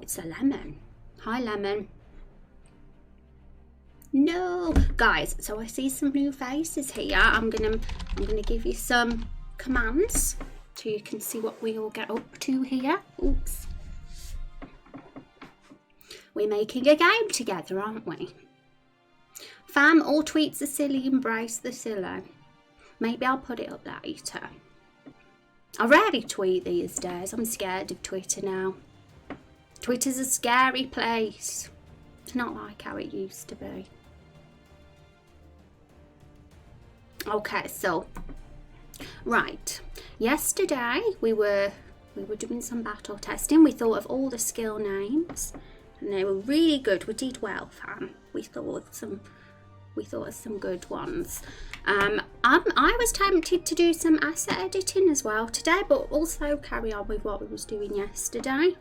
it's a lemon. Hi, lemon. No, guys, so I see some new faces here. I'm gonna give you some commands so you can see what we all get up to here. Oops. We're making a game together, aren't we? Fam, all tweets are silly, embrace the silly. Maybe I'll put it up later. I rarely tweet these days. I'm scared of Twitter now. Twitter's a scary place. It's not like how it used to be. Okay, so right. Yesterday we were doing some battle testing. We thought of all the skill names and they were really good. We did well, fam. We thought of some good ones. I was tempted to do some asset editing as well today, but also carry on with what we was doing yesterday.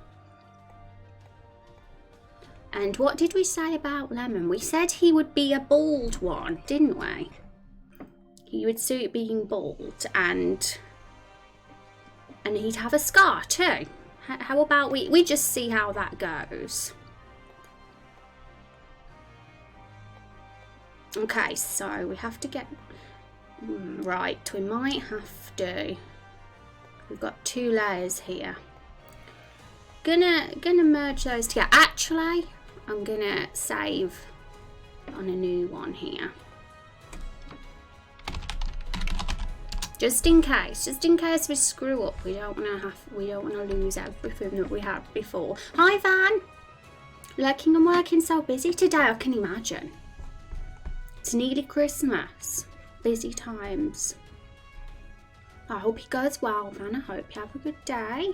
And what did we say about Lemon? We said he would be a bald one, didn't we? He would suit being bald, and he'd have a scar too. How about we just see how that goes? Okay, so we have to get right. We might have to. We've got 2 layers here. Gonna merge those together. Actually, I'm gonna save on a new one here. Just in case we screw up, we don't want to lose everything that we had before. Hi, Van. Lurking and working so busy today, I can imagine. It's nearly Christmas. Busy times. I hope it goes well, Van. I hope you have a good day.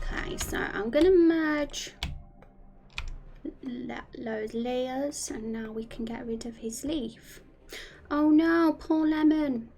Okay, so I'm going to merge those layers and now we can get rid of his leaf. Oh no, poor Lemon.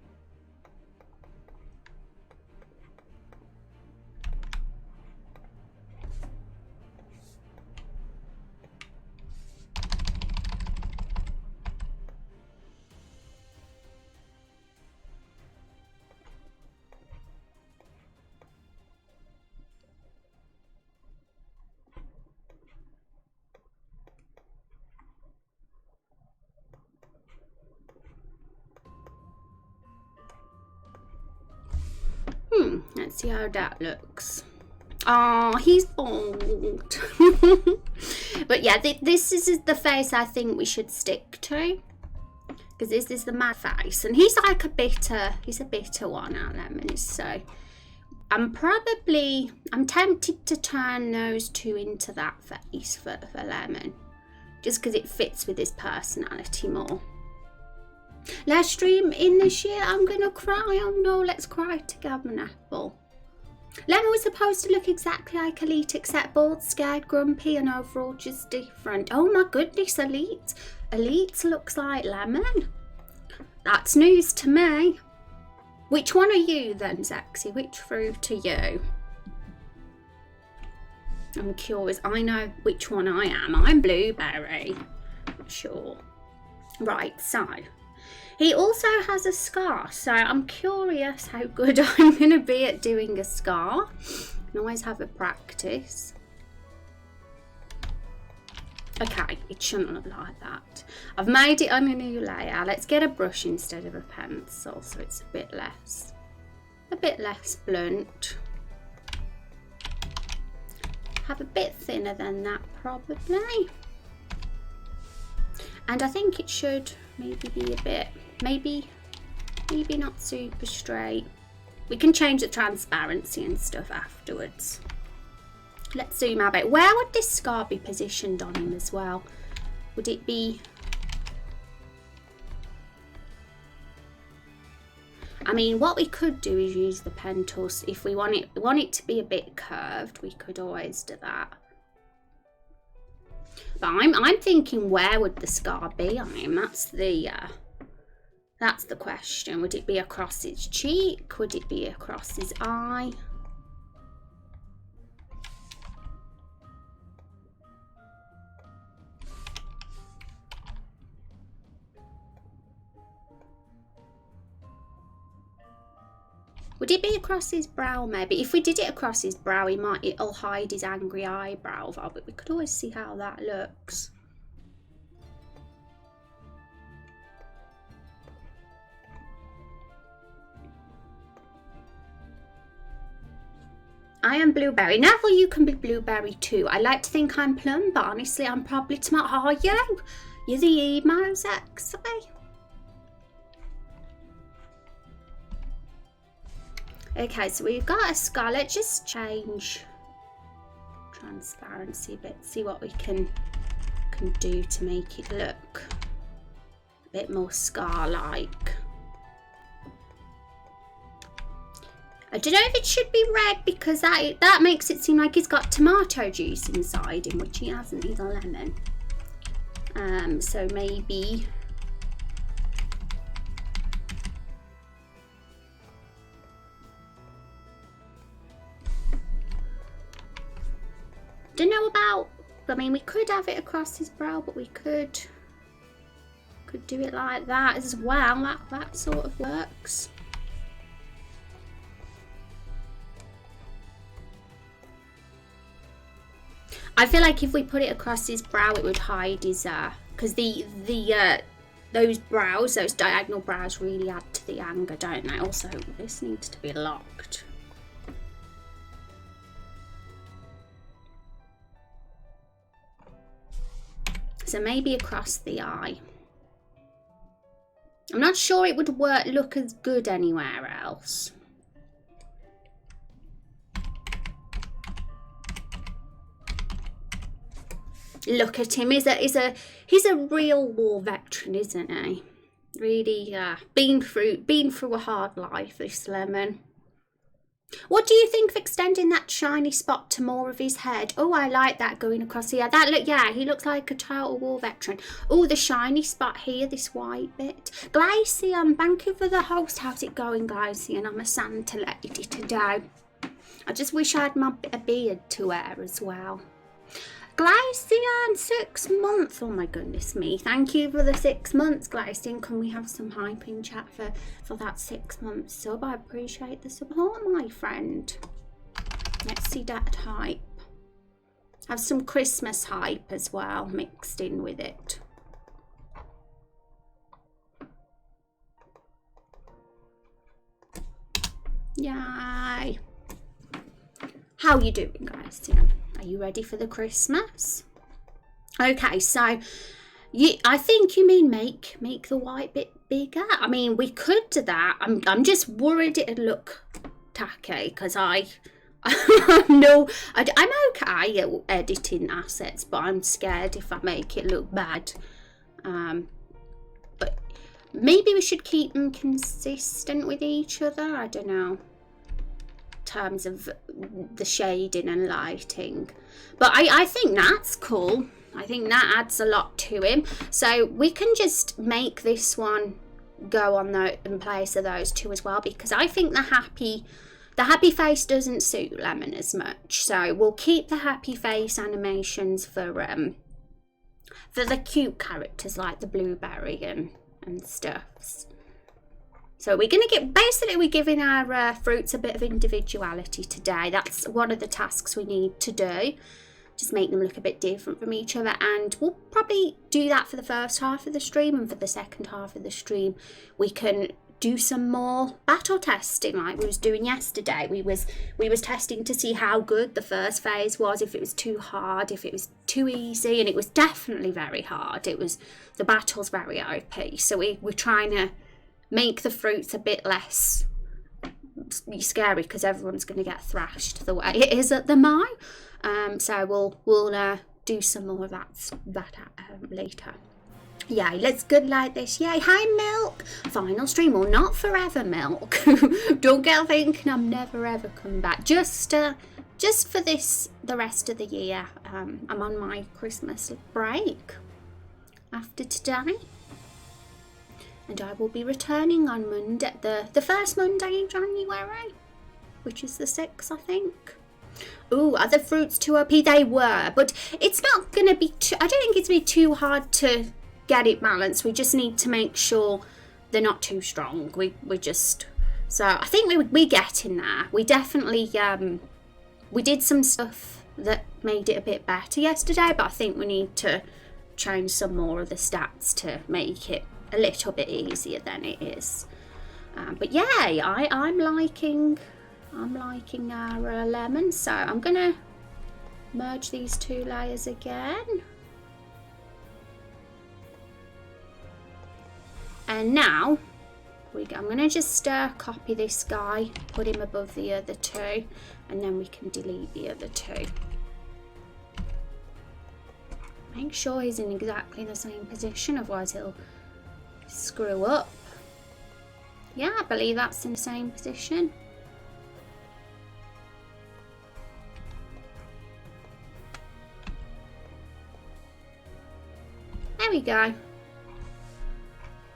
Let's see how that looks. Oh, he's bald. But yeah, this is the face I think we should stick to, because this is the mad face, and he's like a bitter one, our Lemon. So I'm tempted to turn those 2 into that face for Lemon, just because it fits with his personality more. Last stream in this year, I'm gonna cry. Oh no, let's cry together, Apple. Lemon was supposed to look exactly like Elite, except bald, scared, grumpy, and overall just different. Oh my goodness, Elite looks like Lemon. That's news to me. Which one are you then, Zexy? Which fruit to you? I'm curious. I know which one I am. I'm blueberry. Sure. Right, so he also has a scar, so I'm curious how good I'm going to be at doing a scar. I can always have a practice. Okay, it shouldn't look like that. I've made it on a new layer. Let's get a brush instead of a pencil, so it's a bit less blunt. Have a bit thinner than that, probably. And I think it should maybe be a bit, maybe not super straight. We can change the transparency and stuff afterwards. Let's zoom out a bit. Where would this scar be positioned on him as well? Would it be... I mean, what we could do is use the pen tool. If we want it to be a bit curved, we could always do that. But I'm thinking, where would the scar be on him? That's the question. Would it be across his cheek? Would it be across his eye? Would it be across his brow maybe? If we did it across his brow, it'll hide his angry eyebrow, but we could always see how that looks. I am Blueberry. Neville, you can be Blueberry too. I like to think I'm Plum, but honestly, I'm probably Tomato. Oh, you? You're the emo sexy. Okay, so we've got a scar. Let's just change transparency a bit. See what we can do to make it look a bit more scar-like. I don't know if it should be red because that makes it seem like he's got tomato juice inside him, which he hasn't. He's a lemon. So maybe don't know about. I mean, we could have it across his brow, but we could do it like that as well. That sort of works. I feel like if we put it across his brow, it would hide his because those brows, those diagonal brows, really add to the anger, don't they? Also, this needs to be locked. So maybe across the eye. I'm not sure it would look as good anywhere else. Look at him. He's a real war veteran, isn't he? Really, been through a hard life, this lemon. What do you think of extending that shiny spot to more of his head? Oh, I like that going across here. Yeah, he looks like a total war veteran. Oh, the shiny spot here, this white bit. Glacian, thank you for the host. How's it going, Glacian? I'm a Santa lady today. I just wish I had a beard to wear as well. Glacian, 6 months. Oh my goodness me. Thank you for the 6 months, Glacian. Can we have some hype in chat for that 6 months sub? I appreciate the support, my friend. Let's see that hype. Have some Christmas hype as well mixed in with it. Yay. How you doing, guys? Are you ready for the Christmas? Okay, so I think you mean make the white bit bigger. I mean, we could do that. I'm just worried it'd look tacky because I'm okay at editing assets, but I'm scared if I make it look bad. But maybe we should keep them consistent with each other. I don't know. Terms of the shading and lighting, but I think that's cool. I think that adds a lot to him, so we can just make this one go on in place of those two as well, because I think the happy face doesn't suit Lemon as much, so we'll keep the happy face animations for the cute characters like the Blueberry and stuffs. So we're going to we're giving our fruits a bit of individuality today. That's one of the tasks we need to do. Just make them look a bit different from each other. And we'll probably do that for the first half of the stream. And for the second half of the stream, we can do some more battle testing like we was doing yesterday. We was testing to see how good the first phase was, if it was too hard, if it was too easy. And it was definitely very hard. The battle's very OP. So we're trying to make the fruits a bit less scary because everyone's going to get thrashed the way it is at the mine. So we'll do some more of that later. Yay, let's good like this. Yay, hi Milk. Final stream, well, not forever, Milk. Don't get thinking I'm never ever come back. Just for the rest of the year. I'm on my Christmas break after today. And I will be returning on Monday, the first Monday in January, which is the 6th, I think. Ooh, are the fruits too OP? They were, but it's not going to be I don't think it's going to be too hard to get it balanced. We just need to make sure they're not too strong. We just So I think we get in there. We definitely, we did some stuff that made it a bit better yesterday, but I think we need to change some more of the stats to make it a little bit easier than it is. But yeah, I'm liking our lemon. So I'm gonna merge these 2 layers again. And now I'm going to just copy this guy, put him above the other 2, and then we can delete the other 2. Make sure he's in exactly the same position, otherwise he'll screw up. Yeah, I believe that's in the same position. There we go.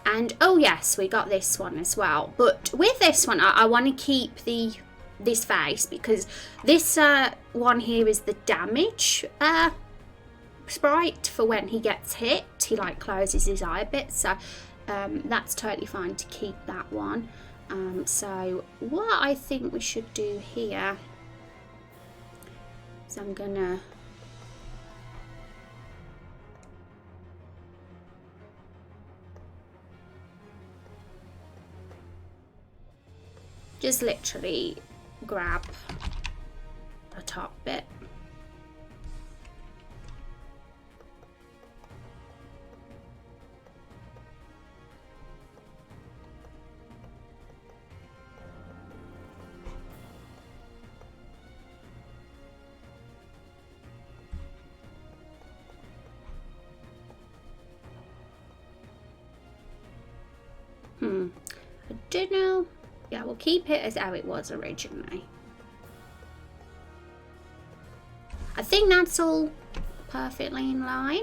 And oh yes, we got this one as well. But with this one, I want to keep this face, because this one here is the damage sprite for when he gets hit. He like closes his eye a bit, so that's totally fine to keep that one. So what I think we should do here is I'm gonna just literally grab the top bit. I don't know. Yeah, we'll keep it as how it was originally. I think that's all perfectly in line.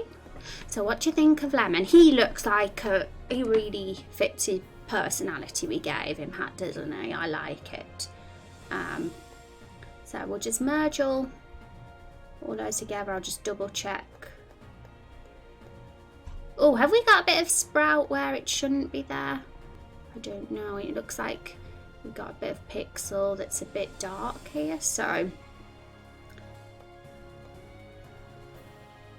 So what do you think of Lemon? He looks like he really fits his personality we gave him, doesn't he? I like it. So we'll just merge all those together. I'll just double check. Oh, have we got a bit of sprout where it shouldn't be there? I don't know. It looks like we've got a bit of pixel that's a bit dark here, so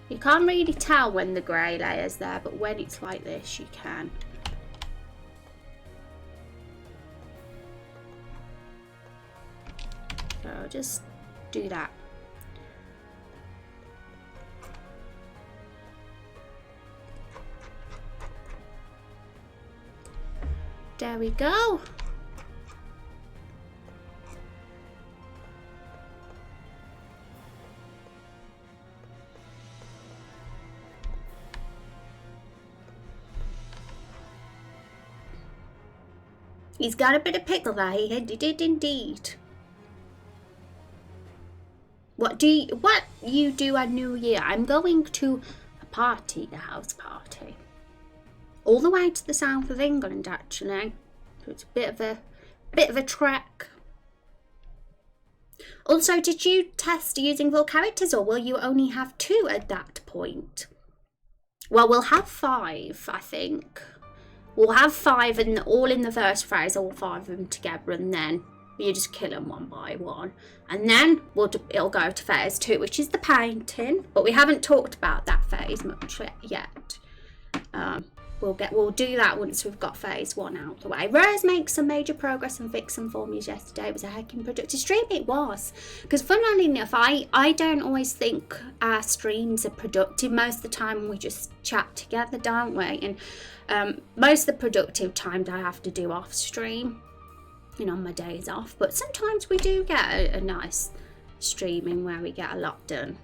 you can't really tell when the grey layer's there, but when it's like this you can. So I'll just do that. There we go. He's got a bit of pickle there, he did indeed. What you do on New Year? I'm going to a party, a house party. All the way to the south of England, actually. So it's a bit of a trek. Also, did you test using full characters, or will you only have 2 at that point? Well, we'll have 5, I think. We'll have 5 and all in the first phase, all 5 of them together, and then you just kill them one by one. And then it'll go to phase 2, which is the painting. But we haven't talked about that phase much yet. We'll do that once we've got phase 1 out the way. Rose makes some major progress and fixed some formulas yesterday. It was a heckin' productive stream. It was. Because funnily enough, I don't always think our streams are productive. Most of the time we just chat together, don't we? And most of the productive times I have to do off stream, you know, on my days off. But sometimes we do get a nice streaming where we get a lot done.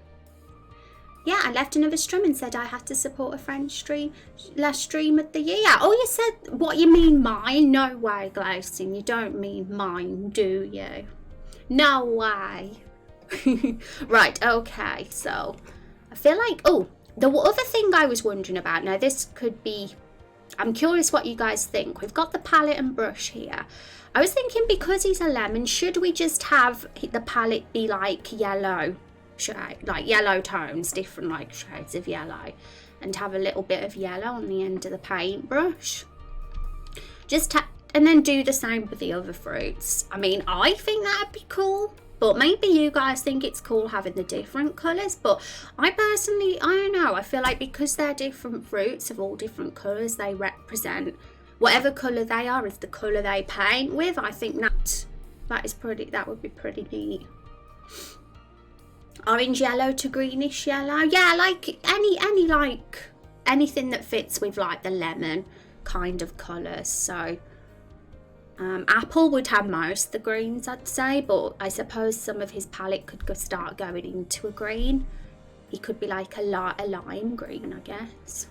Yeah, I left another stream and said I had to support a friend's stream, last stream of the year. Oh, you said, what, you mean mine? No way, Gladstone, you don't mean mine, do you? No way. Right, okay, so I feel like, oh, the other thing I was wondering about, now this could be, I'm curious what you guys think. We've got the palette and brush here. I was thinking, because he's a lemon, should we just have the palette be like yellow? Shade, like yellow tones, different like shades of yellow, and have a little bit of yellow on the end of the paintbrush. Just and then do the same with the other fruits. I mean, I think that'd be cool, but maybe you guys think it's cool having the different colours. But I personally, I don't know, I feel like because they're different fruits of all different colours, they represent whatever colour they are is the colour they paint with. I think that would be pretty neat. Orange yellow to greenish yellow. Yeah, like any like anything that fits with like the lemon kind of colours. So apple would have most of the greens, I'd say, but I suppose some of his palette could start going into a green. He could be like a lime green, I guess.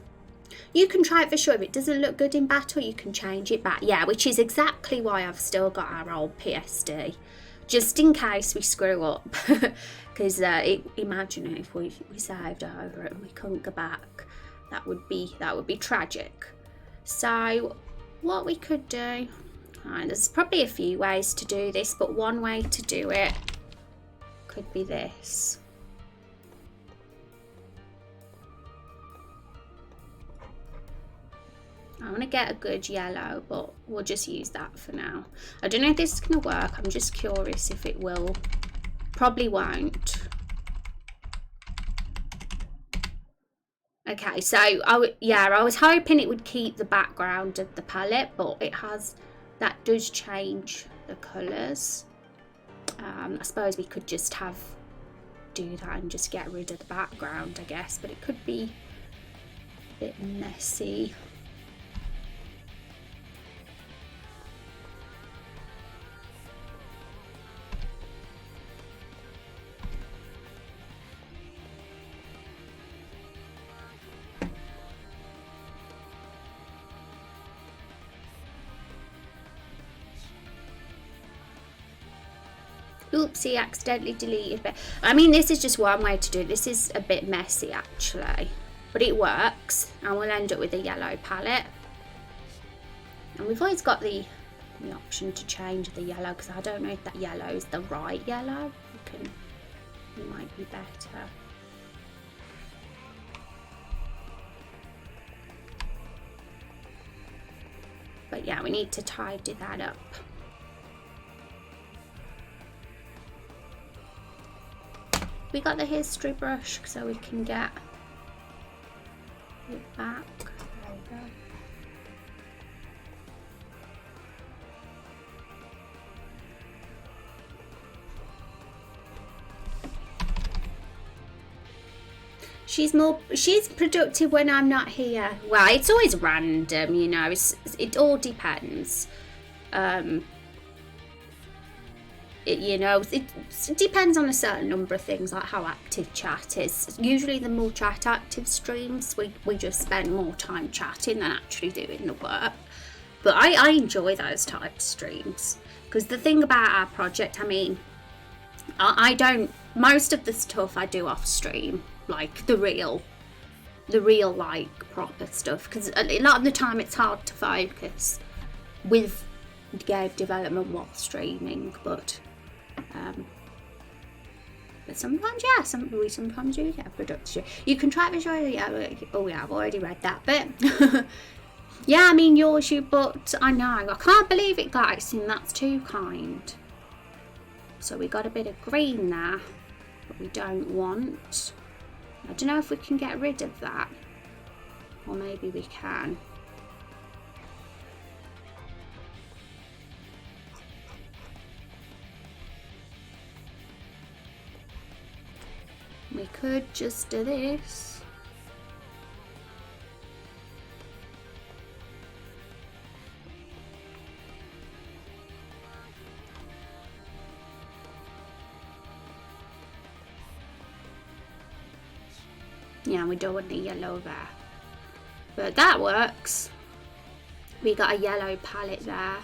You can try it for sure. If it doesn't look good in battle, you can change it back. Yeah, which is exactly why I've still got our old PSD, just in case we screw up. Because imagine if we saved over it and we couldn't go back, that would be tragic. So what we could do, there's probably a few ways to do this, but one way to do it could be this. I want to get a good yellow, but we'll just use that for now. I don't know if this is going to work. I'm just curious if it will. Probably won't. Okay, so I was hoping it would keep the background of the palette, but that does change the colours. I suppose we could just do that and just get rid of the background, I guess, but it could be a bit messy. Oopsie, accidentally deleted. But I mean, this is just one way to do it. This is a bit messy actually, but it works, and we'll end up with a yellow palette. And we've always got the option to change the yellow, because I don't know if that yellow is the right yellow. It might be better. But yeah, we need to tidy that up. We got the history brush so we can get it back. There we go. She's productive when I'm not here. Well, it's always random, you know, it all depends. It depends on a certain number of things, like how active chat is. Usually the more chat active streams, we just spend more time chatting than actually doing the work. But I enjoy those type of streams, because the thing about our project, I mean, I don't, most of the stuff I do off stream, like the real like proper stuff, because a lot of the time it's hard to focus with game development while streaming, but sometimes, yeah, we sometimes do get production. You can try to show you. Oh yeah, I've already read that bit. Yeah, I mean yours, but I know, I can't believe it, guys, and that's too kind. So we got a bit of green there, but we don't want. I don't know if we can get rid of that, or maybe we can. We could just do this. Yeah, we don't want the yellow there, but that works. We got a yellow palette there.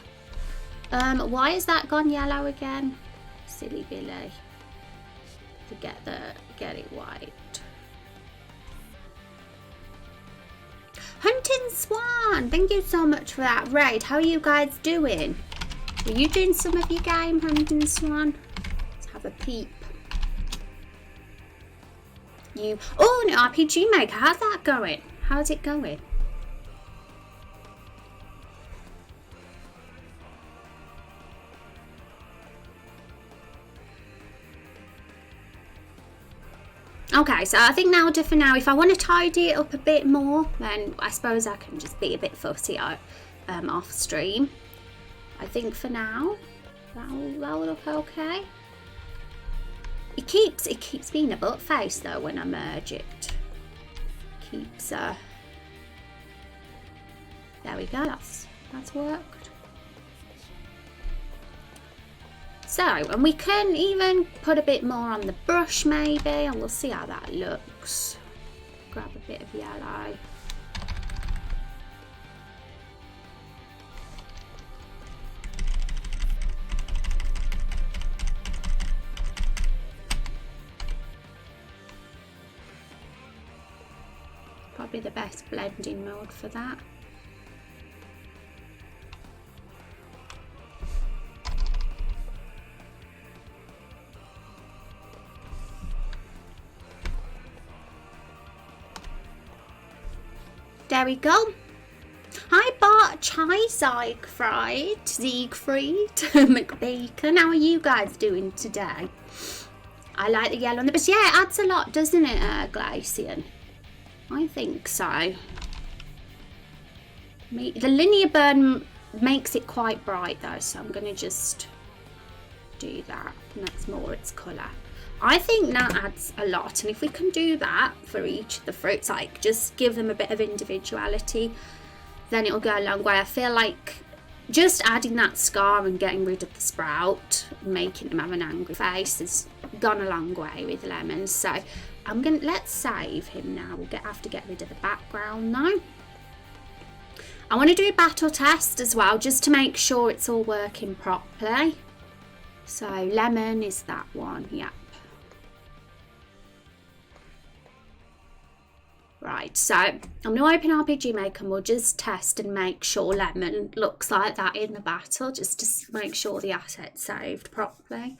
Why has that gone yellow again? Silly Billy. To get it white. Hunting Swan, thank you so much for that raid. How are you guys doing? Are you doing some of your game, Hunting Swan? Let's have a peep. Oh, no, RPG Maker, how's that going? How's it going? Okay, so I think that'll do for now. If I want to tidy it up a bit more, then I suppose I can just be a bit fussy off stream. I think for now, that'll look okay. It keeps being a butt face though when I merge it. Keeps there we go, that's worked. So, and we can even put a bit more on the brush maybe, and we'll see how that looks. Grab a bit of yellow. Probably the best blending mode for that. There we go. Hi Bart, hi Siegfried, McBacon. How are you guys doing today? I like the yellow on the bus. Yeah, it adds a lot, doesn't it, Glacian? I think so. The linear burn makes it quite bright though, so I'm going to just do that, and that's more its colour. I think that adds a lot, and if we can do that for each of the fruits, like just give them a bit of individuality, then it'll go a long way. I feel like just adding that scar and getting rid of the sprout, making them have an angry face, has gone a long way with lemons. So let's save him now. We'll have to get rid of the background now. I want to do a battle test as well, just to make sure it's all working properly. So lemon is that one, yeah. Right, so I'm going to open RPG Maker and we'll just test and make sure lemon looks like that in the battle, just to make sure the asset's saved properly.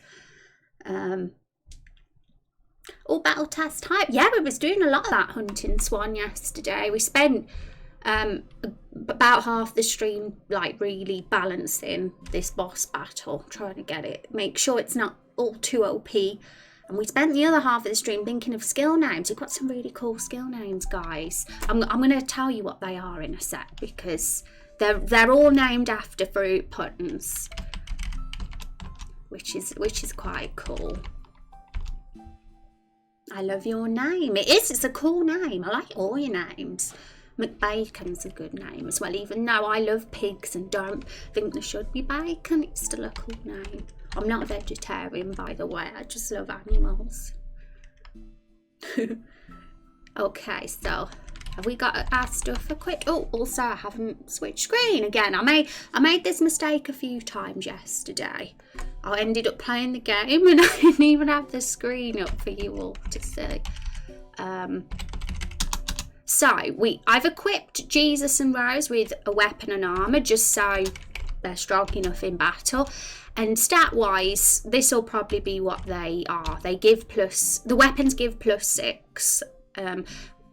All battle test type. Yeah, we was doing a lot of that hunting swan yesterday. We spent about half the stream like really balancing this boss battle, trying to get it, make sure it's not all too OP. And we spent the other half of the stream thinking of skill names. We've got some really cool skill names, guys. I'm going to tell you what they are in a sec, because they're all named after fruit puddings, which is quite cool. I love your name. It's a cool name. I like all your names. McBacon's a good name as well, even though I love pigs and don't think there should be bacon. It's still a cool name. I'm not a vegetarian, by the way. I just love animals. Okay, so have we got our stuff equipped? Oh, also I haven't switched screen again. I made this mistake a few times yesterday. I ended up playing the game and I didn't even have the screen up for you all to see. So I've equipped Jesus and Rose with a weapon and armor, just so they're strong enough in battle. And stat wise, this will probably be what they are. They give the weapons give +6.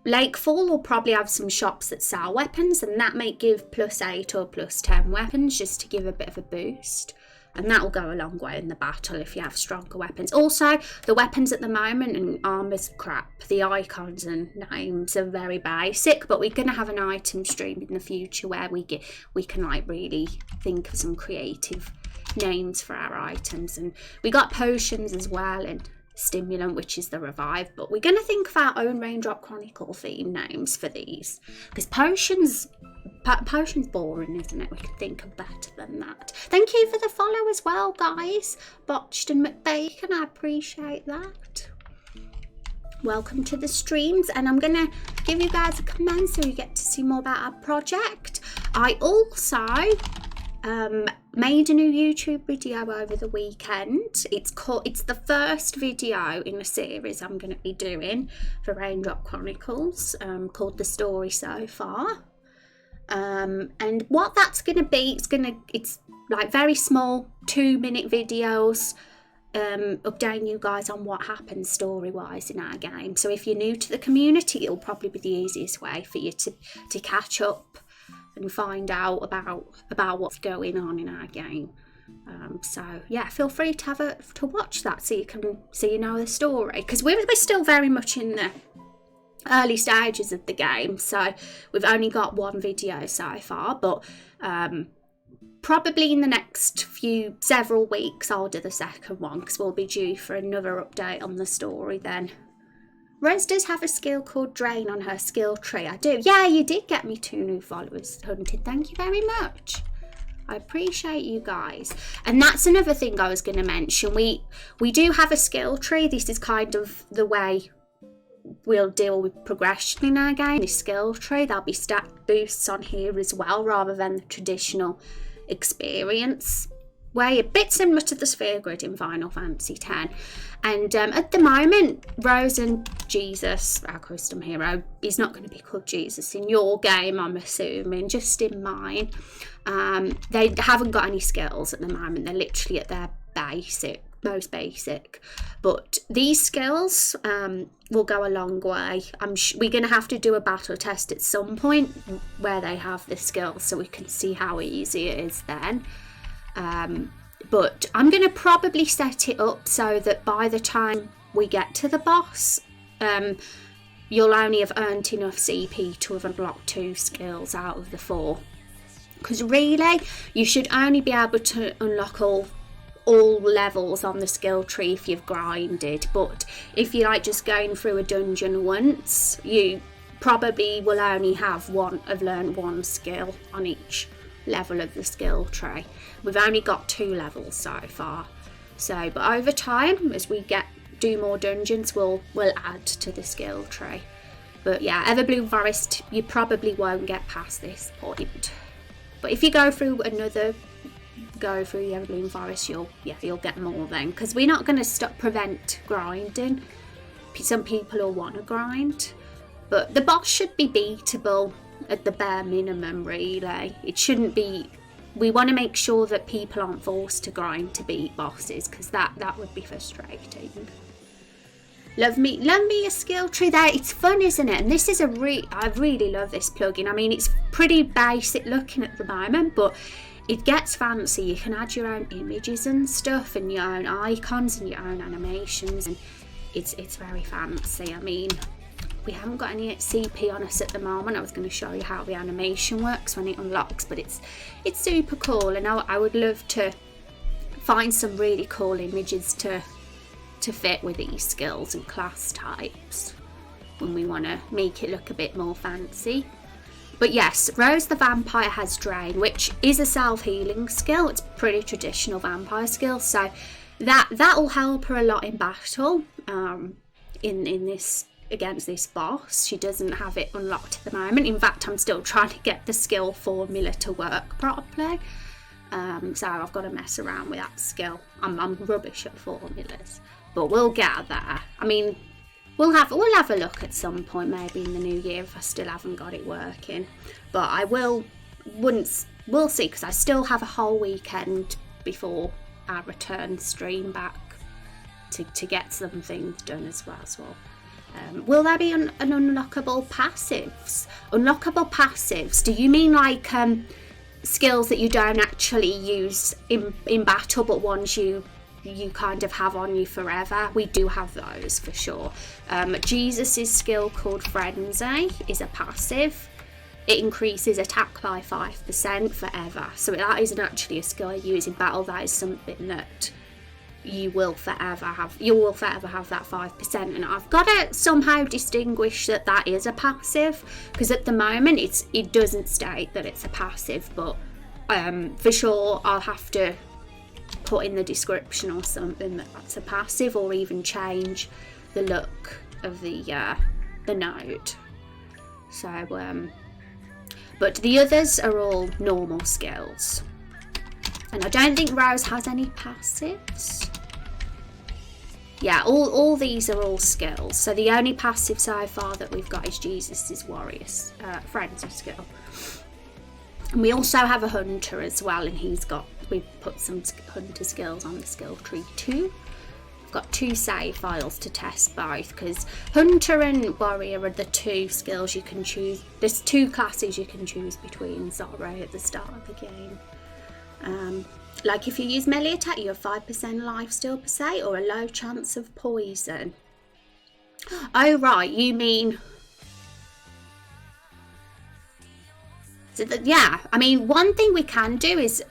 Lakefall will probably have some shops that sell weapons, and that might give +8 or +10 weapons, just to give a bit of a boost. And that will go a long way in the battle if you have stronger weapons. Also, the weapons at the moment and armor's crap. The icons and names are very basic, but we're going to have an item stream in the future where we can like really think of some creative names for our items. And we got potions as well, and stimulant, which is the revive, but we're going to think of our own Raindrop Chronicle theme names for these, because potions boring, isn't it? We could think of better than that. Thank you for the follow as well, guys. Botched and McBacon, I appreciate that. Welcome to the streams, and I'm gonna give you guys a comment so you get to see more about our project. I also made a new YouTube video over the weekend. It's the first video in a series I'm going to be doing for Raindrop Chronicles, called The Story So Far. And what that's going to be, it's like very small 2-minute videos, updating you guys on what happens story wise in our game. So if you're new to the community, it'll probably be the easiest way for you to catch up and find out about what's going on in our game. So yeah, feel free to watch that so you know the story, because we're still very much in the early stages of the game, so we've only got one video so far, but probably in the next several weeks I'll do the second one, because we'll be due for another update on the story then. Rose does have a skill called Drain on her skill tree. I do. Yeah, you did get me 2 new followers, Hunted. Thank you very much. I appreciate you guys. And that's another thing I was going to mention. We do have a skill tree. This is kind of the way we'll deal with progression in our game. This skill tree, there'll be stat boosts on here as well, rather than the traditional experience way, a bit similar to the sphere grid in Final Fantasy X. And at the moment, Rose and Jesus, our custom hero, is not going to be called Jesus in your game, I'm assuming, just in mine. They haven't got any skills at the moment. They're literally at their most basic. But these skills will go a long way. We're going to have to do a battle test at some point where they have the skills, so we can see how easy it is then. But I'm going to probably set it up so that by the time we get to the boss, you'll only have earned enough CP to have unlocked 2 skills out of the 4. Because really, you should only be able to unlock all levels on the skill tree if you've grinded. But if you like just going through a dungeon once, you probably will only have learned 1 skill on each level of the skill tree. We've only got 2 levels so far. So, but over time, as we do more dungeons, we'll add to the skill tree. But yeah, Everbloom Forest, you probably won't get past this point. But if you go through the Everbloom Forest, you'll get more then, because we're not going to prevent grinding. Some people will want to grind, but the boss should be beatable at the bare minimum, really. It shouldn't be. We want to make sure that people aren't forced to grind to beat bosses, because that would be frustrating. Love me a skill tree there. It's fun, isn't it? And this is I really love this plugin. I mean, it's pretty basic looking at the moment, but it gets fancy. You can add your own images and stuff, and your own icons and your own animations, and it's very fancy. I mean, we haven't got any CP on us at the moment. I was going to show you how the animation works when it unlocks, but it's super cool, and I would love to find some really cool images to fit with these skills and class types when we want to make it look a bit more fancy. But yes, Rose the Vampire has Drain, which is a self-healing skill. It's a pretty traditional vampire skill, so that'll help her a lot in battle. In this against this boss, she doesn't have it unlocked at the moment. In fact, I'm still trying to get the skill formula to work properly. So I've got to mess around with that skill. I'm rubbish at formulas, but we'll get there. I mean, we'll have a look at some point, maybe in the new year, if I still haven't got it working. But I we'll see, because I still have a whole weekend before our return stream back to get some things done as well. Will there be an unlockable passives? Unlockable passives? Do you mean like skills that you don't actually use in battle, but ones you kind of have on you forever? We do have those for sure. Jesus' skill called Frenzy is a passive. It increases attack by 5% forever. So that isn't actually a skill you use in battle. That is something that you will forever have. You will forever have that 5%, and I've got to somehow distinguish that is a passive, because at the moment it doesn't state that it's a passive, but for sure I'll have to put in the description or something that's a passive, or even change the look of the node. So but the others are all normal skills, and I don't think Rose has any passives. Yeah, all these are all skills. So the only passive so far that we've got is Jesus' Warrior's Frenzy skill. And we also have a Hunter as well, and we've put some Hunter skills on the skill tree too. I've got 2 save files to test both, because Hunter and Warrior are the 2 skills you can choose. There's 2 classes you can choose between, sorry, at the start of the game. Like if you use melee attack, you have 5% life steal per se, or a low chance of poison. Oh right, you mean... So yeah, I mean, one thing we can do is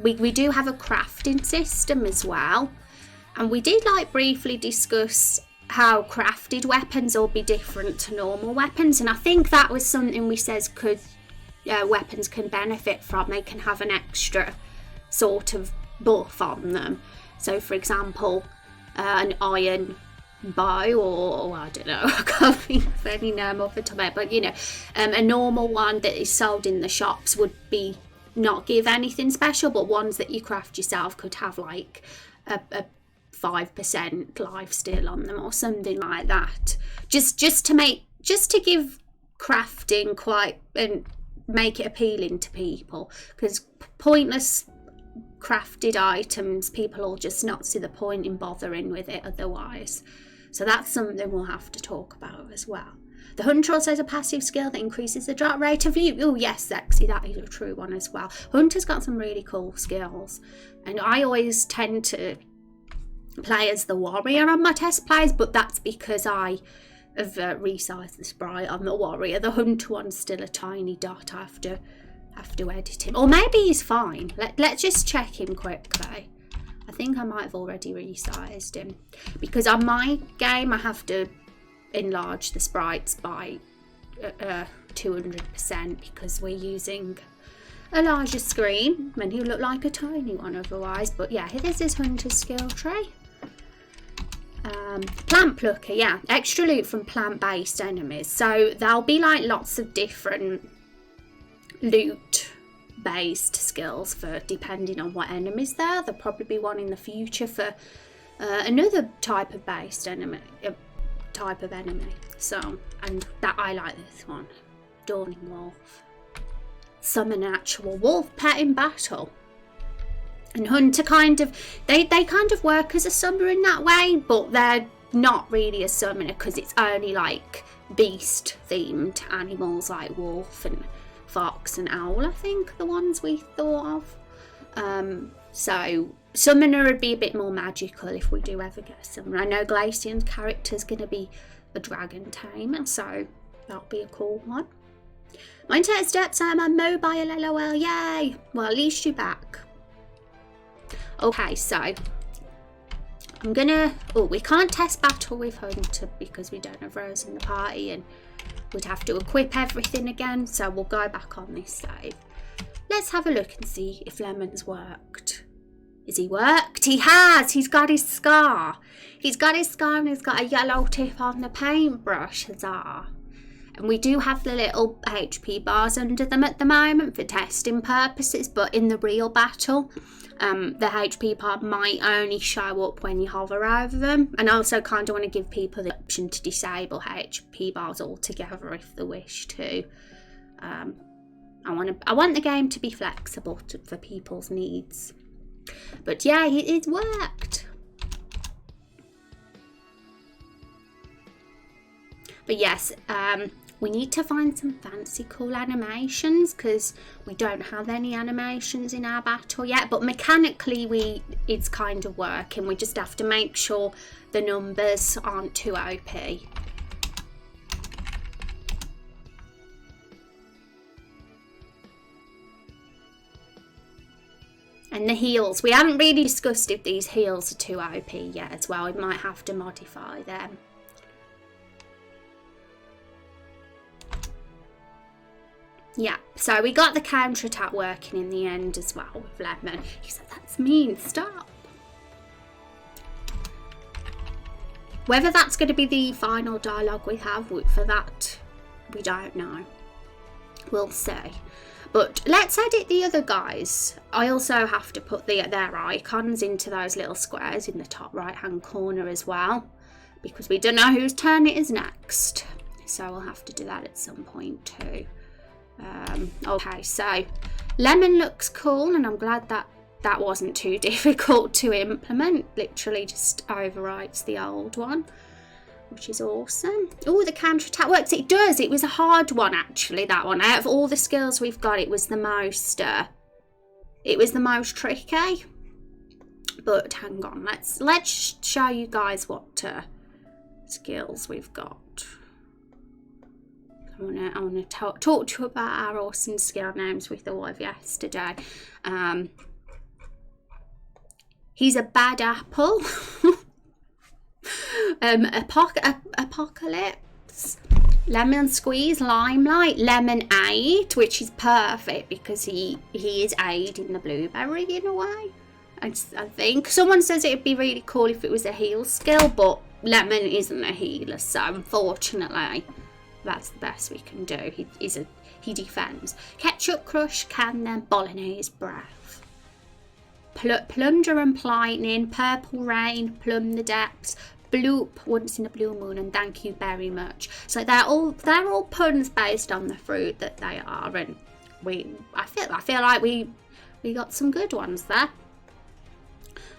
we do have a crafting system as well. And we did like briefly discuss how crafted weapons will be different to normal weapons. And I think that was something we says could weapons can benefit from. They can have an extra sort of buff on them. So for example, an iron bow, or I don't know, I can't think of any name off the top of my head, but you know, a normal one that is sold in the shops would be not give anything special, but ones that you craft yourself could have like a 5% life steal on them or something like that, just to give crafting quite and make it appealing to people, because pointless crafted items, people will just not see the point in bothering with it otherwise. So that's something we'll have to talk about as well. The Hunter also has a passive skill that increases the drop rate of you. Oh yes, sexy, that is a true one as well. Hunter's got some really cool skills, and I always tend to play as the warrior on my test plays, but that's because I have resized the sprite on the warrior. The Hunter one's still a tiny dot. I have to edit him, or maybe he's fine. Let's just check him quickly. I think I might have already resized him, because on my game I have to enlarge the sprites by 200% because we're using a larger screen and he'll look like a tiny one otherwise. But yeah, this is Hunter's skill tree. Plant plucker, yeah, extra loot from plant-based enemies. So there'll be like lots of different loot-based skills for depending on what enemies there. There'll probably be one in the future for another type of based enemy. So, and that I like this one, Dawning Wolf. Summon an actual wolf pet in battle. And Hunter kind of, they kind of work as a summoner in that way, but they're not really a summoner because it's only like beast themed animals like wolf and fox and owl, I think, the ones we thought of. So summoner would be a bit more magical if we do ever get a summoner. I know Glacian's character's going to be a dragon tamer, so that'll be a cool one. My internet steps, I'm on mobile, lol, yay! Well, at least you're back. Okay, so I'm gonna... Oh, we can't test battle with Hunter because we don't have Rose in the party and we'd have to equip everything again, so we'll go back on this save. Let's have a look and see if Lemon's worked. Is he worked? He has! He's got his scar. He's got his scar and he's got a yellow tip on the paintbrush, huzzah. And we do have the little HP bars under them at the moment for testing purposes, but in the real battle, the HP bar might only show up when you hover over them. And I also kind of want to give people the option to disable HP bars altogether if they wish to. I want the game to be flexible for people's needs. But yeah, it worked. But yes, we need to find some fancy cool animations because we don't have any animations in our battle yet, but mechanically it's kind of working. We just have to make sure the numbers aren't too OP. And the heals, we haven't really discussed if these heals are too OP yet as well. We might have to modify them. Yeah, so we got the counter attack working in the end as well with Lemon. He said, that's mean, stop. Whether that's going to be the final dialogue we have for that, we don't know. We'll see. But let's edit the other guys. I also have to put their icons into those little squares in the top right hand corner as well, because we don't know whose turn it is next. So we'll have to do that at some point too. Okay, so Lemon looks cool, and I'm glad that wasn't too difficult to implement. Literally just overwrites the old one, which is awesome. Oh, the counter-attack works. It does. It was a hard one, actually, that one. Out of all the skills we've got, it was the most It was the most tricky. But hang on, let's show you guys what skills we've got. I wanna talk to you about our awesome skill names we thought of yesterday. He's a bad apple. Apocalypse. Lemon squeeze, limelight, lemonade, which is perfect because he is aiding the blueberry in a way. I think someone says it'd be really cool if it was a heal skill, but lemon isn't a healer, so unfortunately that's the best we can do. He defends. Ketchup crush, cannon, bolognese breath. Plunger and lightning, purple rain, plumb the depths, bloop, once in a blue moon, and thank you very much. So they're all puns based on the fruit that they are, and I feel like we got some good ones there.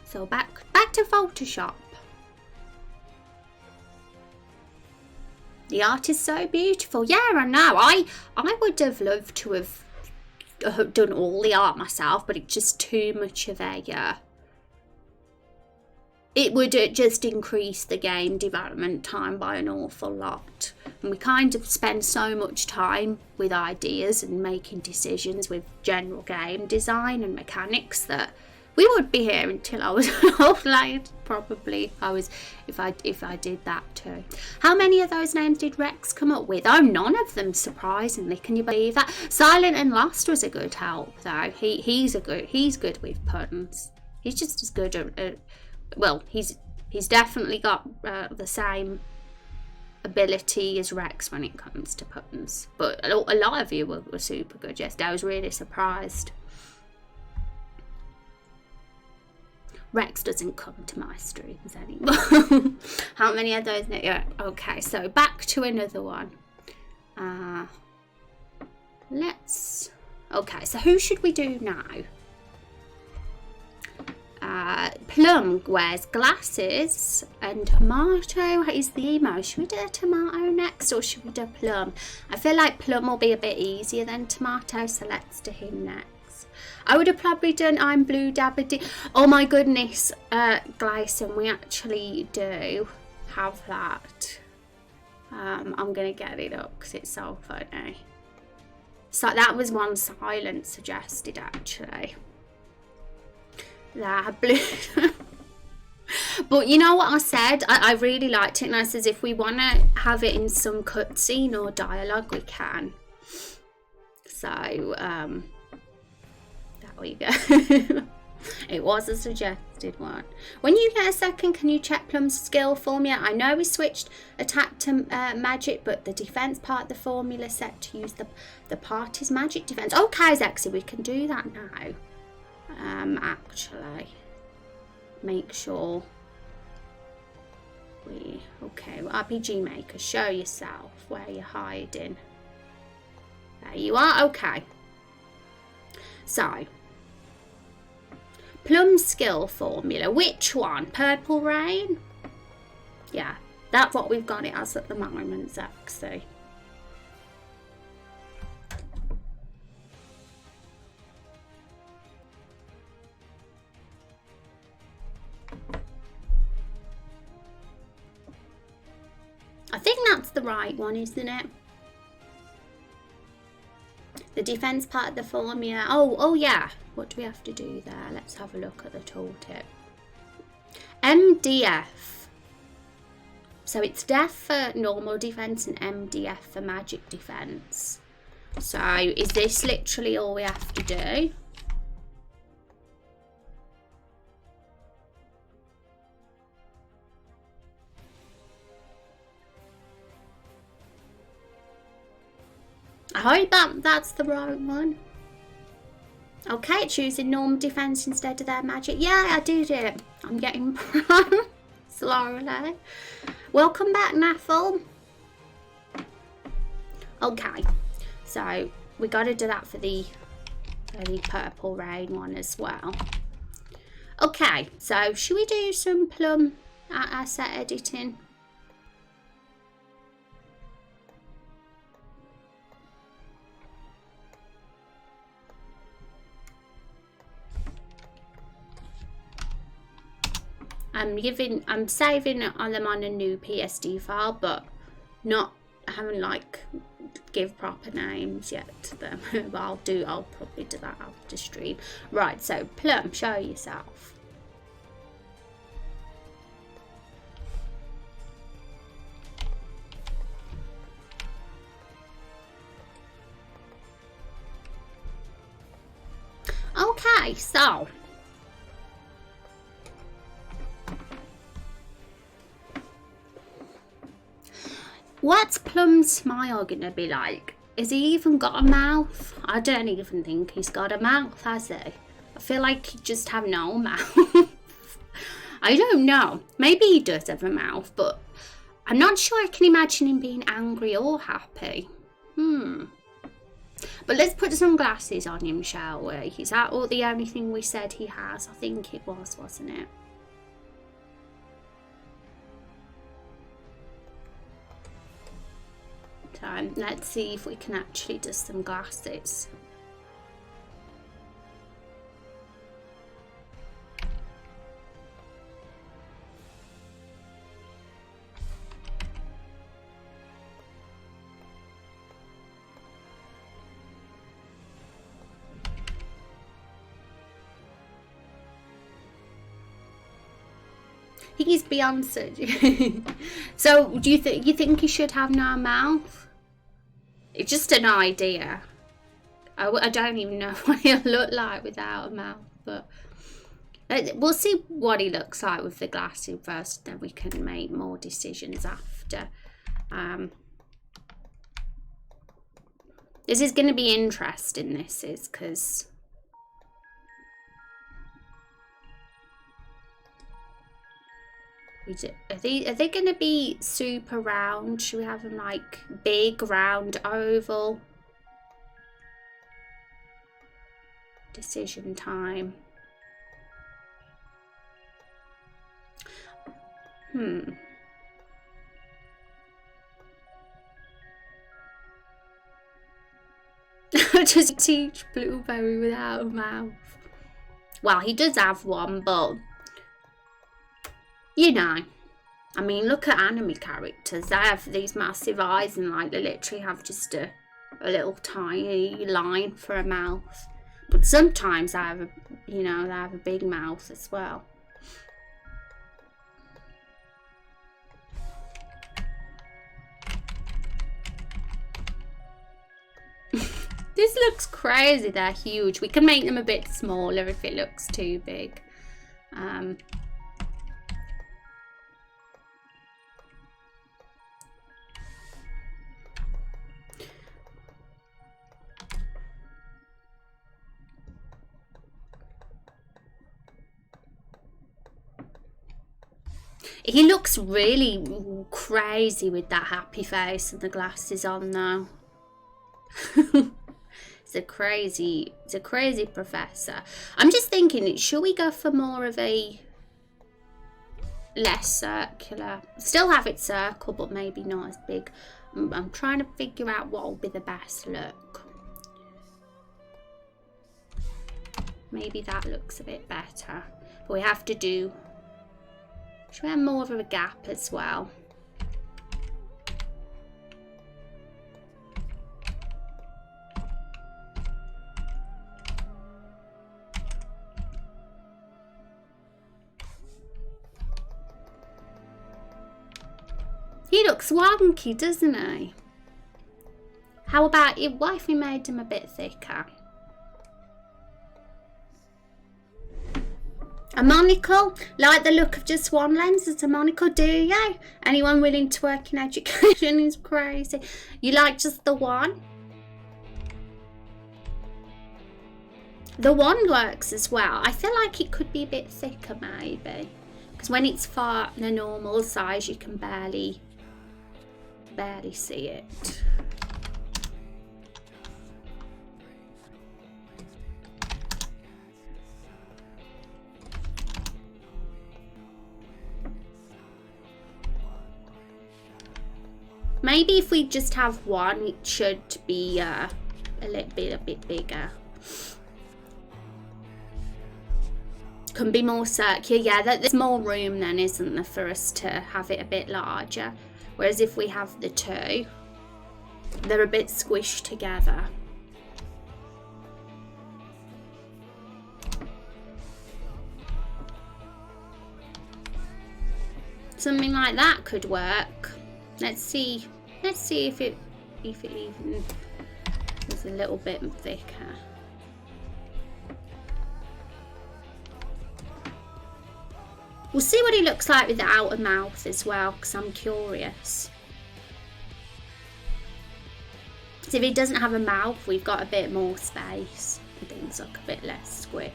So back to Photoshop. The art is so beautiful. Yeah, I know. I would have loved to have done all the art myself, but it's just too much of a it would just increase the game development time by an awful lot. And we kind of spend so much time with ideas and making decisions with general game design and mechanics that we would be here until I was old late, probably, if I did that too. How many of those names did Rex come up with? Oh, none of them, surprisingly. Can you believe that? Silent and Lost was a good help, though. He's good with puns. He's just as good at well, he's definitely got the same ability as Rex when it comes to puns. But a lot of you were super good yesterday. I was really surprised. Rex doesn't come to my streams anymore. How many of those? Yeah, okay, so back to another one. Okay, so who should we do now? Plum wears glasses and Tomato is the emo. Should we do a Tomato next or should we do Plum? I feel like Plum will be a bit easier than Tomato, so let's do him next. I would have probably done I'm Blue Dabba. Oh my goodness, Glycine, we actually do have that. I'm gonna get it up because it's so funny. So that was one Silent suggested actually. That blue. But you know what I said? I really liked it, and I said if we want to have it in some cutscene or dialogue, we can. So there we go. It was a suggested one. When you get a second, can you check Plum's skill for me? I know we switched attack to magic, but the defense part of the formula set to use the party's magic defense. Okay, Zexy, we can do that now. Actually, make sure okay, well, RPG Maker, show yourself where you're hiding. There you are. Okay, so Plum skill formula, which one? Purple Rain? Yeah, that's what we've got it as at the moment, Zexy. I think that's the right one, isn't it? The defense part of the formula. Oh yeah. What do we have to do there? Let's have a look at the tooltip. MDF. So it's def for normal defense and MDF for magic defense. So is this literally all we have to do? I hope that's the right one. Okay, choosing normal defense instead of their magic. Yeah, I did it. I'm getting pro slowly. Welcome back, Nathal. Okay, so we got to do that for the Purple Rain one as well. Okay, so should we do some Plum asset editing? I'm saving them on a new PSD file, but I haven't like give proper names yet to them. But I'll probably do that after stream. Right, so Plum, show yourself. Okay, so what's Plum's smile gonna be like? Has he even got a mouth? I don't even think he's got a mouth, has he? I feel like he just have no mouth. I don't know. Maybe he does have a mouth, but I'm not sure I can imagine him being angry or happy. But let's put some glasses on him, shall we? Is that all the only thing we said he has? I think it was, wasn't it? Let's see if we can actually do some glasses. He's Beyonce. So do you think he should have no mouth? It's just an idea. I don't even know what he'll look like without a mouth, but we'll see what he looks like with the glasses first, then we can make more decisions after. This is going to be interesting, this is, because are they going to be super round? Should we have them like big, round, oval? Decision time. Just teach Blueberry without a mouth. Well, he does have one, but you know, I mean, look at anime characters. They have these massive eyes and like they literally have just a little tiny line for a mouth. But sometimes they have a big mouth as well. This looks crazy. They're huge. We can make them a bit smaller if it looks too big. He looks really crazy with that happy face and the glasses on now. It's a crazy professor. I'm just thinking, should we go for more of a less circular? Still have it circle, but maybe not as big. I'm trying to figure out what will be the best look. Maybe that looks a bit better. But we have to do... Should we have more of a gap as well? He looks wonky, doesn't he? How about it? What if we made him a bit thicker? A monocle? Like the look of just one lens as a monocle, do you? Anyone willing to work in education is crazy. You like just the one? The one works as well. I feel like it could be a bit thicker maybe. Because when it's far the normal size, you can barely see it. Maybe if we just have one, it should be a bit bigger. Can be more circular. Yeah, there's more room then, isn't there, for us to have it a bit larger. Whereas if we have the two, they're a bit squished together. Something like that could work. Let's see if it even is a little bit thicker. We'll see what he looks like without a mouth as well, because I'm curious. So if he doesn't have a mouth, we've got a bit more space. Things look a bit less squished.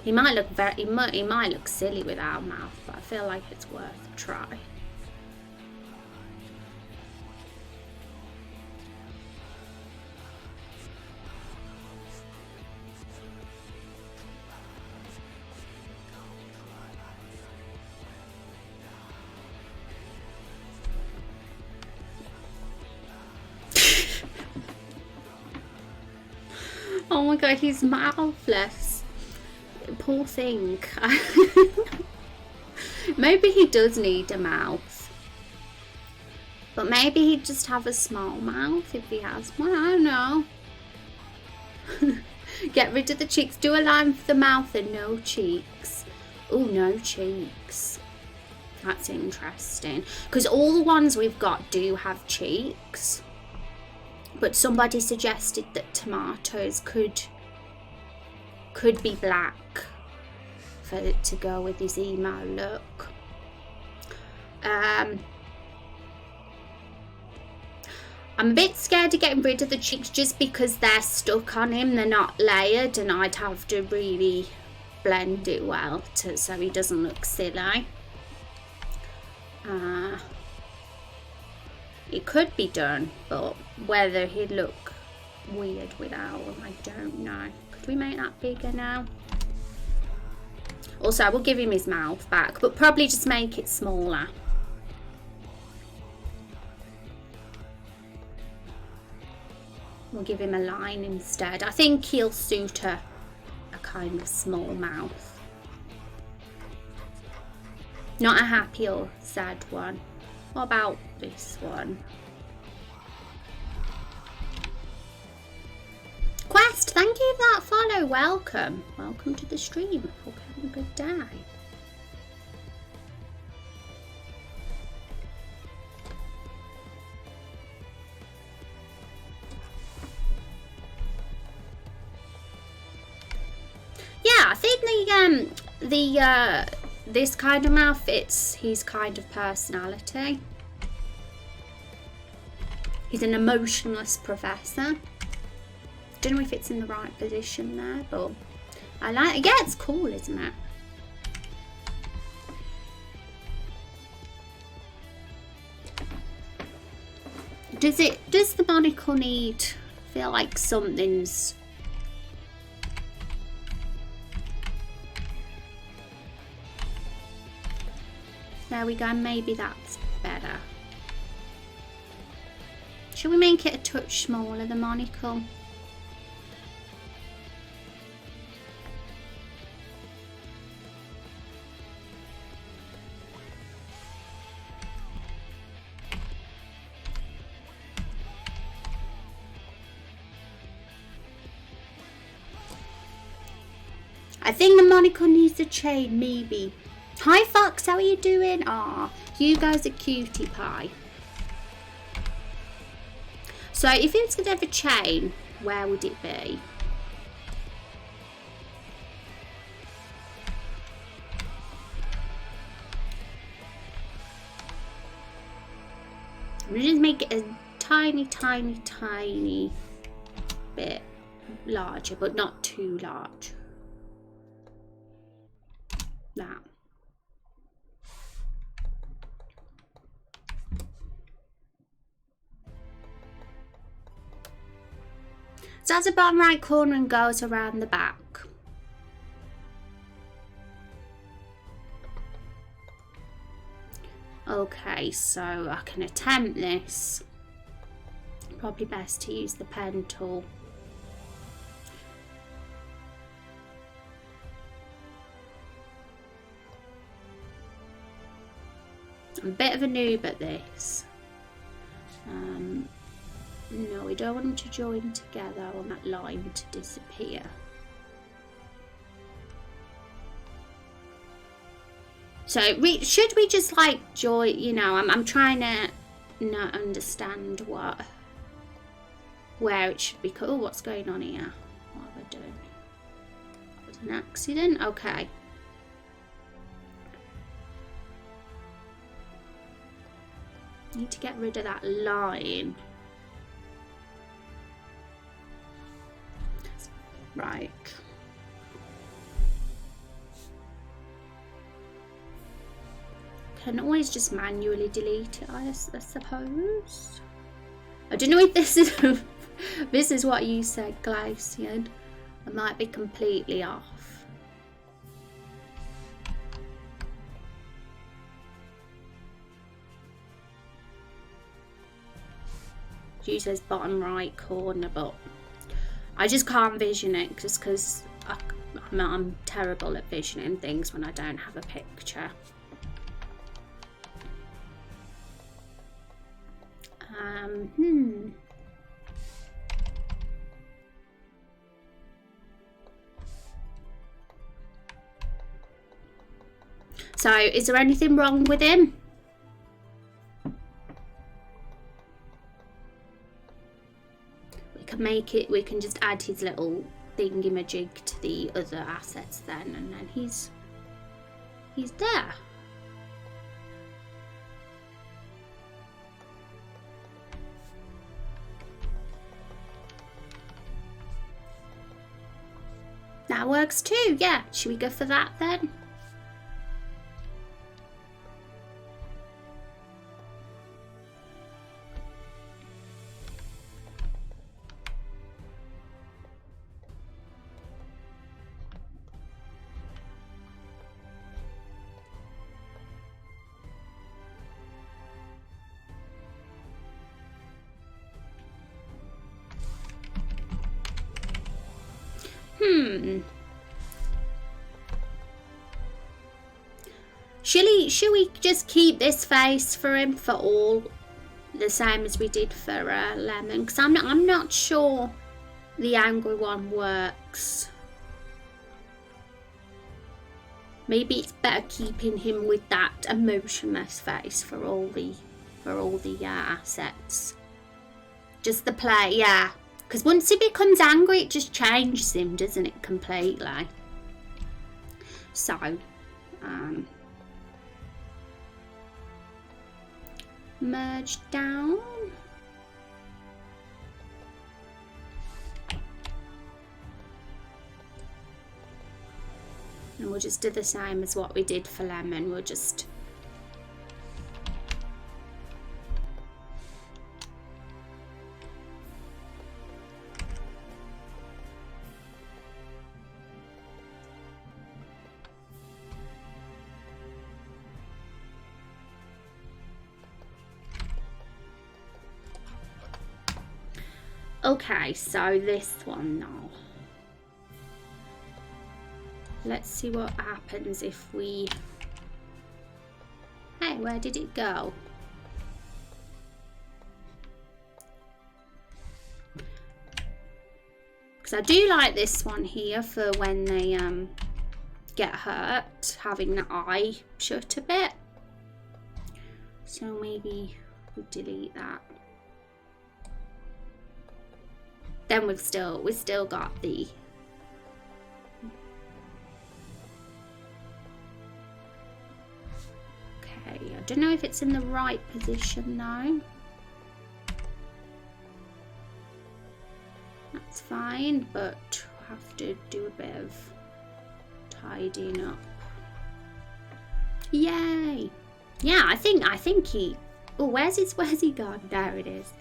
He might look silly without a mouth, but I feel like it's worth a try. Oh my god, he's mouthless. Poor thing. Maybe he does need a mouth. But maybe he'd just have a small mouth if he has one. I don't know. Get rid of the cheeks. Do a line for the mouth and no cheeks. Oh, no cheeks. That's interesting. Because all the ones we've got do have cheeks. But somebody suggested that tomatoes could be black for it to go with his emo look. I'm a bit scared of getting rid of the cheeks just because they're stuck on him. They're not layered, and I'd have to really blend it well so he doesn't look silly. It could be done, but whether he'd look weird without them, I don't know. Could we make that bigger now? Also, I will give him his mouth back, but probably just make it smaller. We'll give him a line instead. I think he'll suit a kind of small mouth. Not a happy or sad one. What about this one? Quest, thank you for that follow. Welcome. Welcome to the stream. Hope you're having a good day. Yeah, I think this kind of mouth fits his kind of personality. He's an emotionless professor. Don't know if it's in the right position there, but I like it. Yeah, it's cool, isn't it? Does the monocle need, feel like something's there we go, maybe that's better. Shall we make it a touch smaller, the monocle? I think the monocle needs a chain, maybe. Hi Fox, how are you doing? Ah, you guys are cutie pie. So if it was going to have a chain, where would it be? I'm going to just make it a tiny, tiny, tiny bit larger, but not too large. That. Starts at bottom right corner and goes around the back. Okay, so I can attempt this. Probably best to use the pen tool. I'm a bit of a noob at this. No, we don't want them to join together. I want that line to disappear. So should we just like join, you know, I'm trying to not understand where it should be. Oh, what's going on here? What are they doing? That was an accident? Okay. Need to get rid of that line. Right. Can always just manually delete it, I suppose. I don't know if this is this is what you said, Glacian. I might be completely off. She says bottom right corner, but I just can't vision it just because I'm terrible at visioning things when I don't have a picture. So, is there anything wrong with him? We can make it, we can just add his little thingamajig to the other assets then, and then he's there. That works too, yeah. Should we go for that then? Should we just keep this face for him for all, the same as we did for Lemon? Because I'm not sure the angry one works. Maybe it's better keeping him with that emotionless face for all the assets. Just the play, yeah. Because once he becomes angry, it just changes him, doesn't it, completely? So, merge down. And we'll just do the same as what we did for Lemon. We'll just... Okay, so this one now. Let's see what happens if we... Hey, where did it go? Because I do like this one here for when they get hurt, having the eye shut a bit. So maybe we delete that. Then we've still got the... Okay, I don't know if it's in the right position now. That's fine, but we'll have to do a bit of tidying up. Yay! Yeah, I think he... Oh, where's he gone? There it is.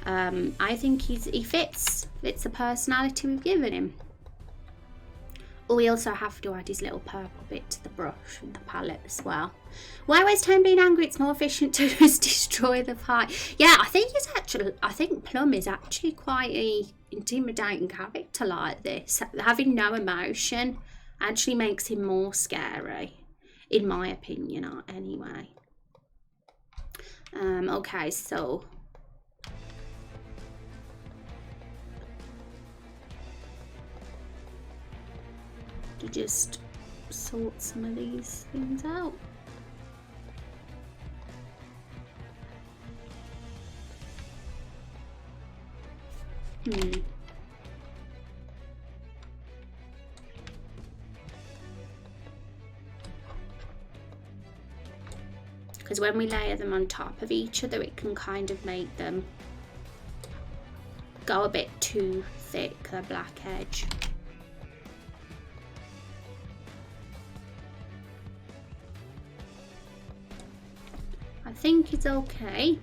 I think he fits the personality we've given him. Oh, we also have to add his little purple bit to the brush and the palette as well. Why waste time being angry? It's more efficient to just destroy the pie. Yeah, I think Plum is actually quite a intimidating character like this. Having no emotion actually makes him more scary, in my opinion, anyway. Okay, so to just sort some of these things out. Because when we layer them on top of each other, it can kind of make them go a bit too thick, the black edge. I think it's okay.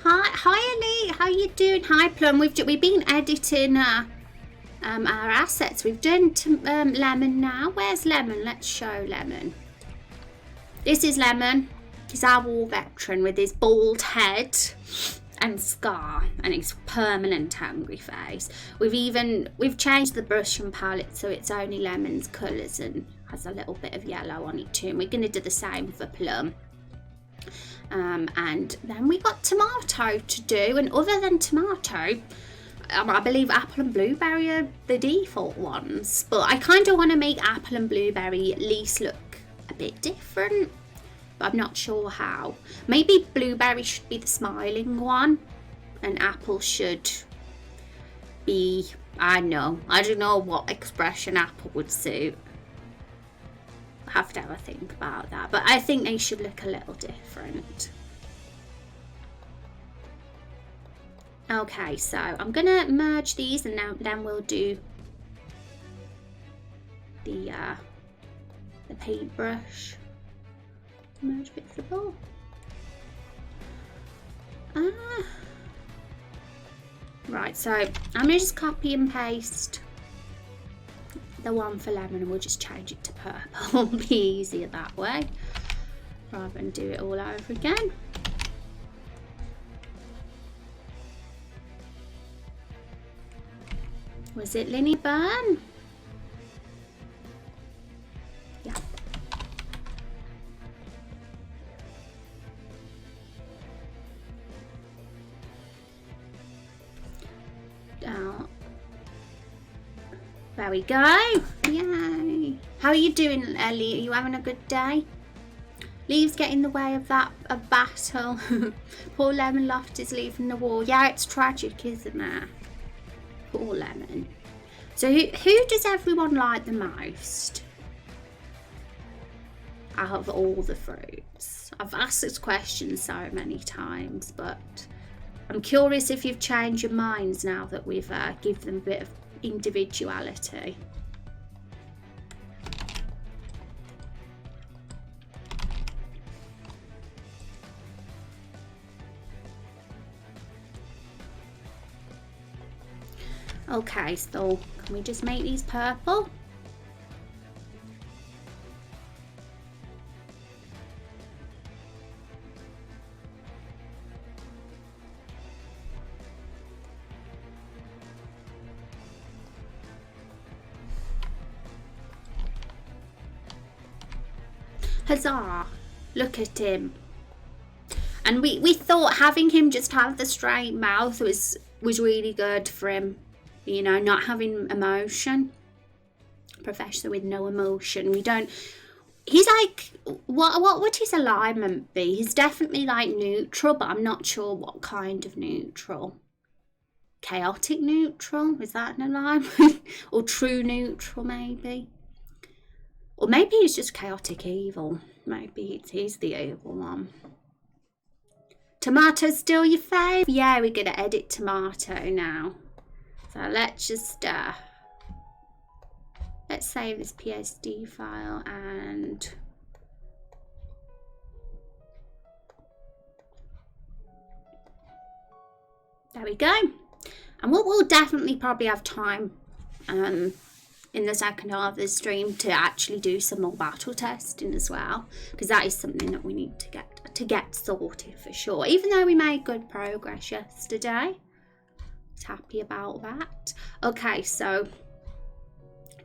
Hi Ellie, how you doing? Hi Plum. We've been editing our assets. We've done Lemon now. Where's Lemon? Let's show Lemon. This is Lemon. He's our war veteran with his bald head and scar and his permanent angry face. We've changed the brush and palette so it's only Lemon's colours and has a little bit of yellow on it too. And we're going to do the same for Plum. And then we got Tomato to do, and other than Tomato, I believe Apple and Blueberry are the default ones, but I kind of want to make Apple and Blueberry at least look a bit different, but I'm not sure how. Maybe Blueberry should be the smiling one and Apple should be, I don't know what expression Apple would suit. Have to have a think about that, but I think they should look a little different. Okay, so I'm gonna merge these and then we'll do the paintbrush. Merge fixable. Right, so I'm gonna just copy and paste the one for Lemon and we'll just change it to purple. It'll be easier that way rather than do it all over again. Was it Linny Burn? Yeah. There we go. Yay. How are you doing, Ellie? Are you having a good day? Leaves get in the way of that battle. Poor Lemon lost his leaf in the wall. Yeah, it's tragic, isn't it? Poor Lemon. So who does everyone like the most out of all the fruits? I've asked this question so many times, but I'm curious if you've changed your minds now that we've given them a bit of individuality. Okay, so can we just make these purple? Huzzah! Look at him. And we thought having him just have the straight mouth was really good for him. You know, not having emotion. Professor with no emotion. He's like, what would his alignment be? He's definitely like neutral, but I'm not sure what kind of neutral. Chaotic neutral? Is that an alignment? Or true neutral, maybe? Or maybe he's just chaotic evil. Maybe he's the evil one. Tomato's still your fave? Yeah, we're going to edit Tomato now. So let's just, let's save this PSD file and There we go. And we'll definitely probably have time in the second half of the stream to actually do some more battle testing as well, because that is something that we need to get sorted for sure. Even though we made good progress yesterday, I was happy about that. Okay, so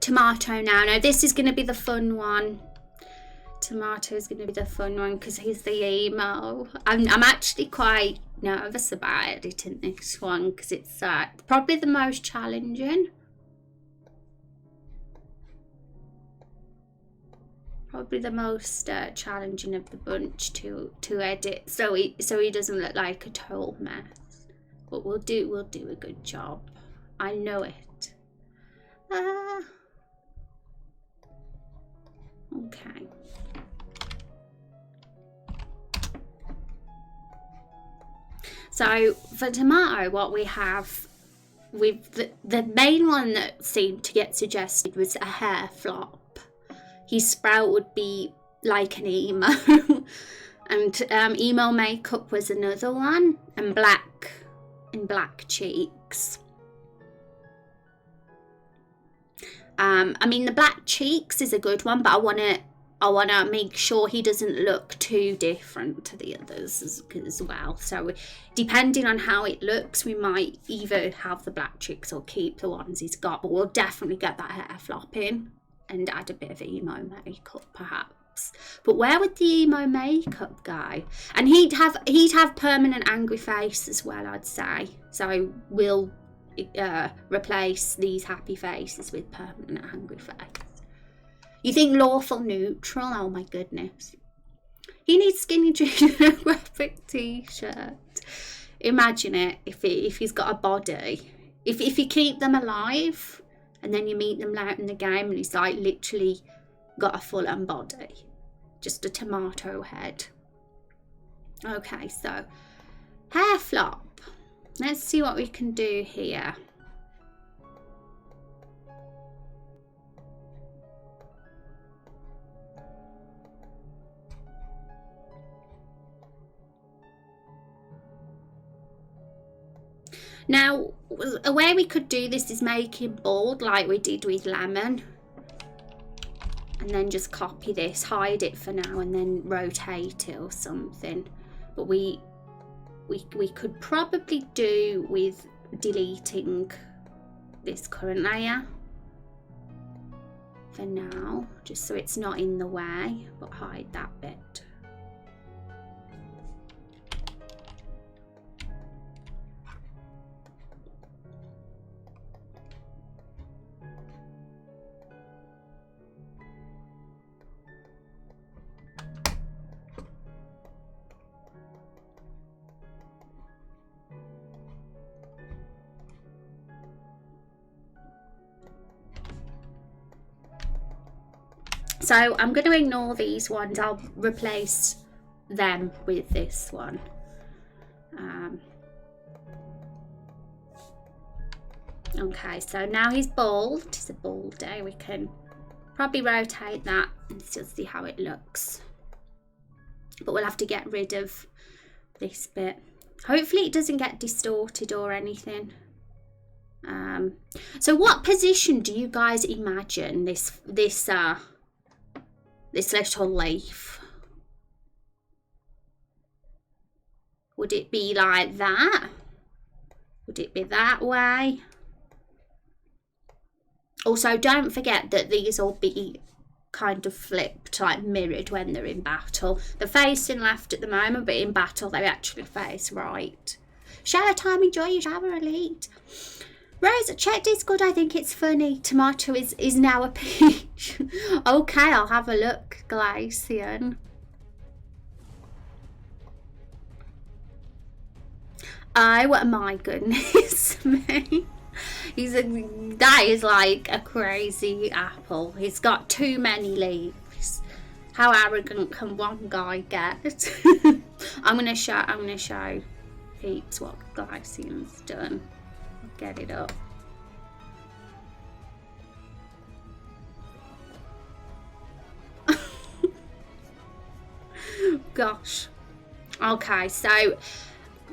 Tomato now. Now this is going to be the fun one. Tomato is going to be the fun one because he's the emo. I'm actually quite nervous about editing this one because it's probably the most challenging. Probably the most challenging of the bunch to edit, so he doesn't look like a total mess. But we'll do a good job. I know it. Okay. So for Tomato, what we have, the main one that seemed to get suggested was a hair flop. His sprout would be like an emo. And emo makeup was another one, and black cheeks. I mean, the black cheeks is a good one, but I wanna make sure he doesn't look too different to the others as well. So depending on how it looks, we might either have the black cheeks or keep the ones he's got, but we'll definitely get that hair flop in and add a bit of emo makeup perhaps. But where would the emo makeup go? And he'd have permanent angry face as well, I'd say. So we'll replace these happy faces with permanent angry face. You think lawful neutral? Oh my goodness. He needs skinny jeans and a graphic t-shirt. Imagine it if he's got a body. If you keep them alive and then you meet them out in the game and he's like literally got a full-on body. Just a tomato head. Okay, so hair flop. Let's see what we can do here. Now, a way we could do this is make him bald like we did with Lemon. And then just copy this, hide it for now, and then rotate it or something. But we could probably do with deleting this current layer for now, just so it's not in the way, but hide that bit. So I'm going to ignore these ones. I'll replace them with this one. Okay, so now he's bald. It's a bald day. We can probably rotate that and still see how it looks. But we'll have to get rid of this bit. Hopefully it doesn't get distorted or anything. So what position do you guys imagine this little leaf? Would it be like that? Would it be that way? Also, don't forget that these will be kind of flipped, like mirrored when they're in battle. They're facing left at the moment, but in battle they actually face right. Shower time, enjoy your shower, elite. Rose, check Discord, I think it's funny. Tomato is now a peach. Okay, I'll have a look, Glacian. Oh my goodness me. That is like a crazy apple. He's got too many leaves. How arrogant can one guy get? I'm gonna show peeps what Glacian's done. Get it up. Gosh. Okay, so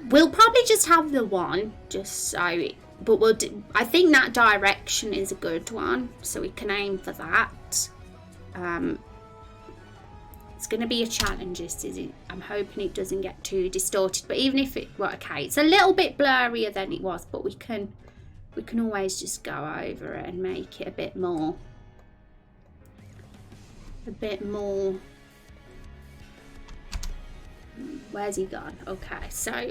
We'll probably just have the one, just so it, but we'll do, I think that direction is a good one, so we can aim for that. It's going to be a challenge, this is it. I'm hoping it doesn't get too distorted, but even if it, well, okay, it's a little bit blurrier than it was, but we can always just go over it and make it a bit more, where's he gone? Okay, so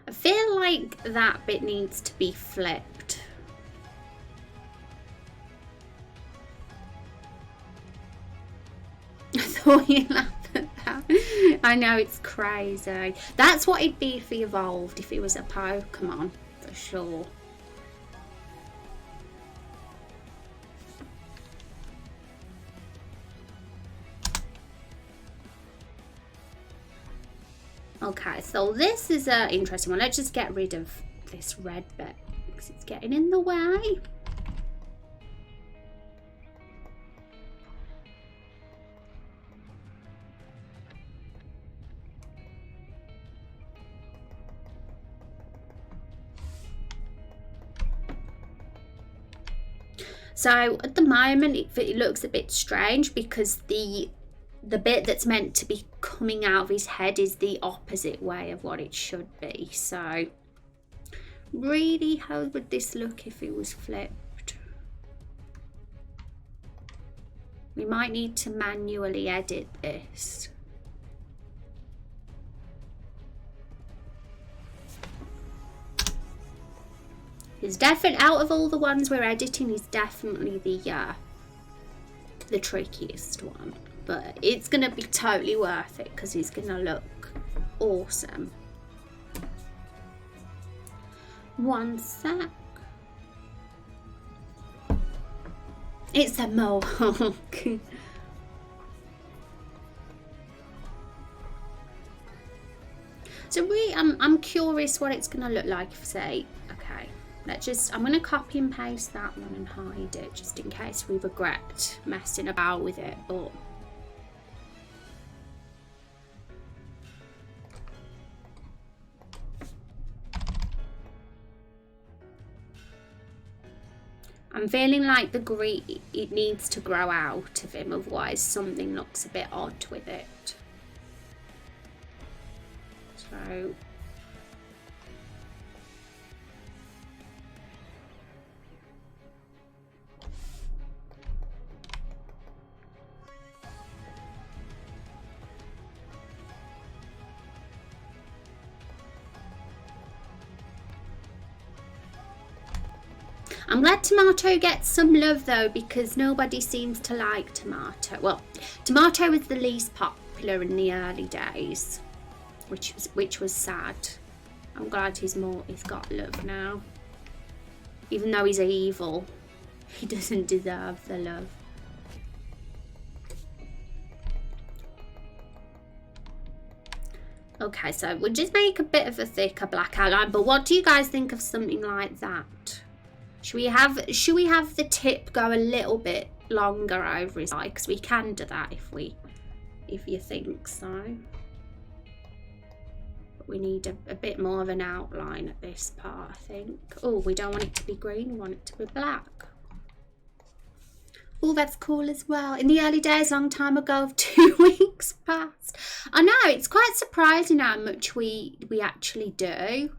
I feel like that bit needs to be flipped. I thought you'd laugh at that. I know, it's crazy. That's what it'd be if he evolved, if he was a Pokemon, for sure. Okay, so this is an interesting one. Let's just get rid of this red bit because it's getting in the way. So at the moment it looks a bit strange because the bit that's meant to be coming out of his head is the opposite way of what it should be. So really, how would this look if it was flipped? We might need to manually edit this. He's definitely, out of all the ones we're editing, he's definitely the trickiest one. But it's going to be totally worth it because he's going to look awesome. One sec. It's a mohawk. So really, I'm curious what it's going to look like if, say, okay, I'm going to copy and paste that one and hide it just in case we regret messing about with it, but I'm feeling like the green, it needs to grow out of him, otherwise something looks a bit odd with it. So I'm glad Tomato gets some love though, because nobody seems to like Tomato. Well, Tomato was the least popular in the early days, which was sad. I'm glad he's got love now. Even though he's evil, he doesn't deserve the love. Okay, so we'll just make a bit of a thicker black outline, but what do you guys think of something like that? Should we have the tip go a little bit longer over his eye? Because we can do that if you think so. But we need a bit more of an outline at this part, I think. Oh, we don't want it to be green, we want it to be black. Oh, that's cool as well. In the early days, long time ago, 2 weeks passed. I know, it's quite surprising how much we actually do.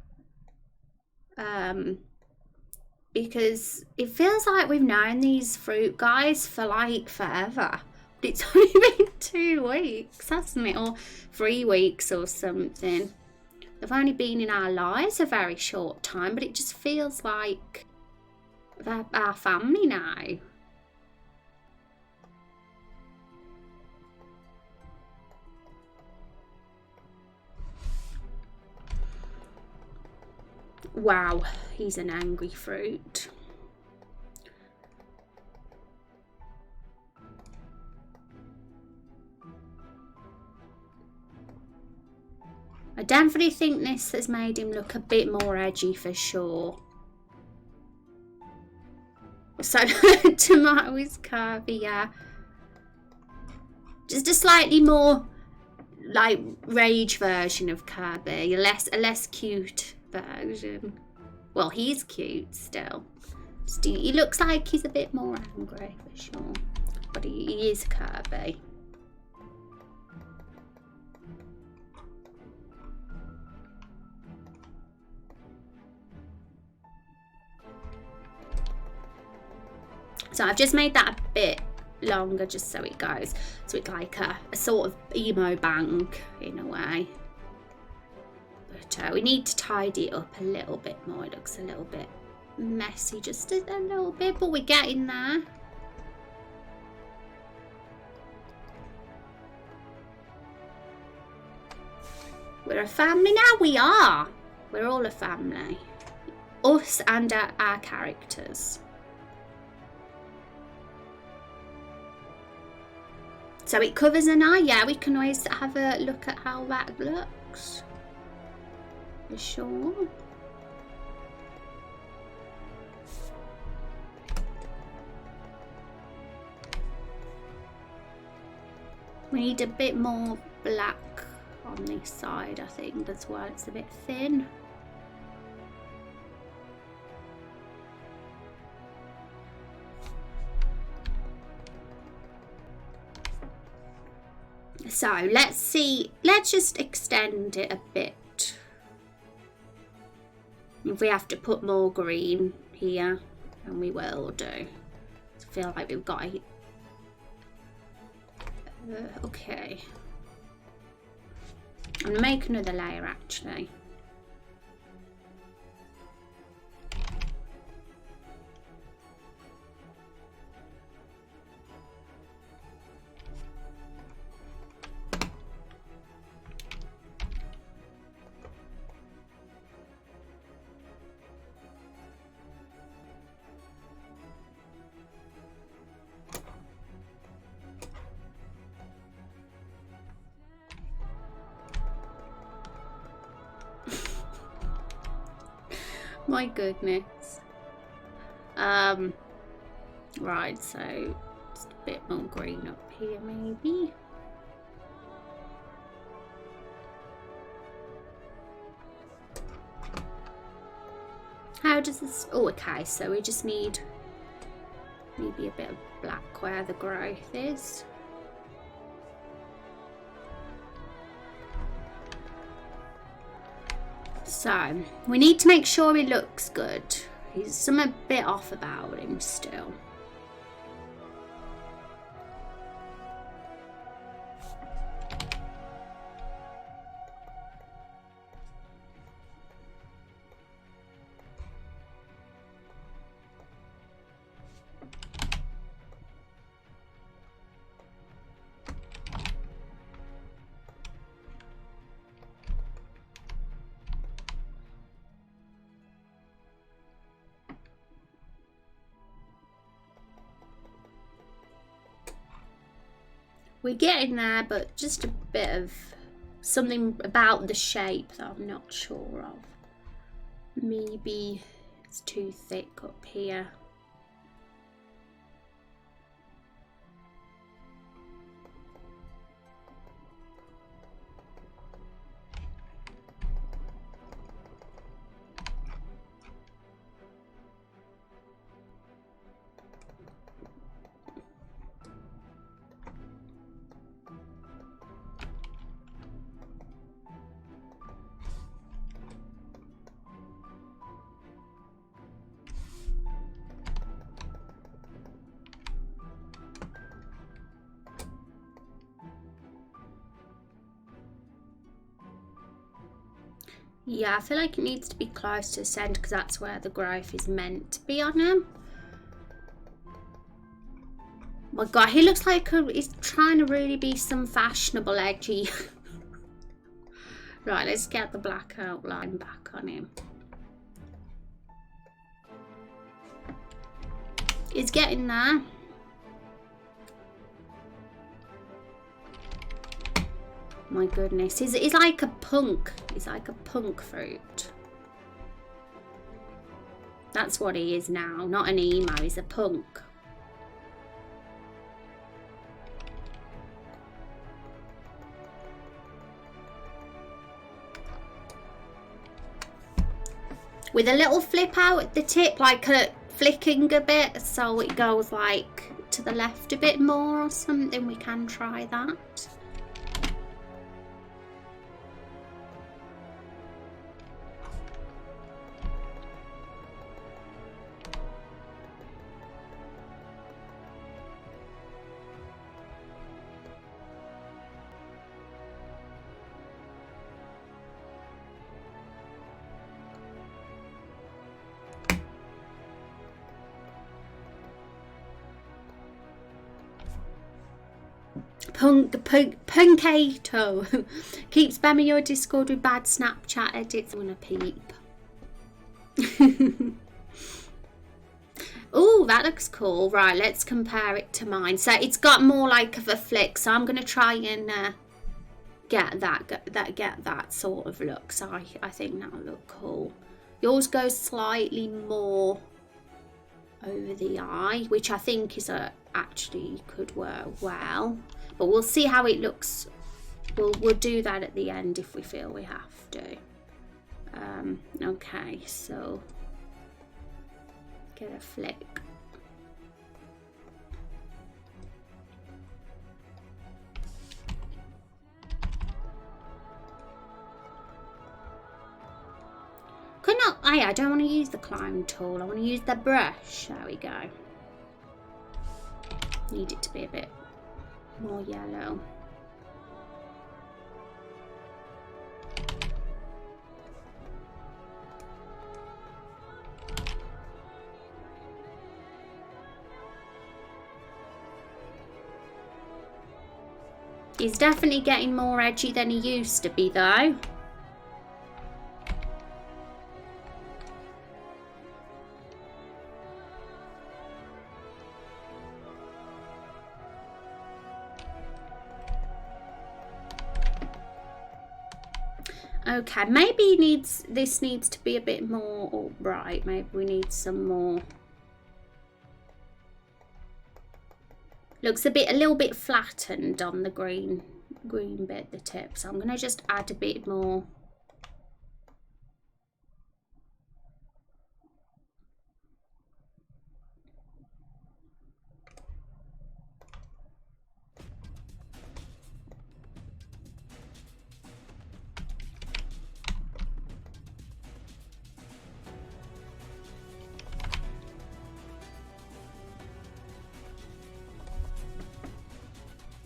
Because it feels like we've known these fruit guys for like forever. But it's only been 2 weeks, hasn't it? Or 3 weeks or something. They've only been in our lives a very short time, but it just feels like they're our family now. Wow, he's an angry fruit. I definitely think this has made him look a bit more edgy for sure. So Tomato is curvy, yeah. Just a slightly more like rage version of Kirby, a less cute version. Well, he's cute still. He looks like he's a bit more angry for sure, but he is Kirby. So I've just made that a bit longer just so it goes. So it's like a sort of emo bank in a way. But we need to tidy it up a little bit more. It looks a little bit messy, just a little bit, but we're getting there. We're a family now. We are. We're all a family. Us and our characters. So it covers an eye. Yeah, we can always have a look at how that looks. For sure. We need a bit more black on this side, I think, as well. It's a bit thin. So let's see, let's just extend it a bit. If we have to put more green here, and we will do. I feel like we've got a... okay. I'm gonna make another layer actually. My goodness. Right, so just a bit more green up here maybe. How does this... oh, okay, so we just need maybe a bit of black where the growth is. So, we need to make sure he looks good. He's something a bit off about him still. We're getting there, but just a bit of something about the shape that I'm not sure of. Maybe it's too thick up here. Yeah, I feel like it needs to be close to the centre because that's where the growth is meant to be on him. My God, he looks like he's trying to really be some fashionable edgy. Right, let's get the black outline back on him. He's getting there. My goodness, he's like a punk. He's like a punk fruit. That's what he is now. Not an emo, he's a punk. With a little flip out at the tip, like a flicking a bit, so it goes like to the left a bit more or something. We can try that. Punkato. Keep spamming your Discord with bad Snapchat edits. I'm gonna peep. Oh, that looks cool. Right, let's compare it to mine. So it's got more like of a flick. So I'm gonna try and get that sort of look. So I think that'll look cool. Yours goes slightly more over the eye, which I think is actually could work well. But we'll see how it looks. We'll do that at the end if we feel we have to. Okay, so get a flick. Oh yeah, I don't want to use the climb tool. I want to use the brush. There we go. Need it to be a bit more yellow. He's definitely getting more edgy than he used to be though. Okay, maybe this needs to be a bit more upright. Maybe we need some more. Looks a little bit flattened on the green bit, the tip. So I'm gonna just add a bit more.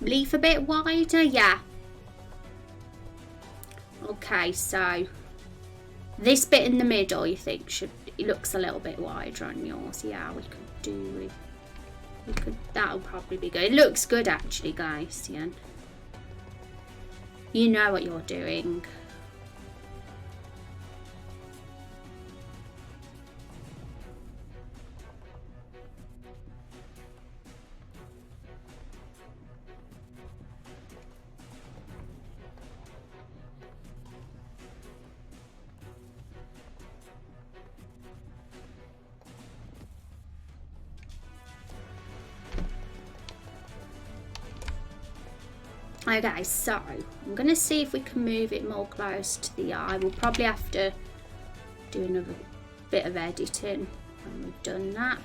Leaf a bit wider, yeah. Okay, so this bit in the middle, you think it looks a little bit wider on yours? Yeah, we could do. That'll probably be good. It looks good actually, guys. Yeah, you know what you're doing. Okay, so I'm going to see if we can move it more close to the eye. We'll probably have to do another bit of editing when we've done that.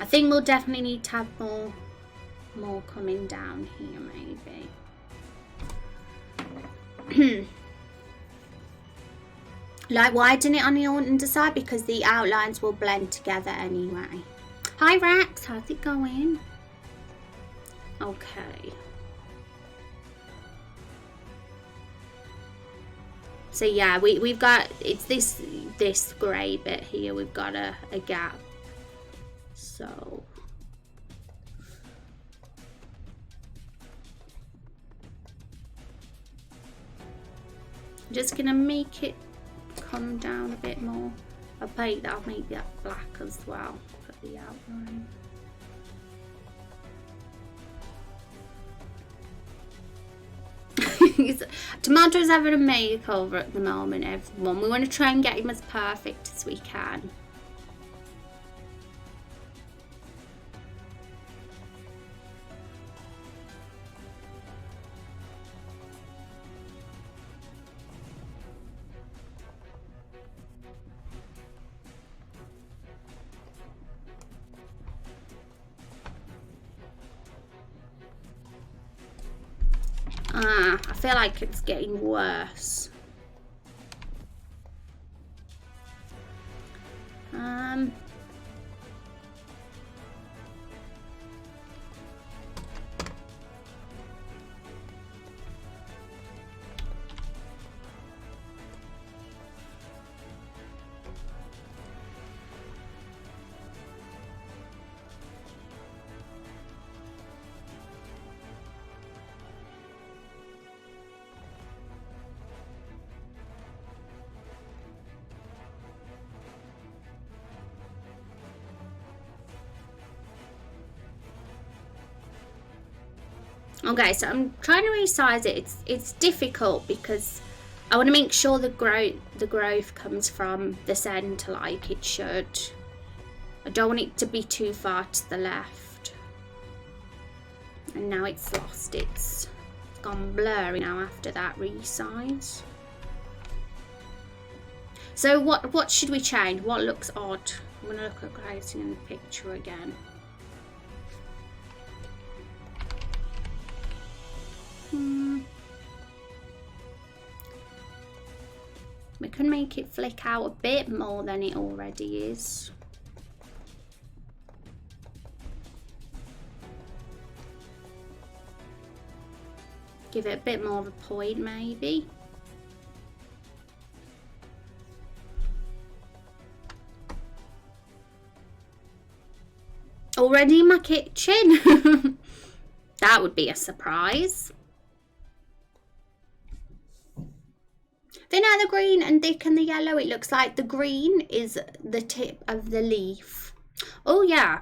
I think we'll definitely need to have more coming down here, maybe. Like widen it on the underside because the outlines will blend together anyway. Hi Rex, how's it going? Okay. So yeah, we've got, it's this grey bit here, we've got a gap So I'm just gonna make it come down a bit more. I'll make that black as well for the outline. Tomato's having a makeover at the moment, everyone. We want to try and get him as perfect as we can. I feel like it's getting worse. Okay, so I'm trying to resize it. It's difficult because I want to make sure the growth comes from the centre like it should. I don't want it to be too far to the left. And now it's lost it's gone blurry now after that resize. So what should we change? What looks odd? I'm gonna look at grazing in the picture again. We can make it flick out a bit more than it already is. Give it a bit more of a point maybe. Already in my kitchen? That would be a surprise. Then now the green and thick and the yellow, it looks like the green is the tip of the leaf. Oh yeah.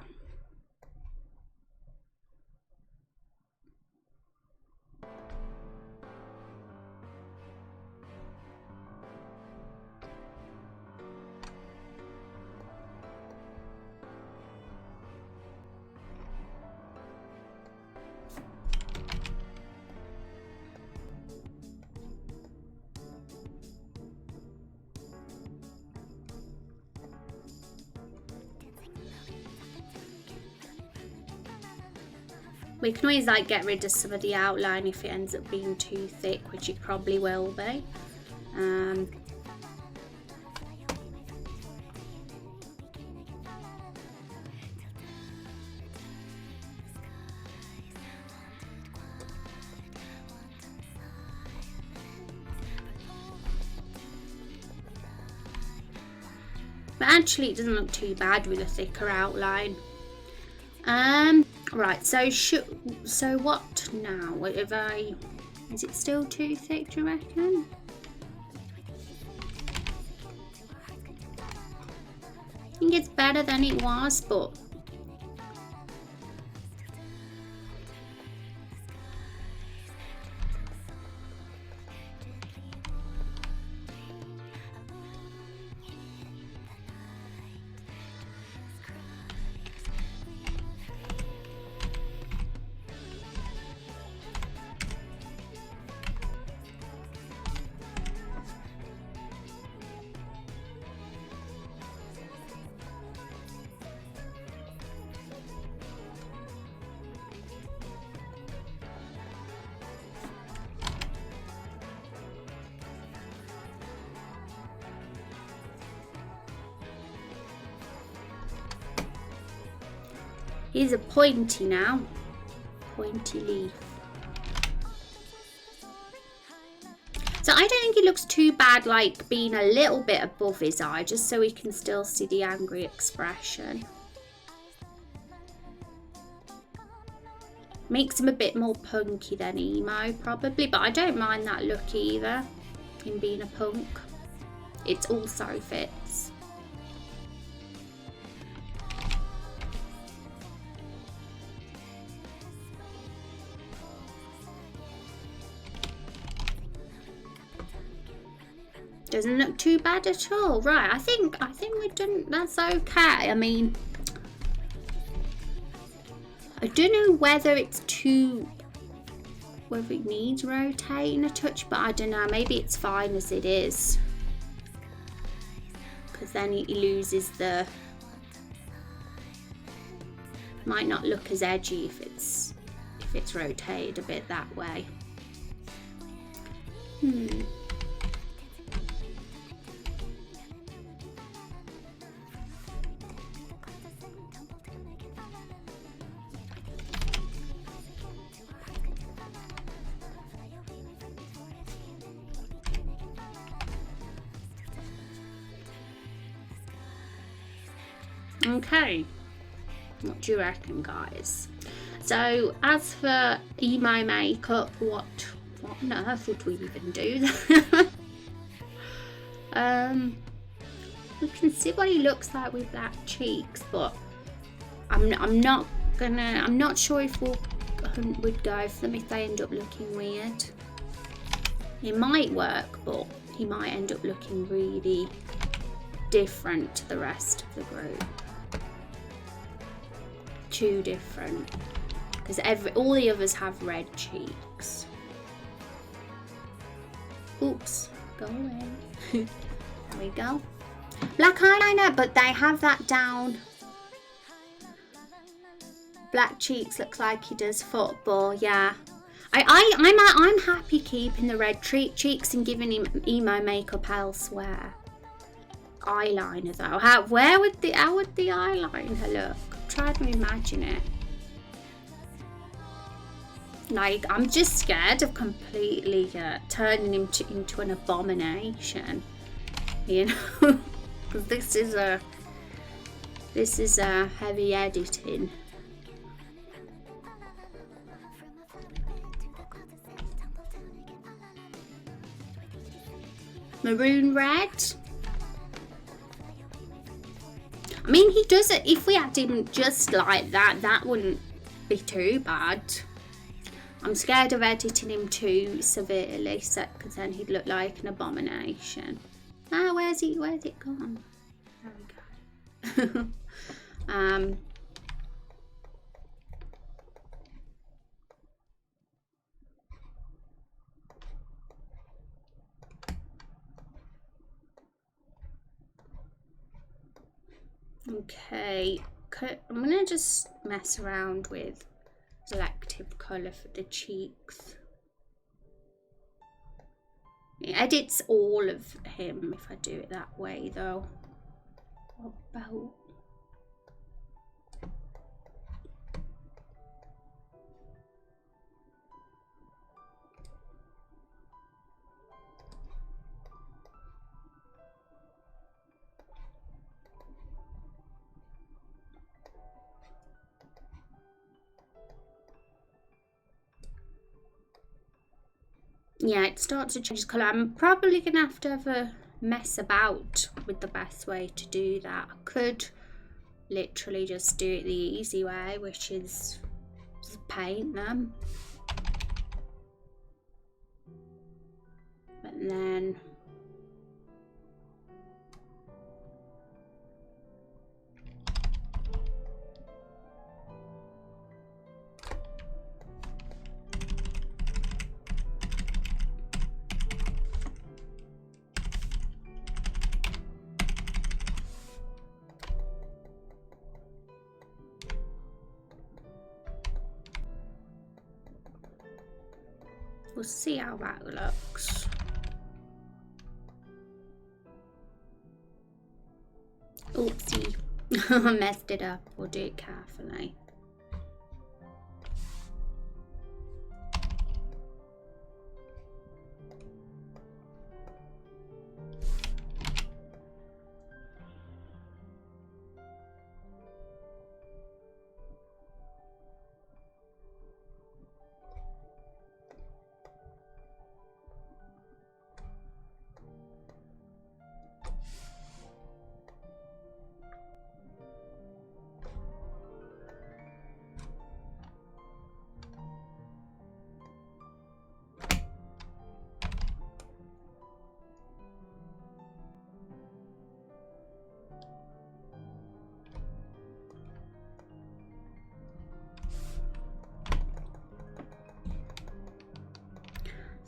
We can always like get rid of some of the outline if it ends up being too thick, which it probably will be. But actually it doesn't look too bad with a thicker outline. Right, so what now? Is it still too thick, do you reckon? I think it's better than it was, but he's a pointy now. Pointy leaf. So I don't think it looks too bad, like being a little bit above his eye, just so we can still see the angry expression. Makes him a bit more punky than emo, probably, but I don't mind that look either, him being a punk. It also fits. Doesn't look too bad at all. Right, I think we've done, that's okay. I mean, I don't know whether it's too, whether it needs rotating a touch, but I don't know, maybe it's fine as it is. Because then he loses the, might not look as edgy if it's rotated a bit that way. Okay, what do you reckon, guys? So as for emo makeup, what on earth would we even do? We can see what he looks like with black cheeks, but I'm not sure if we'd go for them if they end up looking weird. It might work, but he might end up looking really different to the rest of the group. Too different, because all the others have red cheeks. Oops, go away. There we go. Black eyeliner, but they have that down. Black cheeks looks like he does football. Yeah, I'm happy keeping the red cheeks and giving him emo makeup elsewhere. Eyeliner though, how would the eyeliner look? Try to imagine it. Like, I'm just scared of completely turning him into an abomination, you know, because this is a heavy editing. Maroon red. I mean, he does it. If we had him just like that, that wouldn't be too bad. I'm scared of editing him too severely, because then he'd look like an abomination. Ah, where's it gone? There we go. Okay, I'm gonna just mess around with selective colour for the cheeks. It edits all of him if I do it that way though. What about? Yeah, it starts to change colour. I'm probably going to have a mess about with the best way to do that. I could literally just do it the easy way, which is just paint them. But then... we'll see how that looks. Oopsie. I messed it up. We'll do it carefully.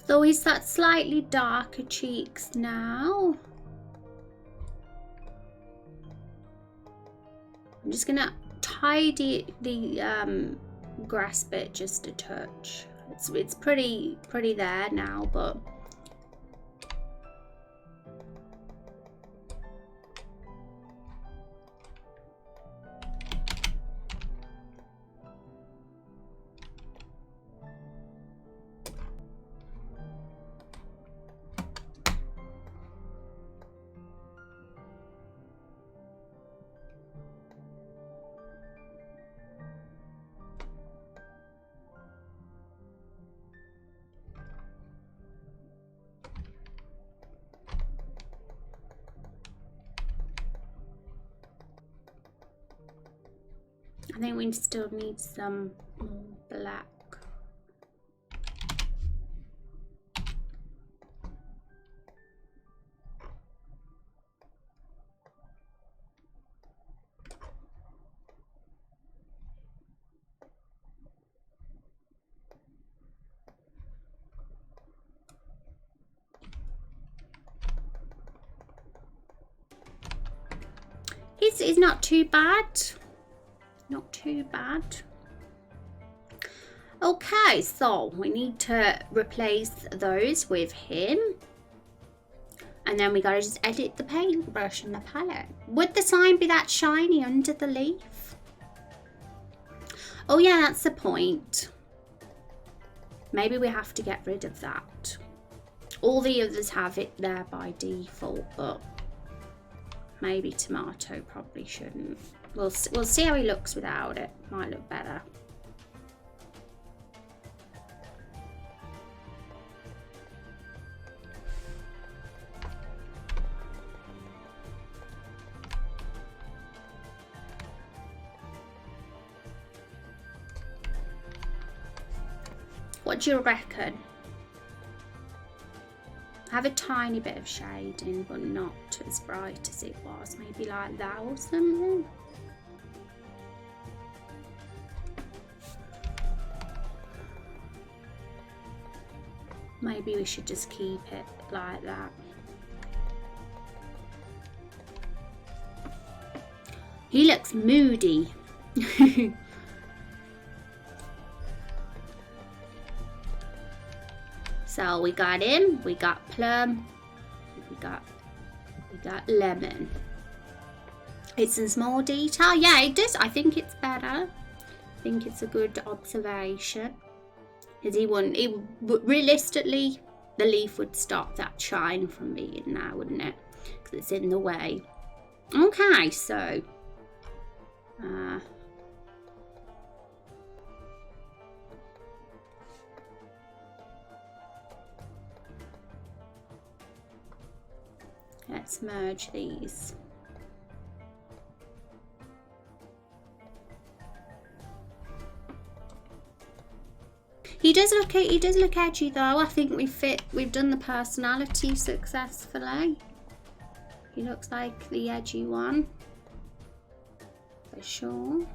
Though he's got slightly darker cheeks now. I'm just gonna tidy the grass bit just a touch. It's pretty there now, but I think we still need some more black. He's not too bad. Not too bad. Okay, so we need to replace those with him. And then we gotta just edit the paintbrush and the palette. Would the sign be that shiny under the leaf? Oh yeah, that's the point. Maybe we have to get rid of that. All the others have it there by default, but maybe tomato probably shouldn't. We'll see how he looks without it. Might look better. What do you reckon? Have a tiny bit of shading, but not as bright as it was. Maybe like that or something. Maybe we should just keep it like that. He looks moody. So we got him, we got plum, we got lemon. It's a small detail. Yeah, it does. I think it's better. I think it's a good observation. Because realistically, the leaf would stop that shine from being there, wouldn't it? Because it's in the way. Okay, so let's merge these. He does look edgy though. I think we've done the personality successfully. He looks like the edgy one. For sure.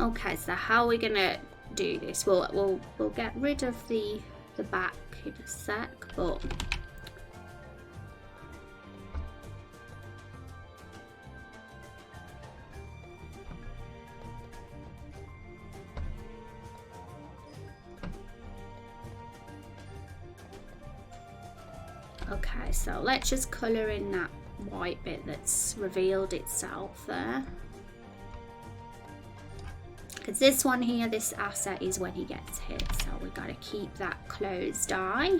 Okay, so how are we gonna do this? We'll get rid of the back in a sec, but okay, so let's just colour in that white bit that's revealed itself there. Because this one here, this asset is when he gets hit, so we've got to keep that closed eye.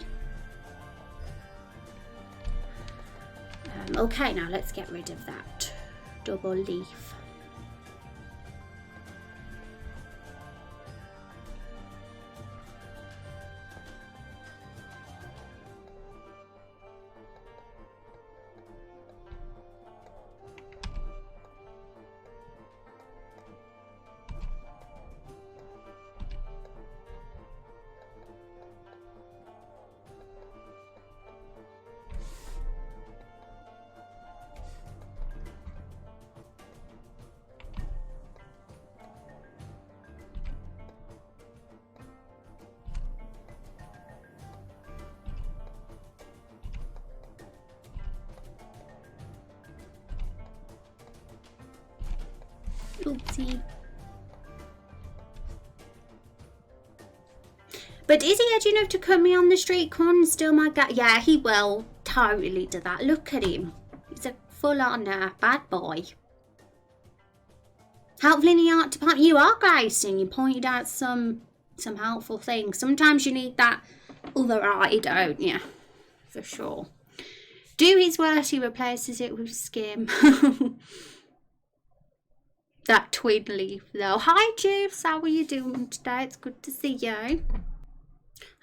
Okay, now let's get rid of that double leaf. Oopsie. But is he edgy enough to cut me on the street corner and steal my gas? Yeah, he will totally do that. Look at him. He's a full-on bad boy. Hopefully in the art department, you are, Grayson. You pointed out some helpful things. Sometimes you need that other eye, don't you? For sure. Do his worst, he replaces it with skim. That twin leaf though. Hi Juice, how are you doing today? It's good to see you.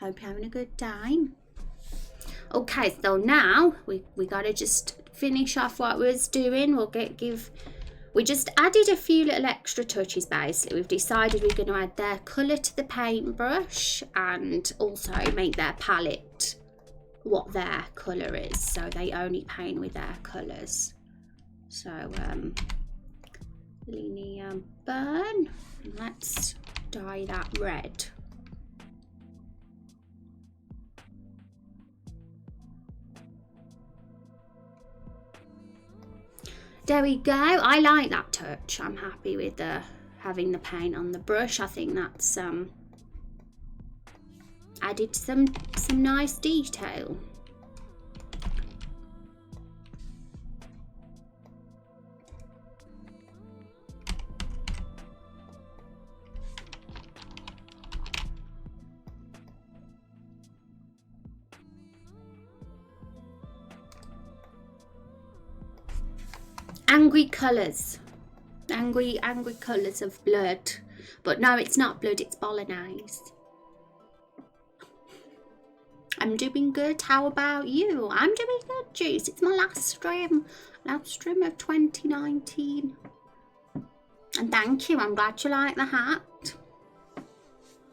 Hope you're having a good time. Okay, so now we gotta just finish off what we was doing. We just added a few little extra touches basically. We've decided we're going to add their colour to the paintbrush and also make their palette what their colour is. So they only paint with their colours. So linear burn. And let's dye that red. There we go. I like that touch. I'm happy with having the paint on the brush. I think that's added some nice detail. Angry colours. Angry colours of blood. But no, it's not blood, it's bolognese. I'm doing good. How about you? I'm doing good, Juice. It's my last stream of 2019. And thank you. I'm glad you like the hat.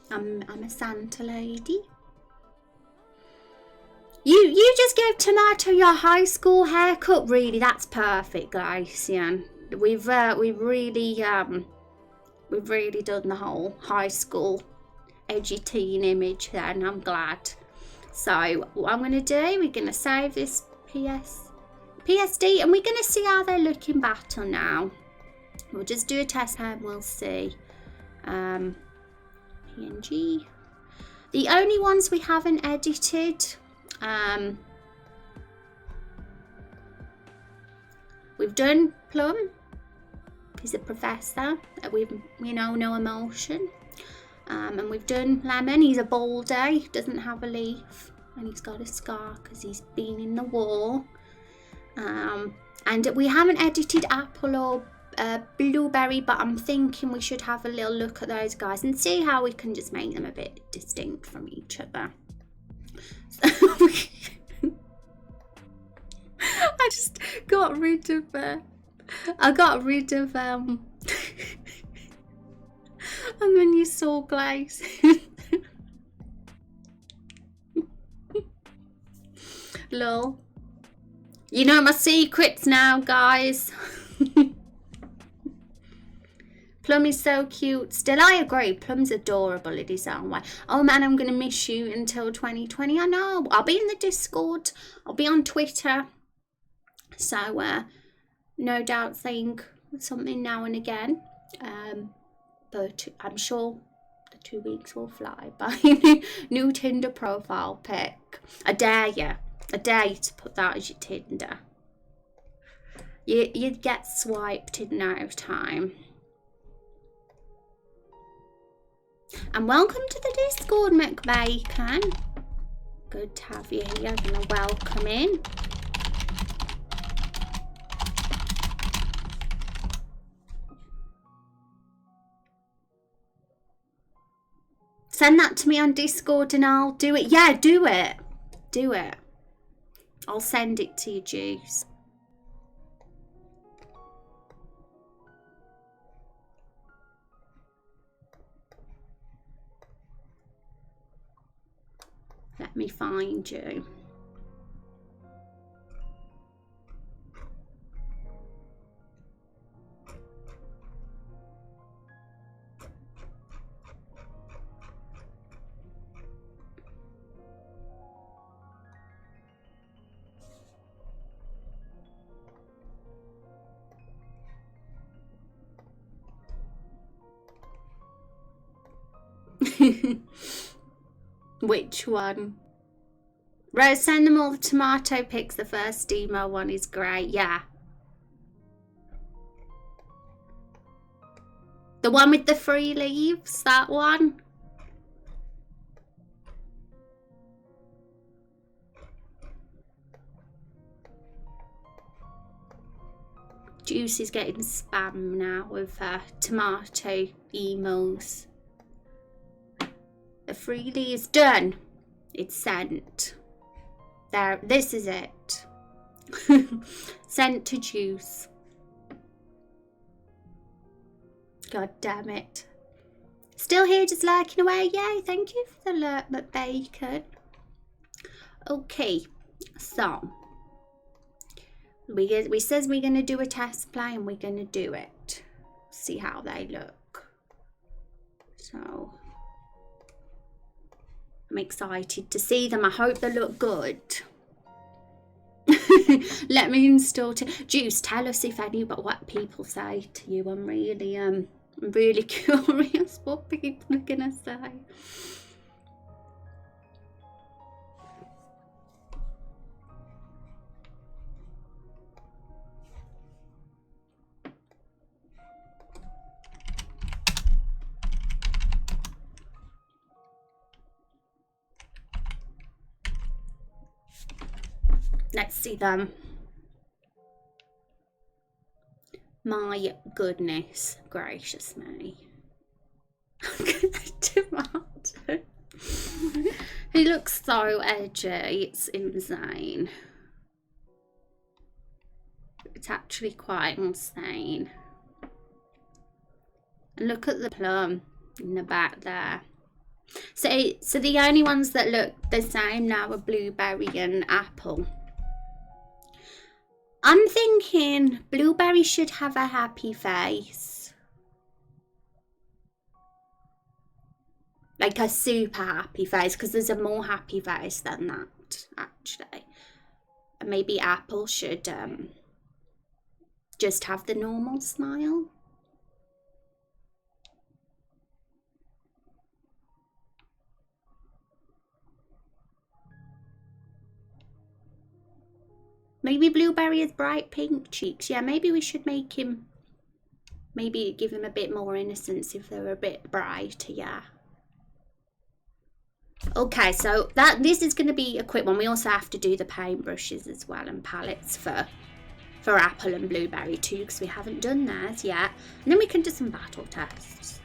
I'm a Santa lady. You just gave Tomato your high school haircut. Really, that's perfect, guys. Yeah, we've really done the whole high school edgy teen image there, and I'm glad. So what I'm gonna do, we're gonna save this PSD, and we're gonna see how they look in battle now. We'll just do a test and we'll see. PNG. The only ones we haven't edited. We've done Plum. He's a professor. No emotion. And we've done Lemon. He's a baldy, doesn't have a leaf, and he's got a scar because he's been in the war. And we haven't edited Apple or Blueberry, but I'm thinking we should have a little look at those guys and see how we can just make them a bit distinct from each other. I just got rid of and then you saw glaze. Lol. You know my secrets now, guys. Plum is so cute. Still, I agree. Plum's adorable in his own way. Oh man, I'm going to miss you until 2020. I know. I'll be in the Discord. I'll be on Twitter. So, no doubt saying something now and again. But I'm sure the 2 weeks will fly by. New Tinder profile pic. I dare you. I dare you to put that as your Tinder. You'd get swiped in no time. And welcome to the Discord, McBacon. Good to have you here. I'm going to welcome in. Send that to me on Discord and I'll do it. Yeah, do it. Do it. I'll send it to you, Juice. Let me find you. Which one? Rose, send them all the tomato pics. The first emo one is great. Yeah. The one with the 3 leaves, that one. Juice is getting spam now with tomato emos. The 3 leaves done. It's sent. There, this is it. Sent to Juice. God damn it. Still here just lurking away. Yay, thank you for the lurk, McBacon. Okay, so we says we're going to do a test play and we're going to do it. See how they look. So I'm excited to see them. I hope they look good. Let me install Juice, tell us if any but what people say to you. I'm really curious what people are gonna say. Let's see them. My goodness gracious me. Tomato. He looks so edgy, it's insane. It's actually quite insane. And look at the plum in the back there. So the only ones that look the same now are blueberry and apple. I'm thinking blueberry should have a happy face. Like a super happy face, because there's a more happy face than that, actually. And maybe apple should just have the normal smile. Maybe blueberry has bright pink cheeks. Yeah, maybe we should make him, maybe give him a bit more innocence if they're a bit brighter, yeah. Okay, so this is going to be a quick one. We also have to do the paintbrushes as well and palettes for apple and blueberry too, because we haven't done theirs yet. And then we can do some battle tests.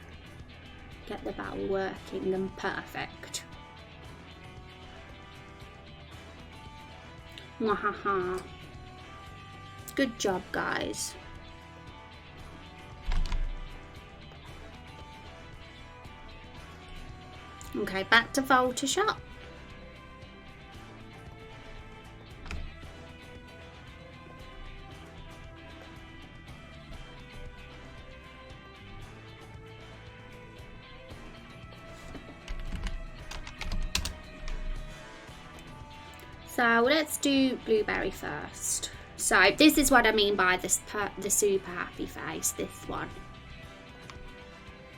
Get the battle working and perfect. Wahaha. Good job, guys. Okay, back to Photoshop. So let's do blueberry first. So this is what I mean by the super happy face, this one.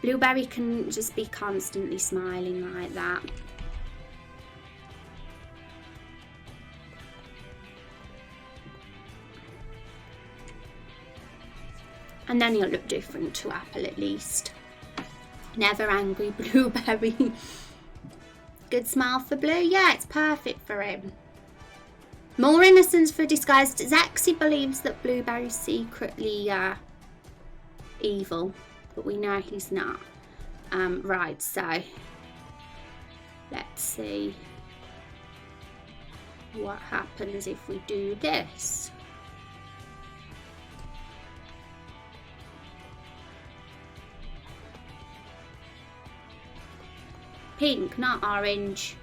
Blueberry can just be constantly smiling like that. And then he'll look different to apple at least. Never angry blueberry. Good smile for blue. Yeah, it's perfect for him. More innocence for disguised. Zaxi believes that Blueberry's secretly evil, but we know he's not. Right, so let's see what happens if we do this. Pink, not orange.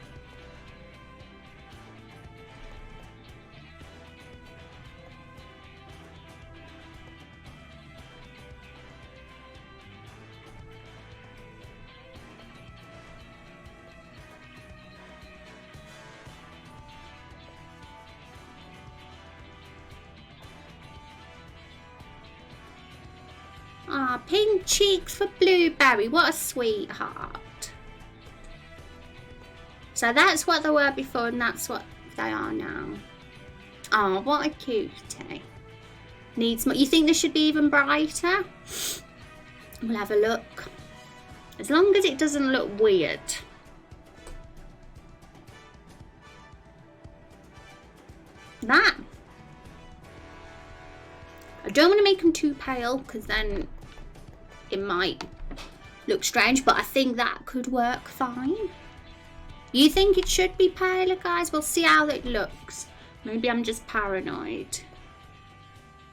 Ah, pink cheeks for Blueberry. What a sweetheart. So that's what they were before and that's what they are now. Oh, what a cutie. Needs more. You think this should be even brighter? We'll have a look. As long as it doesn't look weird. That. I don't want to make them too pale because then it might look strange, but I think that could work fine. You think it should be paler, guys? We'll see how it looks. Maybe I'm just paranoid.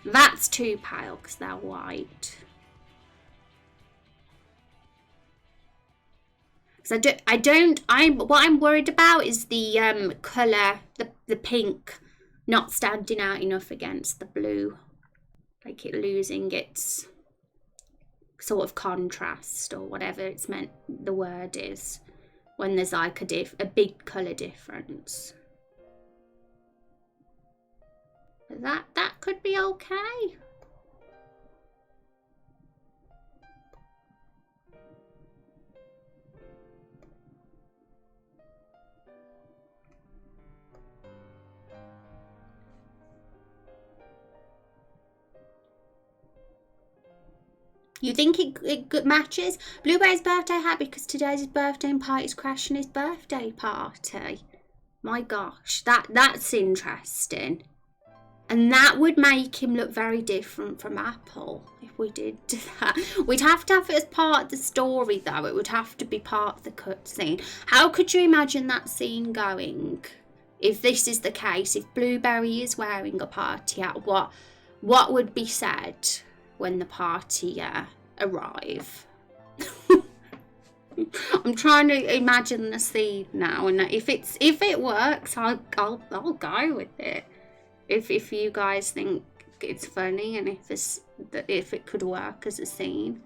That's too pale because they're white. So what I'm worried about is the colour, the pink not standing out enough against the blue. Like it losing its sort of contrast or whatever it's meant the word is when there's like a big colour difference. But that could be okay. You think it matches? Blueberry's birthday hat because today's his birthday and party's crashing his birthday party. My gosh, that's interesting. And that would make him look very different from Apple if we did do that. We'd have to have it as part of the story though. It would have to be part of the cutscene. How could you imagine that scene going? If this is the case, if Blueberry is wearing a party hat, what would be said when the party arrive? I'm trying to imagine the scene now, and if it works, I'll go with it. If you guys think it's funny and if it could work as a scene.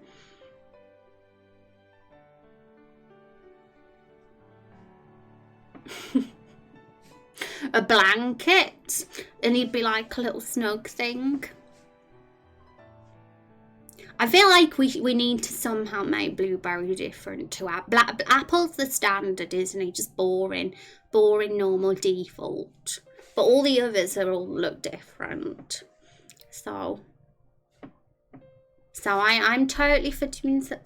A blanket, and he'd be like a little snug thing. I feel like we need to somehow make Blueberry different to Apple's the standard, isn't he? Just boring, normal default. But all the others all look different. So I'm totally for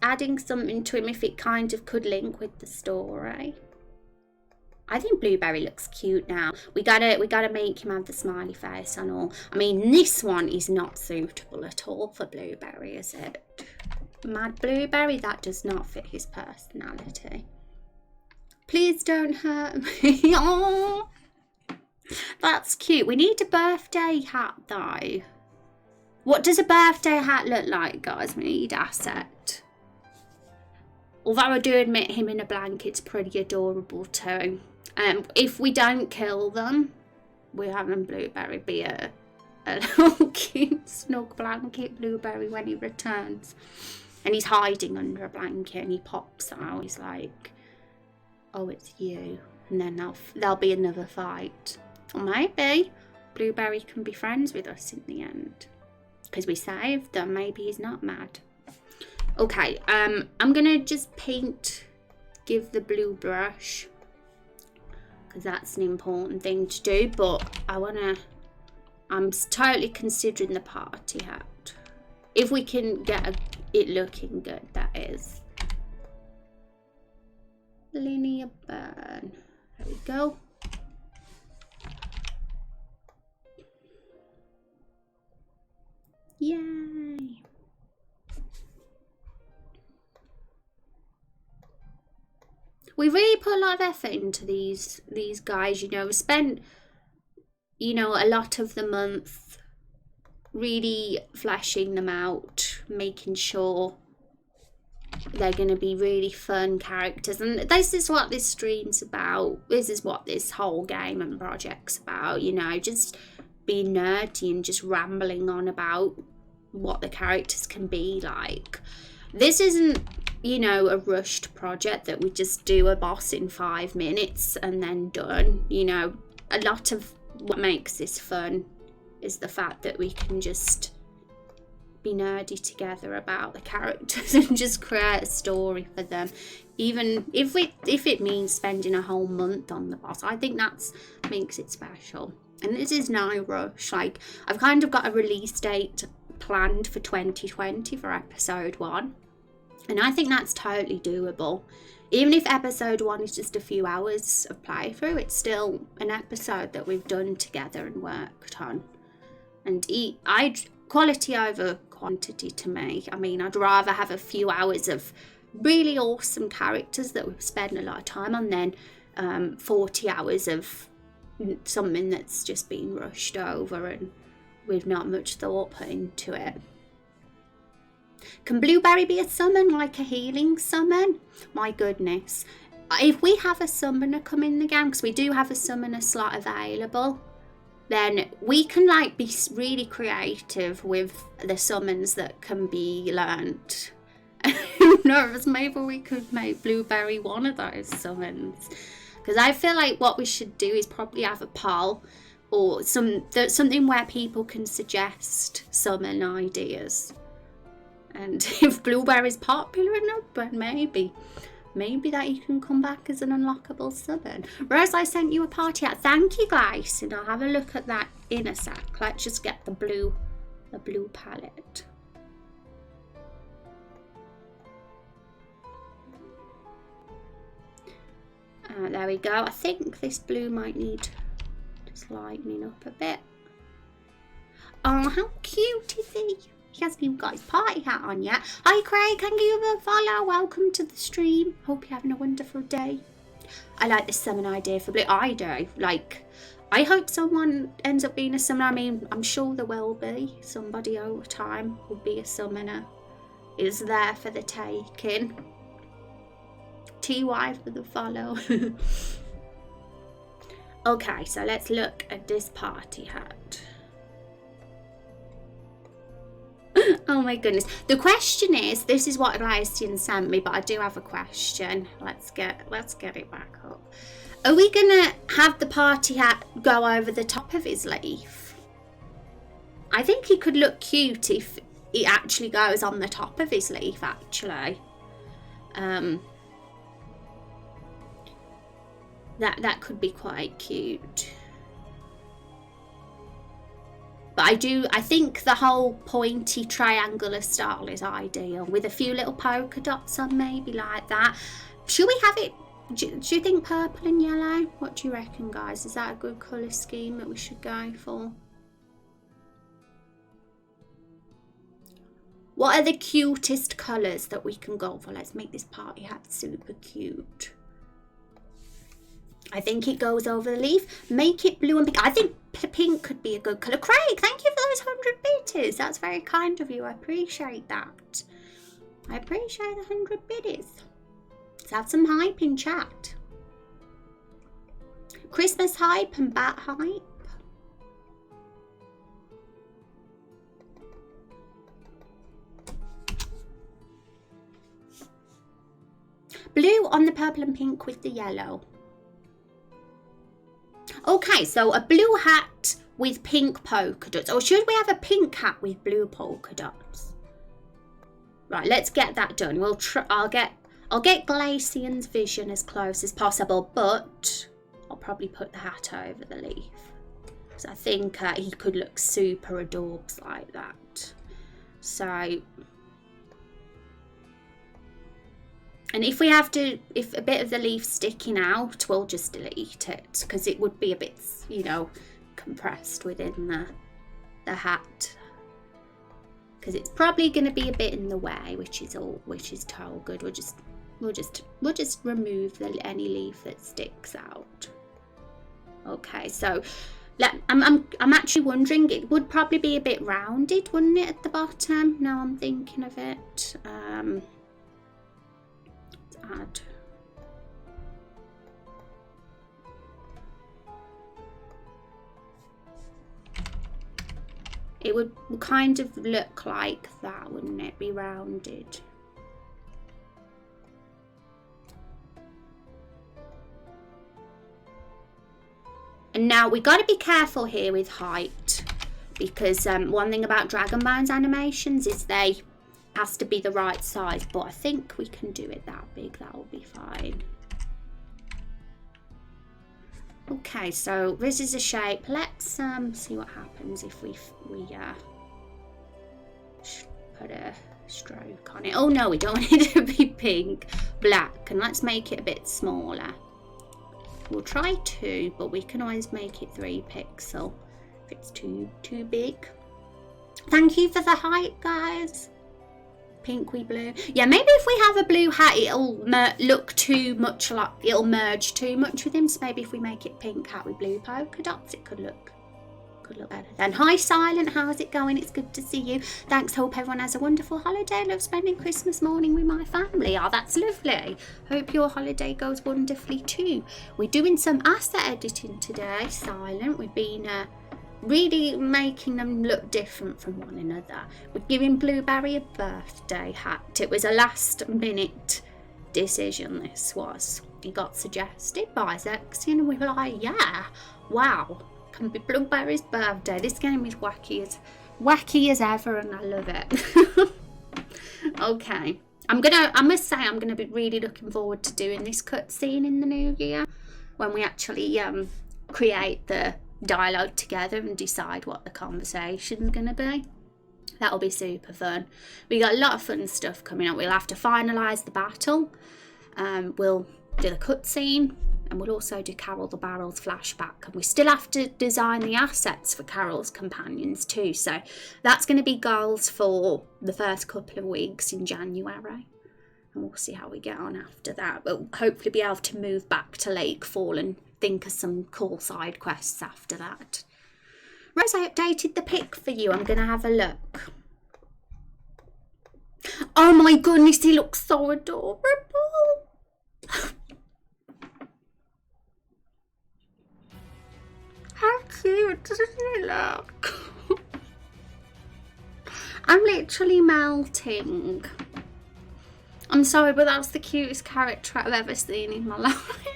adding something to him if it kind of could link with the story. I think Blueberry looks cute now. We gotta make him have the smiley face and all. I mean, this one is not suitable at all for Blueberry, is it? Mad Blueberry, that does not fit his personality. Please don't hurt me. Oh, that's cute. We need a birthday hat though. What does a birthday hat look like, guys? We need asset. Although I do admit him in a blanket's pretty adorable too. If we don't kill them, we're having Blueberry be a little cute snug blanket Blueberry when he returns. And he's hiding under a blanket and he pops out. He's like, oh, it's you. And then there'll be another fight. Or maybe Blueberry can be friends with us in the end. Because we saved them. Maybe he's not mad. Okay, I'm going to just give the blue brush. Because that's an important thing to do. But I'm totally considering the party hat. If we can get it looking good, that is. Linear burn. There we go. Yay. We really put a lot of effort into these guys, you know. We spent, you know, a lot of the month really fleshing them out, making sure they're going to be really fun characters. And this is what this stream's about. This is what this whole game and project's about, you know, just being nerdy and just rambling on about what the characters can be like. This isn't, you know, a rushed project that we just do a boss in 5 minutes and then done. You know, a lot of what makes this fun is the fact that we can just be nerdy together about the characters and just create a story for them, even if it means spending a whole month on the boss. I think that's makes it special. And this is no rush. Like, I've kind of got a release date planned for 2020 for episode 1, and I think that's totally doable. Even if episode 1 is just a few hours of playthrough, it's still an episode that we've done together and worked on. And quality over quantity to me. I mean, I'd rather have a few hours of really awesome characters that we've spent a lot of time on than 40 hours of something that's just been rushed over and with not much thought put into it. Can Blueberry be a summon, like a healing summon? My goodness. If we have a summoner come in the game, because we do have a summoner slot available, then we can like be really creative with the summons that can be learnt. Who knows, maybe we could make Blueberry one of those summons. Because I feel like what we should do is probably have a poll or something where people can suggest summon ideas. And if Blueberry is popular enough, but maybe that you can come back as an unlockable summon. Rose, I sent you a party hat. Thank you, guys. And I'll have a look at that in a sec. Let's just get the blue palette. There we go. I think this blue might need just lightening up a bit. Oh, how cute is he? He hasn't even got his party hat on yet. Hi Craig, thank you for the follow. Welcome to the stream. Hope you're having a wonderful day. I like this summon idea for Blue. I do. Like, I hope someone ends up being a summoner. I mean, I'm sure there will be. Somebody over time will be a summoner. Is there for the taking. TY for the follow. Okay, so let's look at this party hat. Oh my goodness. The question is, this is what Glacian sent me, but I do have a question. Let's get it back up. Are we gonna have the party hat go over the top of his leaf? I think he could look cute if it actually goes on the top of his leaf, actually. That could be quite cute. But I think the whole pointy triangular style is ideal, with a few little polka dots on, maybe like that. Should we have it, do you think purple and yellow? What do you reckon, guys? Is that a good colour scheme that we should go for? What are the cutest colours that we can go for? Let's make this party hat super cute. I think it goes over the leaf. Make it blue and pink. I think pink could be a good colour. Craig, thank you for those 100 biddies. That's very kind of you. I appreciate that. I appreciate the 100 biddies. Let's have some hype in chat. Christmas hype and bat hype. Blue on the purple and pink with the yellow. Okay, so a blue hat with pink polka dots. Or should we have a pink hat with blue polka dots? Right, let's get that done. We'll try. I'll get Glacian's vision as close as possible, but I'll probably put the hat over the leaf. So I think he could look super adorbs like that. So, and if a bit of the leaf sticking out, we'll just delete it, because it would be a bit, you know, compressed within the hat. Because it's probably going to be a bit in the way, which is totally good. We'll just remove any leaf that sticks out. Okay, so I'm actually wondering, it would probably be a bit rounded, wouldn't it, at the bottom? Now I'm thinking of it. Add. It would kind of look like that, wouldn't it? Be rounded. And now we got to be careful here with height, because one thing about Dragon Bones animations is they has to be the right size, but I think we can do it that big. That will be fine. Okay, so this is a shape. Let's see what happens if we put a stroke on it. Oh no, we don't want it to be pink, black, and let's make it a bit smaller. We'll try 2, but we can always make it 3 pixel if it's too big. Thank you for the hype, guys. Pinky blue. Yeah, maybe if we have a blue hat, it'll look too much like, it'll merge too much with him. So maybe if we make it pink hat with blue polka dots, it could look better. Then hi Silent, how's it going? It's good to see you. Thanks. Hope everyone has a wonderful holiday. I love spending Christmas morning with my family. Oh, that's lovely. Hope your holiday goes wonderfully too. We're doing some asset editing today, Silent. We've been really making them look different from one another. We're giving Blueberry a birthday hat. It was a last minute decision, this was. He got suggested by Zexy and we were like, yeah, wow, can be Blueberry's birthday. This game is wacky as ever and I love it. Okay, I must say I'm gonna be really looking forward to doing this cutscene in the new year when we actually create the dialogue together and decide what the conversation's gonna be. That'll be super fun. We got a lot of fun stuff coming up. We'll have to finalise the battle. We'll do the cutscene and we'll also do Carol the Barrel's flashback, and we still have to design the assets for Carol's companions too, so that's going to be goals for the first couple of weeks in January, and we'll see how we get on after that. We'll hopefully be able to move back to Lakefall and think of some cool side quests after that. Rose, I updated the pic for you. I'm going to have a look. Oh my goodness, he looks so adorable. How cute doesn't he look? I'm literally melting. I'm sorry, but that's the cutest character I've ever seen in my life.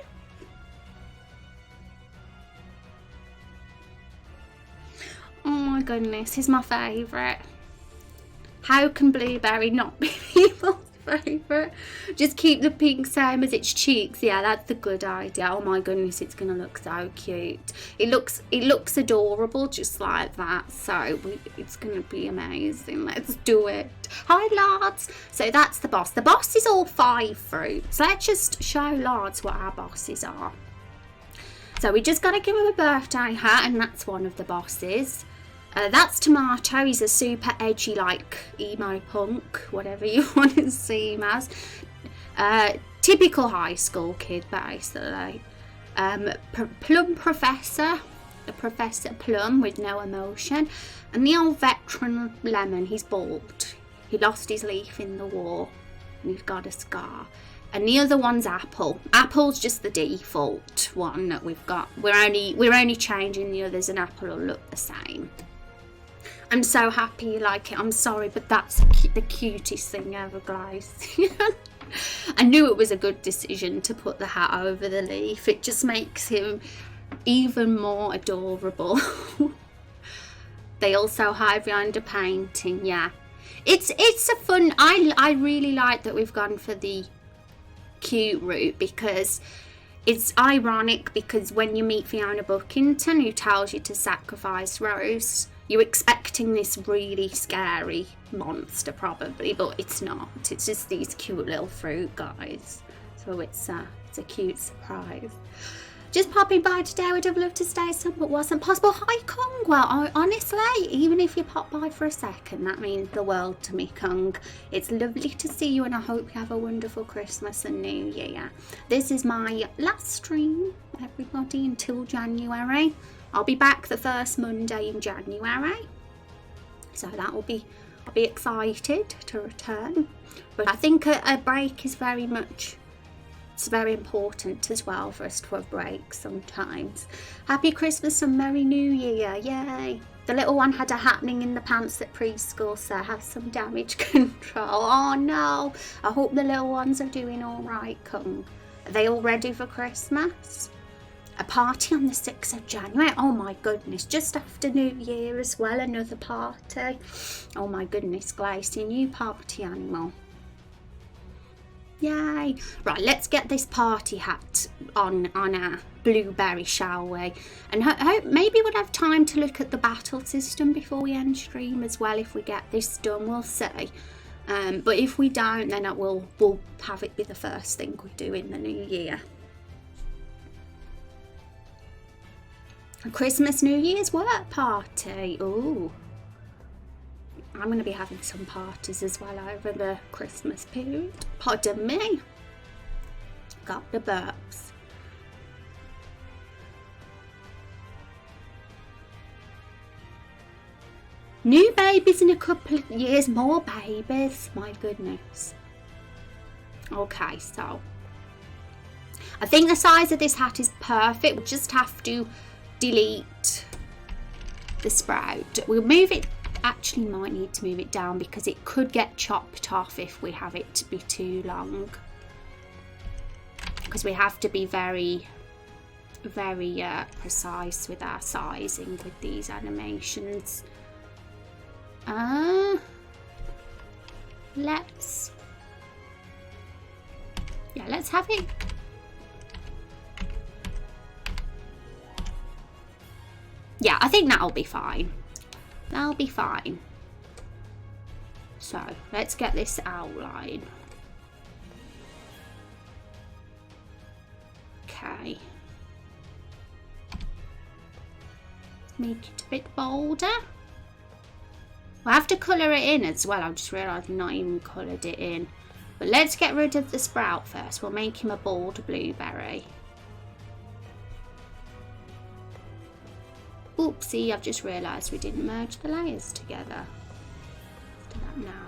Oh my goodness, he's my favourite. How can Blueberry not be people's favourite? Just keep the pink same as its cheeks. Yeah, that's the good idea. Oh my goodness, it's gonna look so cute. It looks adorable just like that. So it's gonna be amazing. Let's do it. Hi Lards. So that's the boss. The boss is all 5 fruits. Let's just show Lards what our bosses are. So we just gotta give him a birthday hat, and that's one of the bosses. That's Tomato. He's a super edgy, like emo punk, whatever you want to see him as. Typical high school kid, basically. Plum Professor, Professor Plum with no emotion, and the old veteran Lemon. He's bald. He lost his leaf in the war, and he's got a scar. And the other one's Apple. Apple's just the default one that we've got. We're only changing the others, and Apple will look the same. I'm so happy you like it. I'm sorry, but that's the cutest thing ever, guys. I knew it was a good decision to put the hat over the leaf. It just makes him even more adorable. They also hide behind a painting. Yeah, it's a fun. I really like that we've gone for the cute route, because it's ironic, because when you meet Fiona Buckington, who tells you to sacrifice Rose, you're expecting this really scary monster probably, but it's not. It's just these cute little fruit guys. So it's a cute surprise. Just popping by today. Would have loved to stay some, but wasn't possible. Hi Kong. Well, honestly, even if you pop by for a second, that means the world to me, Kong. It's lovely to see you, and I hope you have a wonderful Christmas and New Year. This is my last stream, everybody, until January. I'll be back the first Monday in January, so I'll be excited to return. But I think a break is very important as well for us to have breaks sometimes. Happy Christmas and Merry New Year, yay! The little one had a happening in the pants at preschool, so have some damage control. Oh no! I hope the little ones are doing all right, Kung. Are they all ready for Christmas? A party on the 6th of January. Oh my goodness, just after New Year as well, another party. Oh my goodness, Glacy, new party animal. Yay. Right, let's get this party hat on our blueberry, shall we? And hope maybe we'll have time to look at the battle system before we end stream as well. If we get this done, we'll see. But if we don't, then we'll have it be the first thing we do in the new year. A Christmas New Year's work party. Ooh. I'm going to be having some parties as well over the Christmas period. Pardon me. Got the burps. New babies in a couple of years. More babies. My goodness. Okay, so I think the size of this hat is perfect. We just have to delete the sprout. We'll move it, actually might need to move it down because it could get chopped off if we have it to be too long, because we have to be very precise with our sizing with these animations. Let's have it. Yeah, I think that'll be fine. That'll be fine. So, let's get this outline. Okay. Make it a bit bolder. We'll have to colour it in as well. I've just realised I've not even coloured it in. But let's get rid of the sprout first. We'll make him a bold blueberry. Oopsie, I've just realised we didn't merge the layers together. Let's do that now.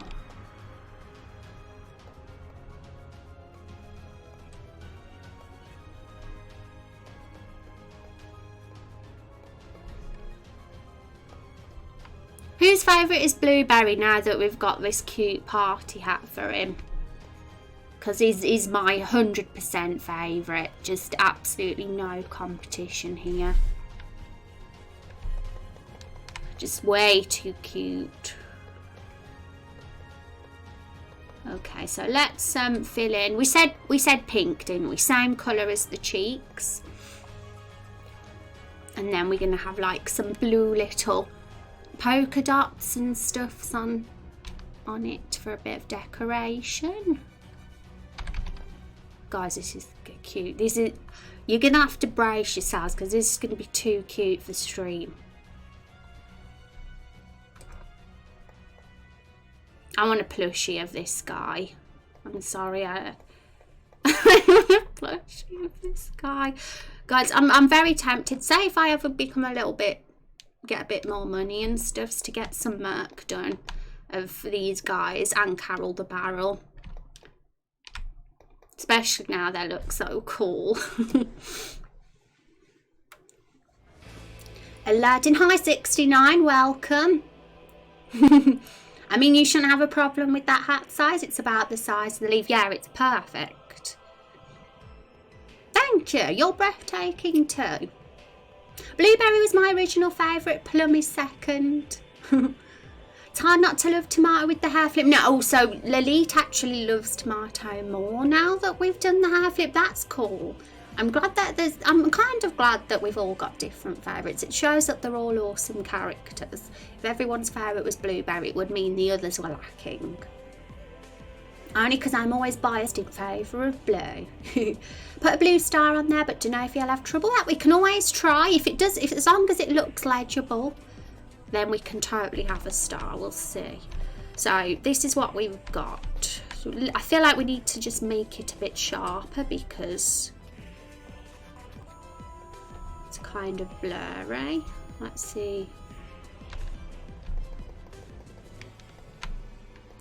Whose favourite is Blueberry now that we've got this cute party hat for him? Because he's my 100% favourite. Just absolutely no competition here. Just way too cute. Okay, so let's fill in. We said pink, didn't we? Same colour as the cheeks. And then we're gonna have like some blue little polka dots and stuffs on it for a bit of decoration. Guys, this is cute. You're gonna have to brace yourselves because this is gonna be too cute for stream. I want a plushie of this guy. I'm sorry, I want a plushie of this guy. Guys, I'm very tempted. Say if I ever become get a bit more money and stuff to get some merc done of these guys and Carol the Barrel. Especially now they look so cool. Aladdin, hi 69, welcome. I mean, you shouldn't have a problem with that hat size. It's about the size of the leaf. Yeah, it's perfect. Thank you. You're breathtaking too. Blueberry was my original favourite. Plum is second. It's hard not to love tomato with the hair flip. No, also, Lilith actually loves tomato more now that we've done the hair flip. That's cool. I'm kind of glad that we've all got different favourites. It shows that they're all awesome characters. If everyone's favourite was Blueberry, it would mean the others were lacking. Only because I'm always biased in favour of blue. Put a blue star on there, but don't know if you'll have trouble. That we can always try. If as long as it looks legible, then we can totally have a star. We'll see. So this is what we've got. I feel like we need to just make it a bit sharper because it's kind of blurry. Let's see.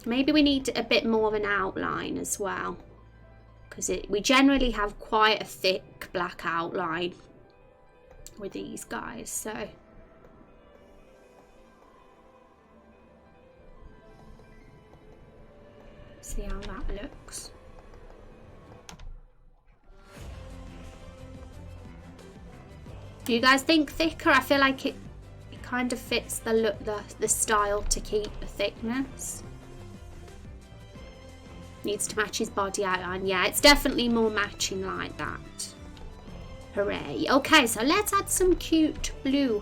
Maybe we need a bit more of an outline as well, because we generally have quite a thick black outline with these guys. So see how that looks. Do you guys think thicker? I feel like it kind of fits the look, the style to keep the thickness. Needs to match his body outline. Yeah, it's definitely more matching like that. Hooray. Okay, so let's add some cute blue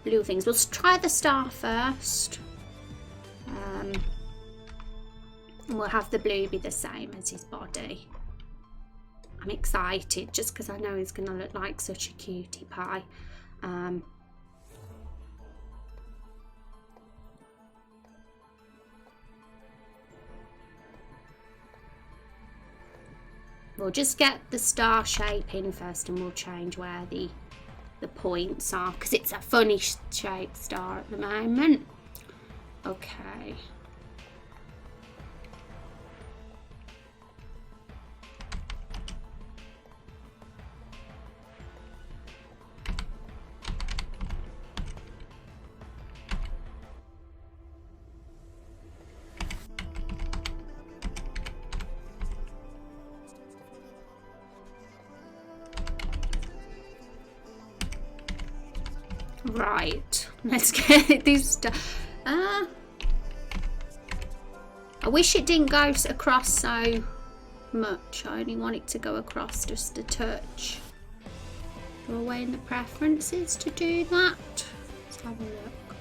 things. We'll try the star first. And we'll have the blue be the same as his body. I'm excited just because I know he's going to look like such a cutie pie. We'll just get the star shape in first and we'll change where the points are because it's a funny shaped star at the moment. Okay. Right, let's get this done. I wish it didn't go across so much. I only want it to go across just a touch. Go away in the preferences to do that. Let's have a look.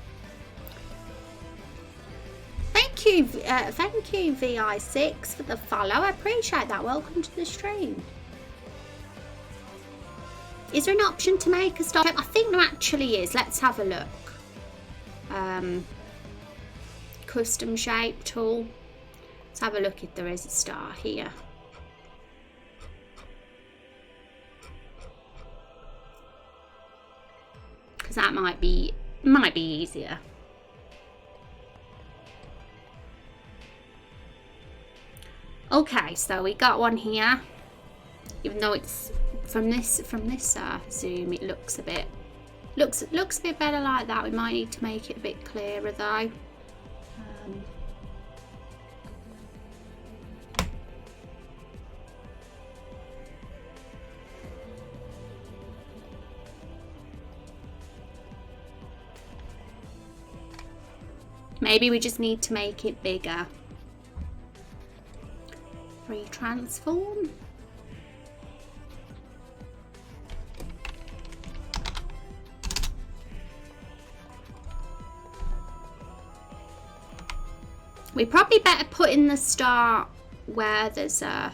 Thank you VI6 for the follow. I appreciate that. Welcome to the stream. Is there an option to make a star shape? I think there actually is. Let's have a look. Custom shape tool. Let's have a look if there is a star here. Because that might be easier. Okay, so we got one here. Even though it's from this zoom, it looks a bit better like that. We might need to make it a bit clearer though. Maybe we just need to make it bigger. Free transform. We probably better put in the star where there's a,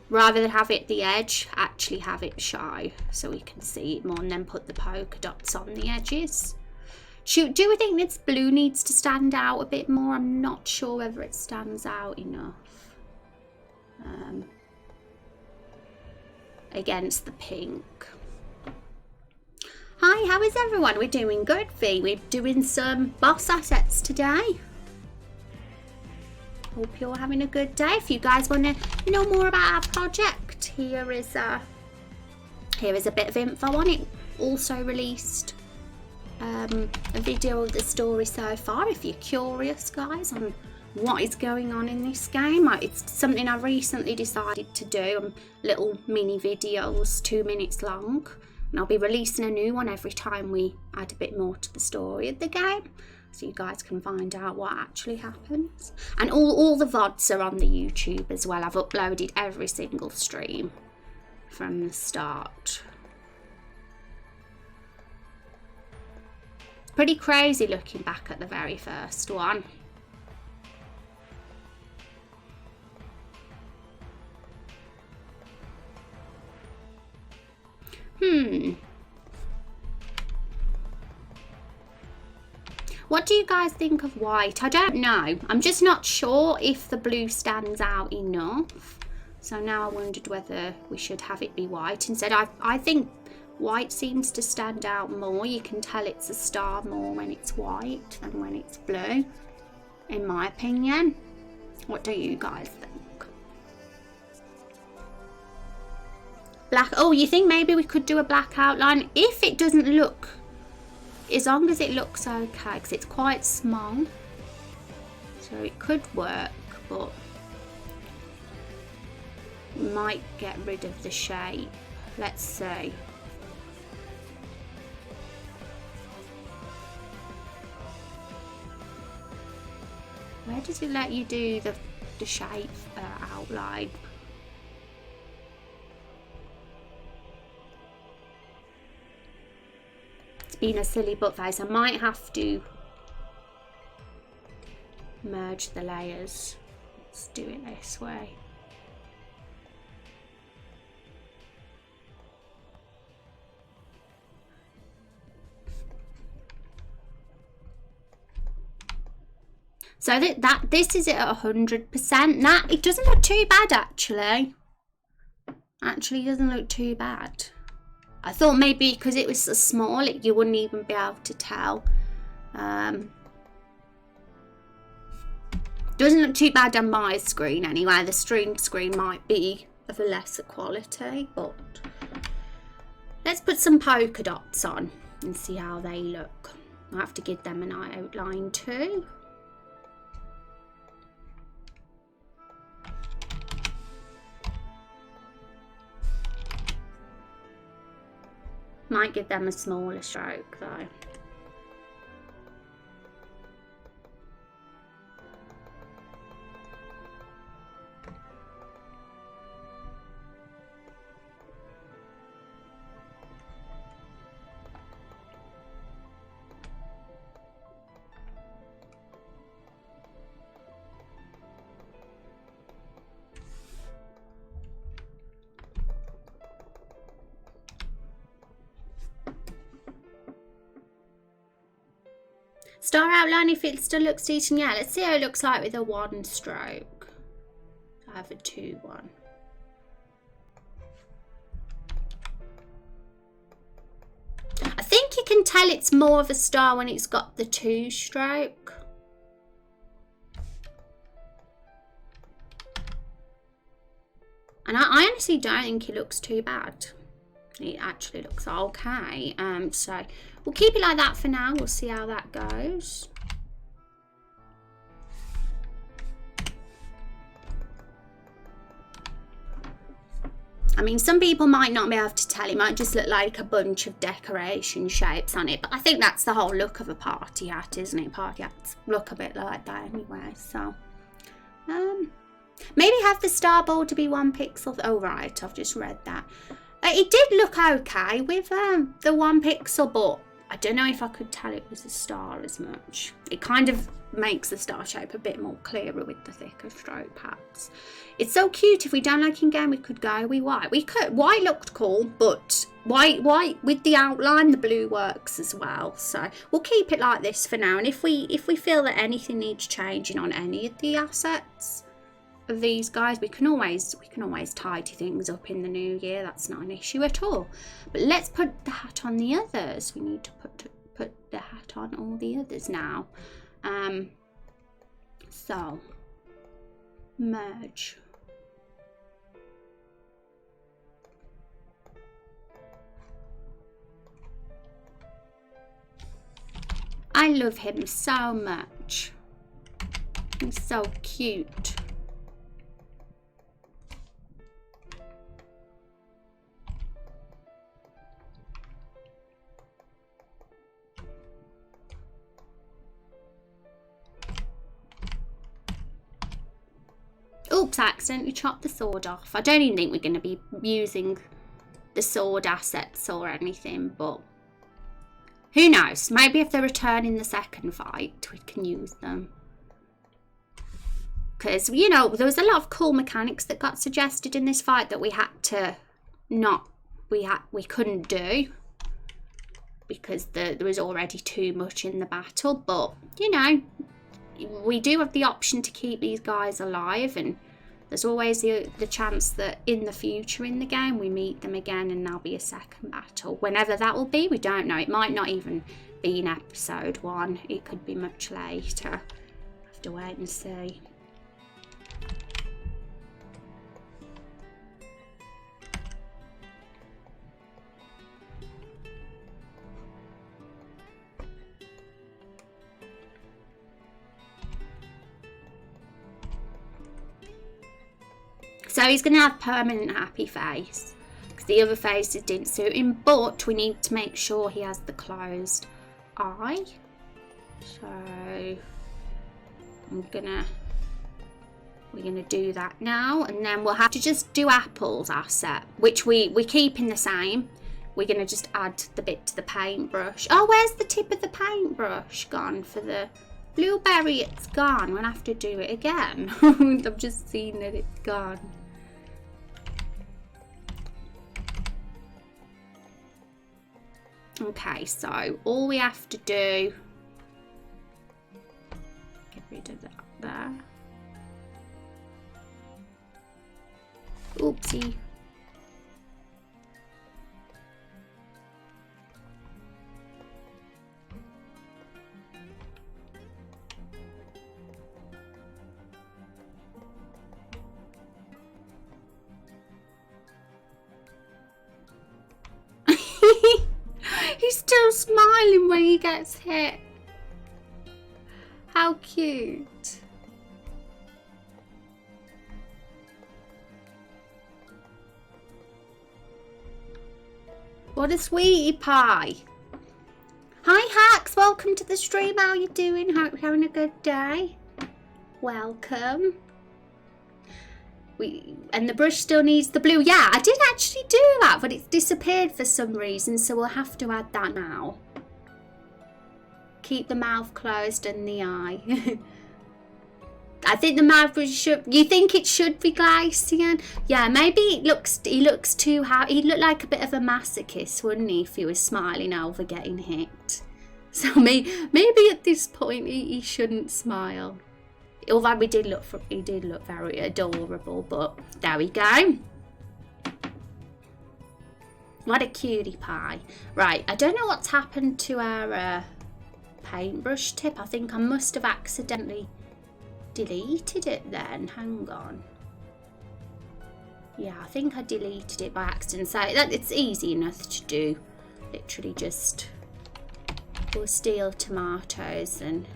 rather than have it at the edge, actually have it shy so we can see it more, and then put the polka dots on the edges. Do we think this blue needs to stand out a bit more? I'm not sure whether it stands out enough against the pink. Hi, how is everyone? We're doing good, V. We're doing some boss assets today. Hope you're having a good day. If you guys want to know more about our project, here is a bit of info on it. Also released a video of the story so far. If you're curious, guys, on what is going on in this game, it's something I recently decided to do. Little mini videos, 2 minutes long, and I'll be releasing a new one every time we add a bit more to the story of the game, so you guys can find out what actually happens. And all the VODs are on the YouTube as well. I've uploaded every single stream from the start. Pretty crazy looking back at the very first one. What do you guys think of white? I don't know. I'm just not sure if the blue stands out enough. So now I wondered whether we should have it be white instead. I think white seems to stand out more. You can tell it's a star more when it's white than when it's blue, in my opinion. What do you guys think? Black. Oh, you think maybe we could do a black outline if it doesn't look, as long as it looks okay, because it's quite small, so it could work, but we might get rid of the shape. Let's see. Where does it let you do the shape outline? It's been a silly butt face. I might have to merge the layers. Let's do it this way. So this is it at 100%. Nah, it doesn't look too bad actually. Actually doesn't look too bad. I thought maybe because it was so small you wouldn't even be able to tell. Doesn't look too bad on my screen anyway. The stream screen might be of a lesser quality, but let's put some polka dots on and see how they look. I have to give them an outline too. Might give them a smaller stroke though. Star outline, if it still looks decent. Yeah, let's see how it looks like with a 1 stroke. I have a 2-1. I think you can tell it's more of a star when it's got the 2 stroke. And I honestly don't think it looks too bad. It actually looks okay. So we'll keep it like that for now. We'll see how that goes. I mean, some people might not be able to tell. It might just look like a bunch of decoration shapes on it. But I think that's the whole look of a party hat, isn't it? Party hats look a bit like that anyway. So, maybe have the star ball to be 1 pixel. Oh, right. I've just read that. It did look okay with the 1 pixel, but I don't know if I could tell it was a star as much. It kind of makes the star shape a bit more clearer with the thicker stroke pads. It's so cute. If we don't like in game, we could go with white. We could. White looked cool, but white with the outline, the blue works as well. So we'll keep it like this for now. And if we feel that anything needs changing on any of the assets of these guys, we can always tidy things up in the new year. That's not an issue at all. But let's put the hat on the others. We need to put the hat on all the others now. So merge. I love him so much. He's so cute. Oops, I accidentally chopped the sword off. I don't even think we're going to be using the sword assets or anything, but who knows? Maybe if they return in the second fight, we can use them. Because, you know, there was a lot of cool mechanics that got suggested in this fight that we had to we couldn't do. Because there was already too much in the battle. But, you know, we do have the option to keep these guys alive, and there's always the chance that in the future in the game we meet them again and there'll be a second battle. Whenever that will be, we don't know. It might not even be in episode 1. It could be much later. Have to wait and see. So he's going to have permanent happy face because the other faces didn't suit him, but we need to make sure he has the closed eye. So we're gonna do that now, and then we'll have to just do apples, our set, which we're keeping the same. We're gonna just add the bit to the paintbrush. Oh, where's the tip of the paintbrush gone for the blueberry? It's gone. We'll have to do it again. I've just seen that it's gone. Okay, so all we have to do, get rid of that there. Oopsie. He's still smiling when he gets hit. How cute. What a sweetie pie. Hi Hacks, welcome to the stream. How you doing? Hope you're having a good day. Welcome. And the brush still needs the blue. Yeah, I did actually do that, but it's disappeared for some reason, so we'll have to add that now. Keep the mouth closed and the eye. I think the mouth should. You think it should be Glacian? Yeah, maybe he looks too happy. He'd look like a bit of a masochist, wouldn't he, if he was smiling over getting hit? So maybe at this point he shouldn't smile. Although he did look very adorable, but there we go. What a cutie pie. Right, I don't know what's happened to our paintbrush tip. I think I must have accidentally deleted it then. Hang on. Yeah, I think I deleted it by accident. So it's easy enough to do. Literally just we'll steal tomatoes and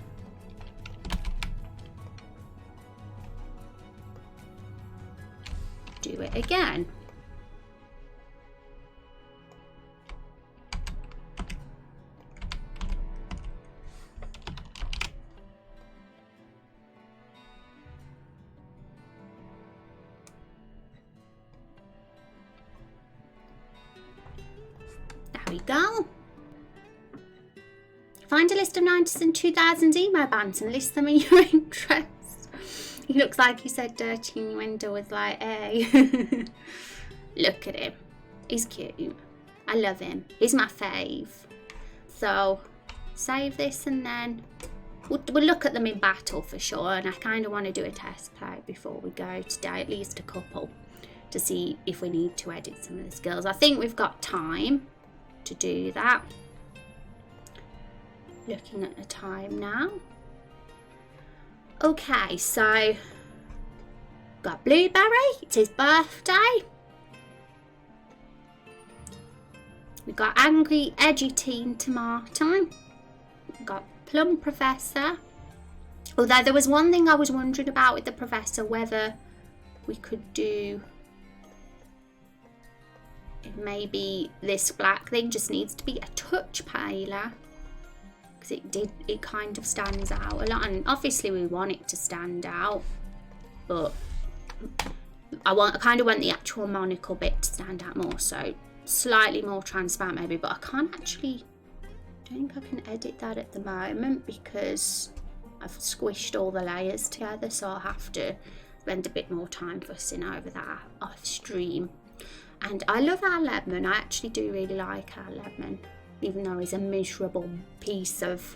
do it again. There we go. Find a list of 90s and 2000s emo bands and list them in your interest. He looks like he said dirty innuendo with like, hey. Look at him. He's cute. I love him. He's my fave. So, save this and then we'll look at them in battle for sure. And I kind of want to do a test play before we go today, at least a couple, to see if we need to edit some of the skills. I think we've got time to do that. Looking at the time now. Okay, so got Blueberry, it's his birthday. We've got Angry Edgy Teen Tomato. We've got Plum Professor. Although there was one thing I was wondering about with the Professor, whether we could do maybe this black thing just needs to be a touch paler. Because it kind of stands out a lot, and obviously we want it to stand out, but I kind of want the actual monocle bit to stand out more, so slightly more transparent maybe, but I don't think I can edit that at the moment because I've squished all the layers together, so I'll have to spend a bit more time fussing over that off stream. And I love our lemon. I actually do really like our lemon, even though he's a miserable piece of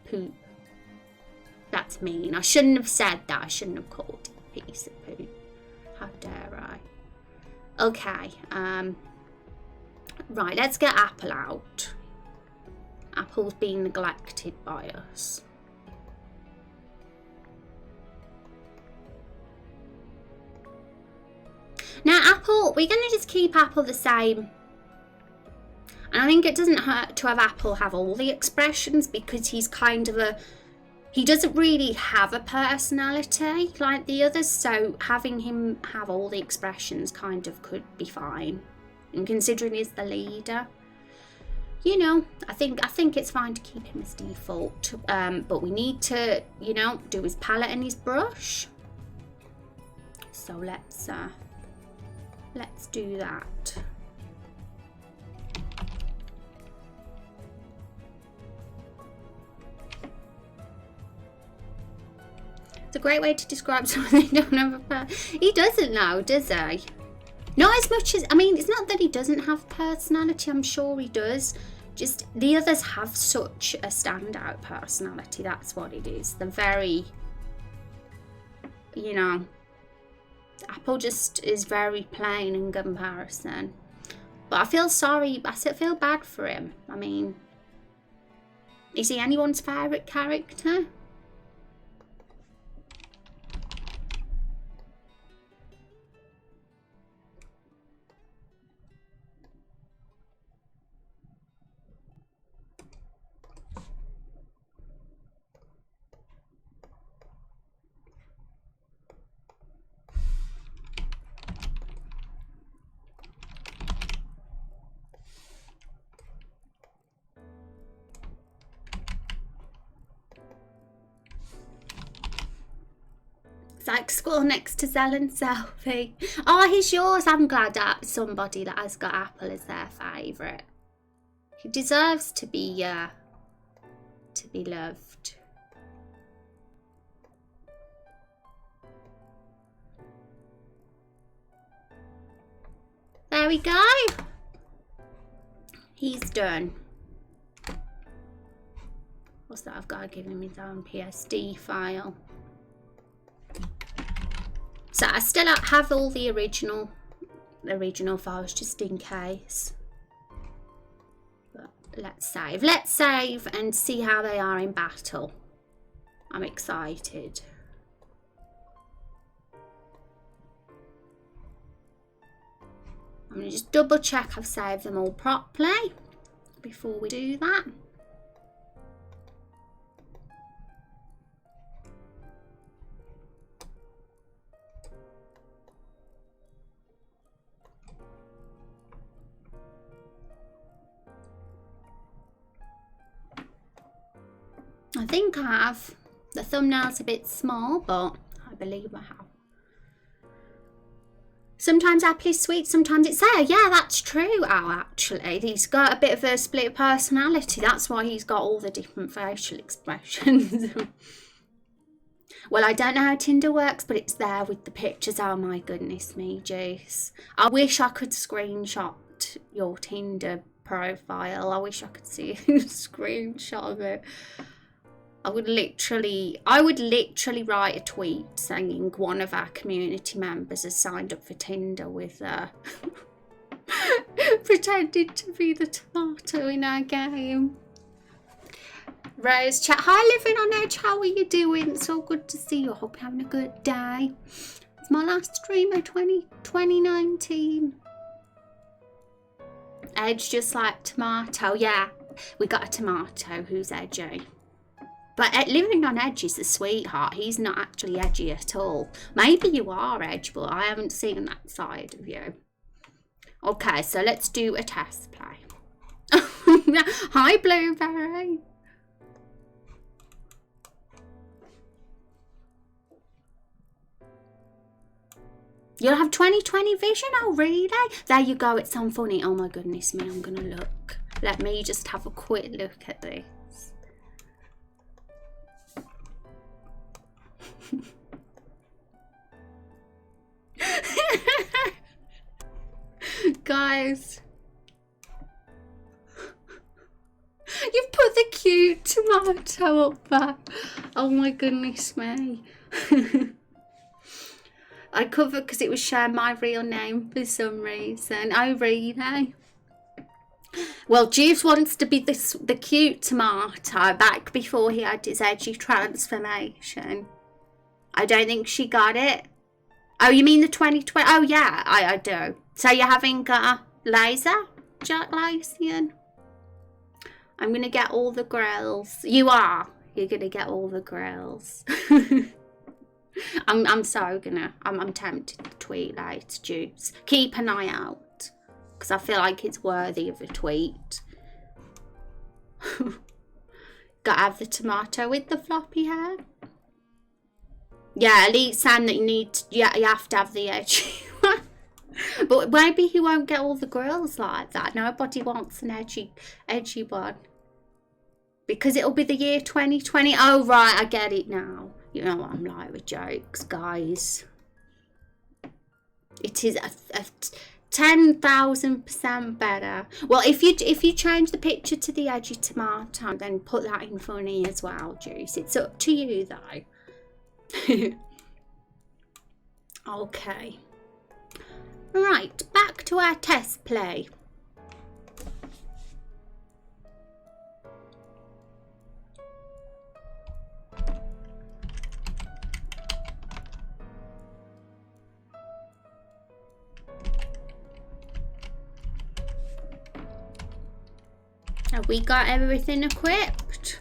poop. That's mean. I shouldn't have said that. I shouldn't have called it a piece of poop. How dare I? Okay. Right, let's get Apple out. Apple's being neglected by us. Now, Apple, we're going to just keep Apple the same. And I think it doesn't hurt to have Apple have all the expressions, because he's kind of he doesn't really have a personality like the others, so having him have all the expressions kind of could be fine. And considering he's the leader. you know, I think it's fine to keep him as default. But we need to, you know, do his palette and his brush. So let's do that. It's a great way to describe someone they don't have a personality. He doesn't know, does he? Not as much as, I mean, it's not that he doesn't have personality, I'm sure he does. Just the others have such a standout personality, that's what it is. They're very, you know, Apple just is very plain in comparison. But I feel sorry, I feel bad for him. I mean, is he anyone's favourite character? It's like school next to Zell and Selfie. Oh, he's yours. I'm glad that somebody that has got Apple as their favourite. He deserves to be loved. There we go. He's done. What's that? I've got to give him his own PSD file. So I still have all the original files just in case. But let's save and see how they are in battle. I'm excited. I'm going to just double check I've saved them all properly before we do that. I think I have. The thumbnail's a bit small, but I believe I have. Sometimes Apple is sweet, sometimes it's there. Yeah, that's true, Al, actually. He's got a bit of a split personality. That's why he's got all the different facial expressions. Well, I don't know how Tinder works, but it's there with the pictures. Oh my goodness me, Jace. I wish I could screenshot your Tinder profile. I wish I could see a screenshot of it. I would literally write a tweet saying one of our community members has signed up for Tinder with pretended to be the tomato in our game. Rose chat, hi Living on Edge, how are you doing? So good to see you. I hope you're having a good day. It's my last stream of 2019. Edge just like tomato. Yeah, we got a tomato who's edgy. But Living on Edge is a sweetheart. He's not actually edgy at all. Maybe you are Edge, but I haven't seen that side of you. Okay, so let's do a test play. Hi, Blueberry. You'll have 20/20 vision? Oh, really? There you go. It's on funny. Oh, my goodness me. I'm going to look. Let me just have a quick look at this. Guys, you've put the cute tomato up there. Oh my goodness me. I covered because it was sharing my real name for some reason. Oh really? Well, Juice wants to be the cute tomato back before he had his edgy transformation. I don't think she got it. Oh, you mean the 2020? Oh, yeah, I do. So you're having laser, Jack Lysian? I'm going to get all the grills. You are. You're going to get all the grills. I'm so gonna. I'm tempted to tweet later, Juice. Keep an eye out. Because I feel like it's worthy of a tweet. got to have the tomato with the floppy hair. Yeah, Elite's saying that you have to have the edgy one. But maybe he won't get all the girls like that. Nobody wants an edgy one. Because it'll be the year 2020. Oh, right, I get it now. You know what I'm like with jokes, guys. It is a 10,000% better. Well, if you change the picture to the edgy tomato, then put that in funny as well, Juice. It's up to you, though. Okay. Right, back to our test play. Have we got everything equipped?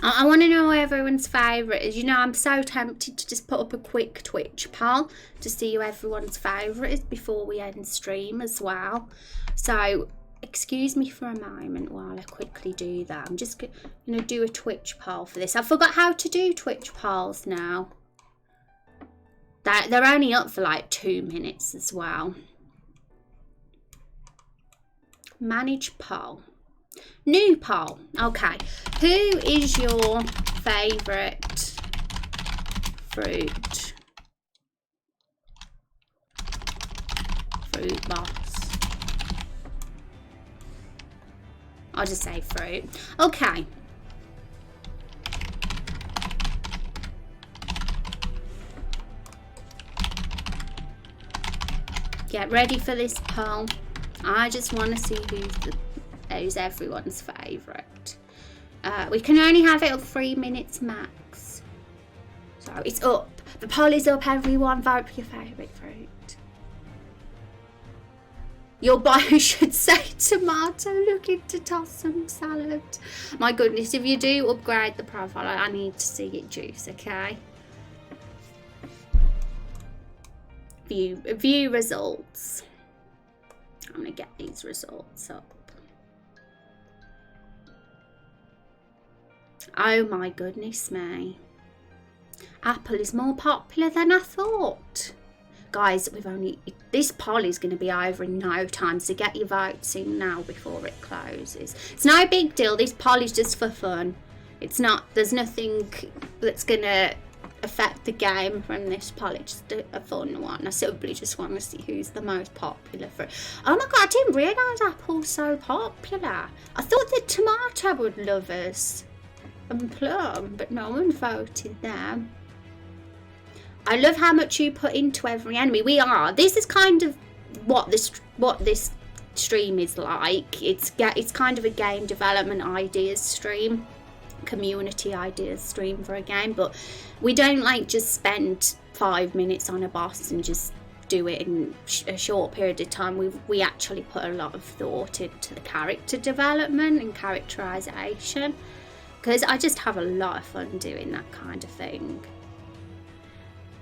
I want to know what everyone's favourite is. You know, I'm so tempted to just put up a quick Twitch poll to see who everyone's favourite is before we end stream as well. So, excuse me for a moment while I quickly do that. I'm just going to do a Twitch poll for this. I forgot how to do Twitch polls now. They're only up for like 2 minutes as well. Manage poll. New poll. Okay. Who is your favourite fruit? Fruit boss. I'll just say fruit. Okay. Get ready for this poll. I just want to see who's everyone's favourite. We can only have it up 3 minutes max. So it's up. The poll is up, everyone. Vote for your favourite fruit. Your bio should say tomato, looking to toss some salad. My goodness, if you do upgrade the profile, I need to see it, Juice, okay? View results. I'm going to get these results up. Oh my goodness me. Apple is more popular than I thought. Guys, this poll is going to be over in no time, so get your votes in now before it closes. It's no big deal. This poll is just for fun. It's not, there's nothing that's going to affect the game from this poll. It's just a fun one. I simply just want to see who's the most popular for it. Oh my god, I didn't realise Apple's so popular. I thought the tomato would love us and plum, but no one voted them. I love how much you put into every enemy. This is kind of what this stream is like. It's kind of a game development ideas stream, community ideas stream for a game, but we don't like just spend 5 minutes on a boss and just do it in a short period of time. We actually put a lot of thought into the character development and characterization, because I just have a lot of fun doing that kind of thing.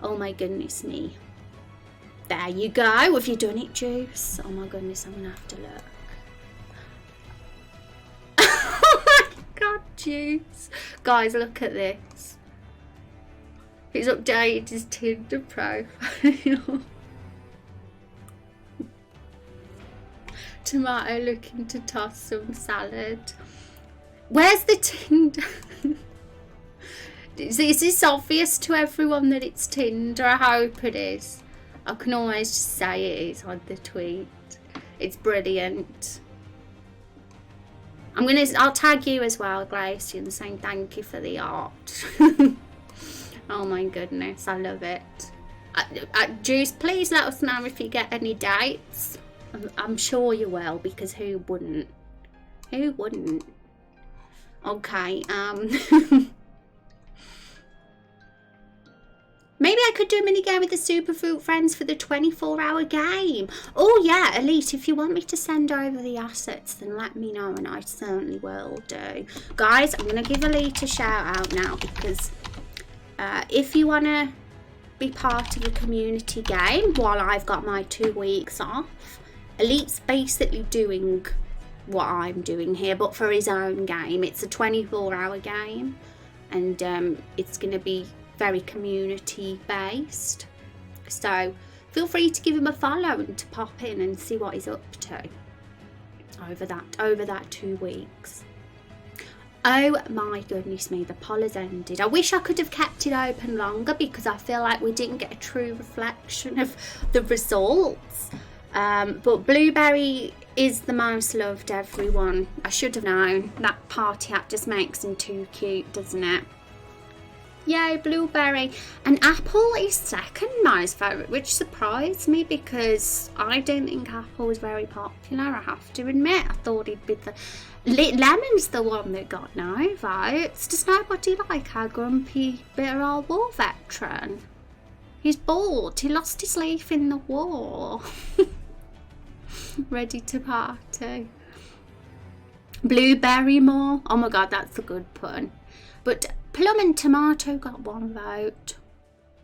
Oh my goodness me. There you go. Have you done it, Juice? Oh my goodness, I'm gonna have to look. Oh my god, Juice. Guys, look at this. He's updated his Tinder profile. Tomato looking to toss some salad. Where's the Tinder? Is this obvious to everyone that it's Tinder? I hope it is. I can always just say it is on the tweet. It's brilliant. I'll tag you as well, Glacian, saying thank you for the art. Oh my goodness, I love it. Juice, please let us know if you get any dates. I'm sure you will, because who wouldn't? Who wouldn't? Okay, maybe I could do a mini game with the Superfruit friends for the 24-hour game. Oh yeah, Elite, if you want me to send over the assets, then let me know and I certainly will do. Guys, I'm going to give Elite a shout out now, because if you want to be part of a community game while I've got my 2 weeks off. Elite's basically doing what I'm doing here, but for his own game. It's a 24-hour game, and it's going to be very community based. So feel free to give him a follow and to pop in and see what he's up to over that 2 weeks. Oh my goodness me, the poll has ended. I wish I could have kept it open longer because I feel like we didn't get a true reflection of the results. But Blueberry is the most loved, everyone. I should have known. That party hat just makes him too cute, doesn't it? Yay, Blueberry. And Apple is second most favourite, which surprised me because I don't think Apple was very popular, I have to admit. I thought he'd be the... Lemon's the one that got no votes. Does nobody like our grumpy, bitter old war veteran? He's bored. He lost his leaf in the war. Ready to party. Blueberry more. Oh my god, that's a good pun. But Plum and Tomato got 1 vote.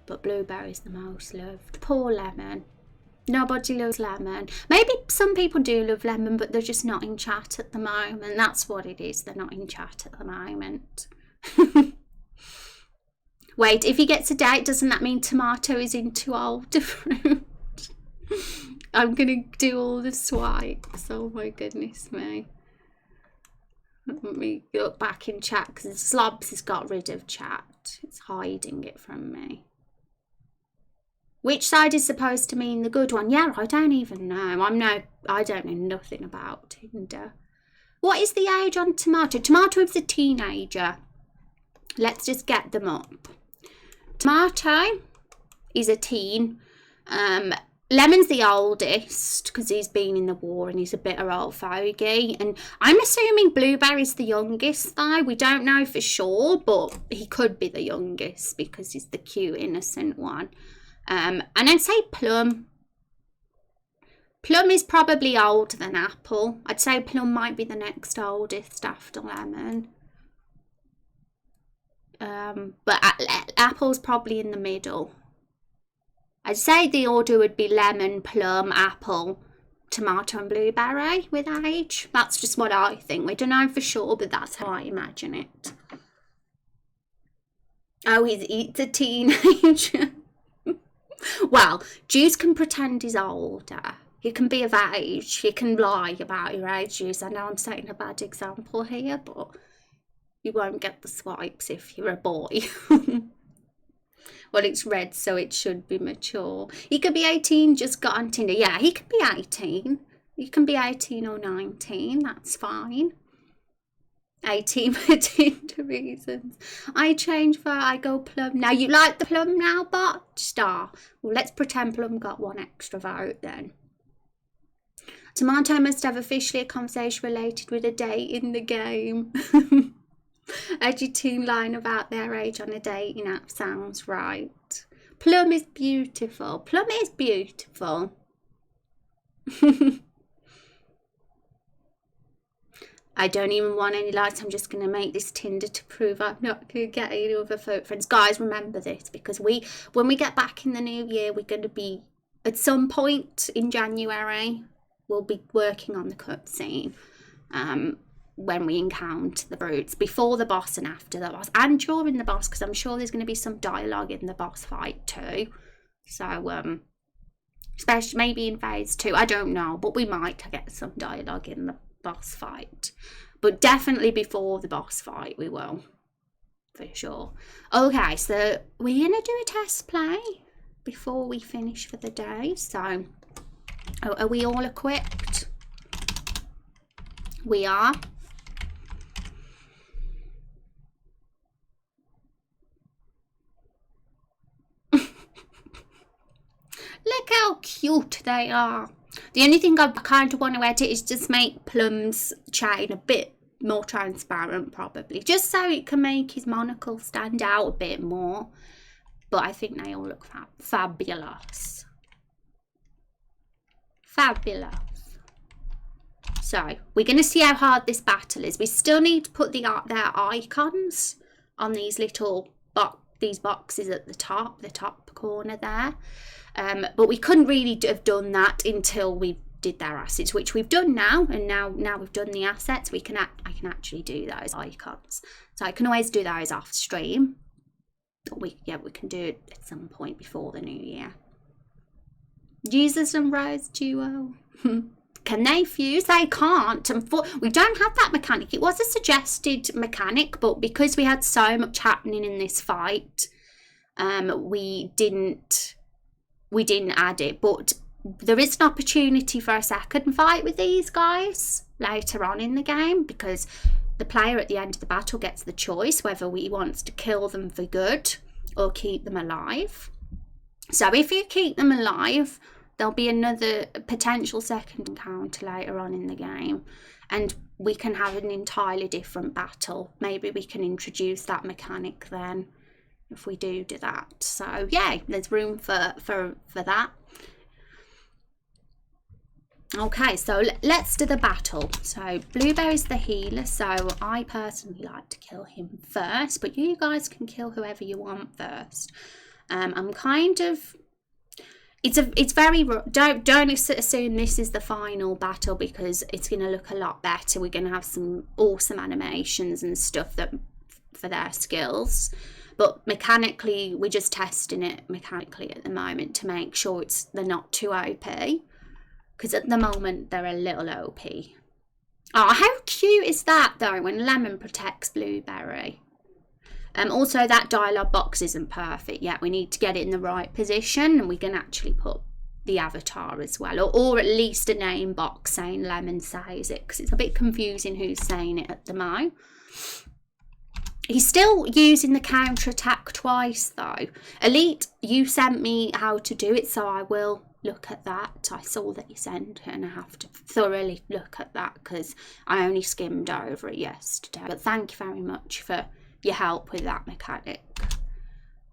But Blueberry's the most loved. Poor Lemon. Nobody loves Lemon. Maybe some people do love Lemon, but they're just not in chat at the moment. That's what it is. They're not in chat at the moment. Wait, if he gets a date, doesn't that mean Tomato is into older fruit? I'm going to do all the swipes. Oh my goodness me. Let me go back in chat because Slobs has got rid of chat. It's hiding it from me. Which side is supposed to mean the good one? Yeah, I don't even know. I don't know nothing about Tinder. What is the age on Tomato? Tomato is a teenager. Let's just get them up. Tomato is a teen. Lemon's the oldest because he's been in the war and he's a bitter old fogey. And I'm assuming Blueberry's the youngest though. We don't know for sure, but he could be the youngest because he's the cute, innocent one. And I'd say Plum. Plum is probably older than Apple. I'd say Plum might be the next oldest after Lemon. But Apple's probably in the middle. I'd say the order would be Lemon, Plum, Apple, Tomato and Blueberry with age. That's just what I think. We don't know for sure, but that's how I imagine it. Oh, he's a teenager. Well, Juice can pretend he's older. He can be of age. He can lie about your age, Juice. I know I'm setting a bad example here, but you won't get the swipes if you're a boy. Well, it's red, so it should be mature. He could be 18, just got on Tinder. Yeah, he can be 18. You can be 18 or 19. That's fine. 18 for Tinder reasons. I change for I go Plum. Now you like the Plum now, bot star. Well, let's pretend Plum got 1 extra vote then. Tomato must have officially a conversation related with a date in the game. Edgy teen line about their age on a dating app sounds right. Plum is beautiful. Plum is beautiful. I don't even want any likes. I'm just going to make this Tinder to prove I'm not going to get any other photo friends. Guys, remember this because when we get back in the new year, we're going to be, at some point in January, we'll be working on the cutscene when we encounter the brutes, before the boss and after the boss, and during the boss, because I'm sure there's going to be some dialogue in the boss fight too. So, especially maybe in phase 2, I don't know, but we might get some dialogue in the boss fight, but definitely before the boss fight we will, for sure. Okay, so we're gonna do a test play before we finish for the day. So are we all equipped? We are. Look how cute they are. The only thing I kind of want to edit is just make Plum's chain a bit more transparent, probably. Just so it can make his monocle stand out a bit more. But I think they all look fabulous. Fabulous. So, we're going to see how hard this battle is. We still need to put their icons on these little these boxes at the top corner there. But we couldn't really have done that until we did their assets, which we've done now. And now we've done the assets, I can actually do those icons. So I can always do those off stream. We can do it at some point before the new year. Jesus and Rose duo. Can they fuse? They can't. We don't have that mechanic. It was a suggested mechanic, but because we had so much happening in this fight, we didn't add it. But there is an opportunity for a second fight with these guys later on in the game, because the player at the end of the battle gets the choice whether he wants to kill them for good or keep them alive. So if you keep them alive, there'll be another potential second encounter later on in the game, and we can have an entirely different battle. Maybe we can introduce that mechanic then if we do that. So yeah, there's room for that. Okay, so let's do the battle. So Blueberry's the healer, so I personally like to kill him first, but you guys can kill whoever you want first. I'm kind of... It's very... Don't assume this is the final battle, because it's going to look a lot better. We're going to have some awesome animations and stuff that for their skills. But mechanically, we're just testing it mechanically at the moment to make sure they're not too OP. Because at the moment, they're a little OP. Oh, how cute is that, though, when Lemon protects Blueberry? Also, that dialogue box isn't perfect yet. We need to get it in the right position, and we can actually put the avatar as well. Or at least a name box saying Lemon says it, because it's a bit confusing who's saying it at the moment. He's still using the counter attack twice, though. Elite, you sent me how to do it, so I will look at that. I saw that you sent it, and I have to thoroughly look at that because I only skimmed over it yesterday. But thank you very much for your help with that mechanic.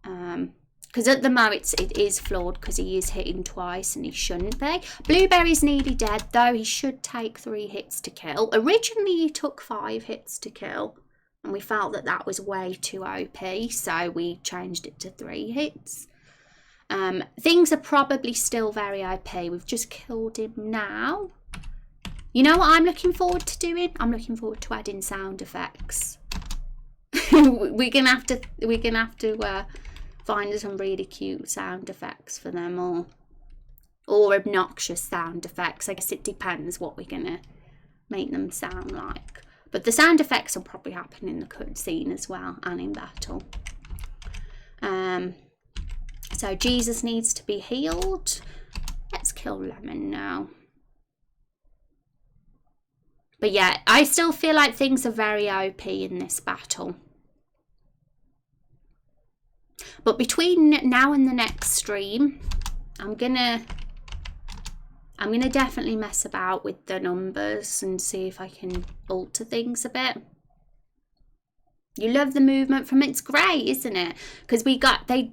Because at the moment it is flawed because he is hitting twice and he shouldn't be. Blueberry's nearly dead, though. He should take 3 hits to kill. Originally he took 5 hits to kill, and we felt that that was way too OP, so we changed it to 3 hits. Things are probably still very OP. We've just killed him now. You know what I'm looking forward to doing? I'm looking forward to adding sound effects. we're gonna have to find some really cute sound effects for them, or obnoxious sound effects. I guess it depends what we're gonna make them sound like. But the sound effects will probably happen in the cutscene as well, and in battle. So Jesus needs to be healed. Let's kill Lemon now. But yeah, I still feel like things are very OP in this battle. But between now and the next stream, I'm gonna definitely mess about with the numbers and see if I can alter things a bit. You love the movement from it. It's great, isn't it? Because they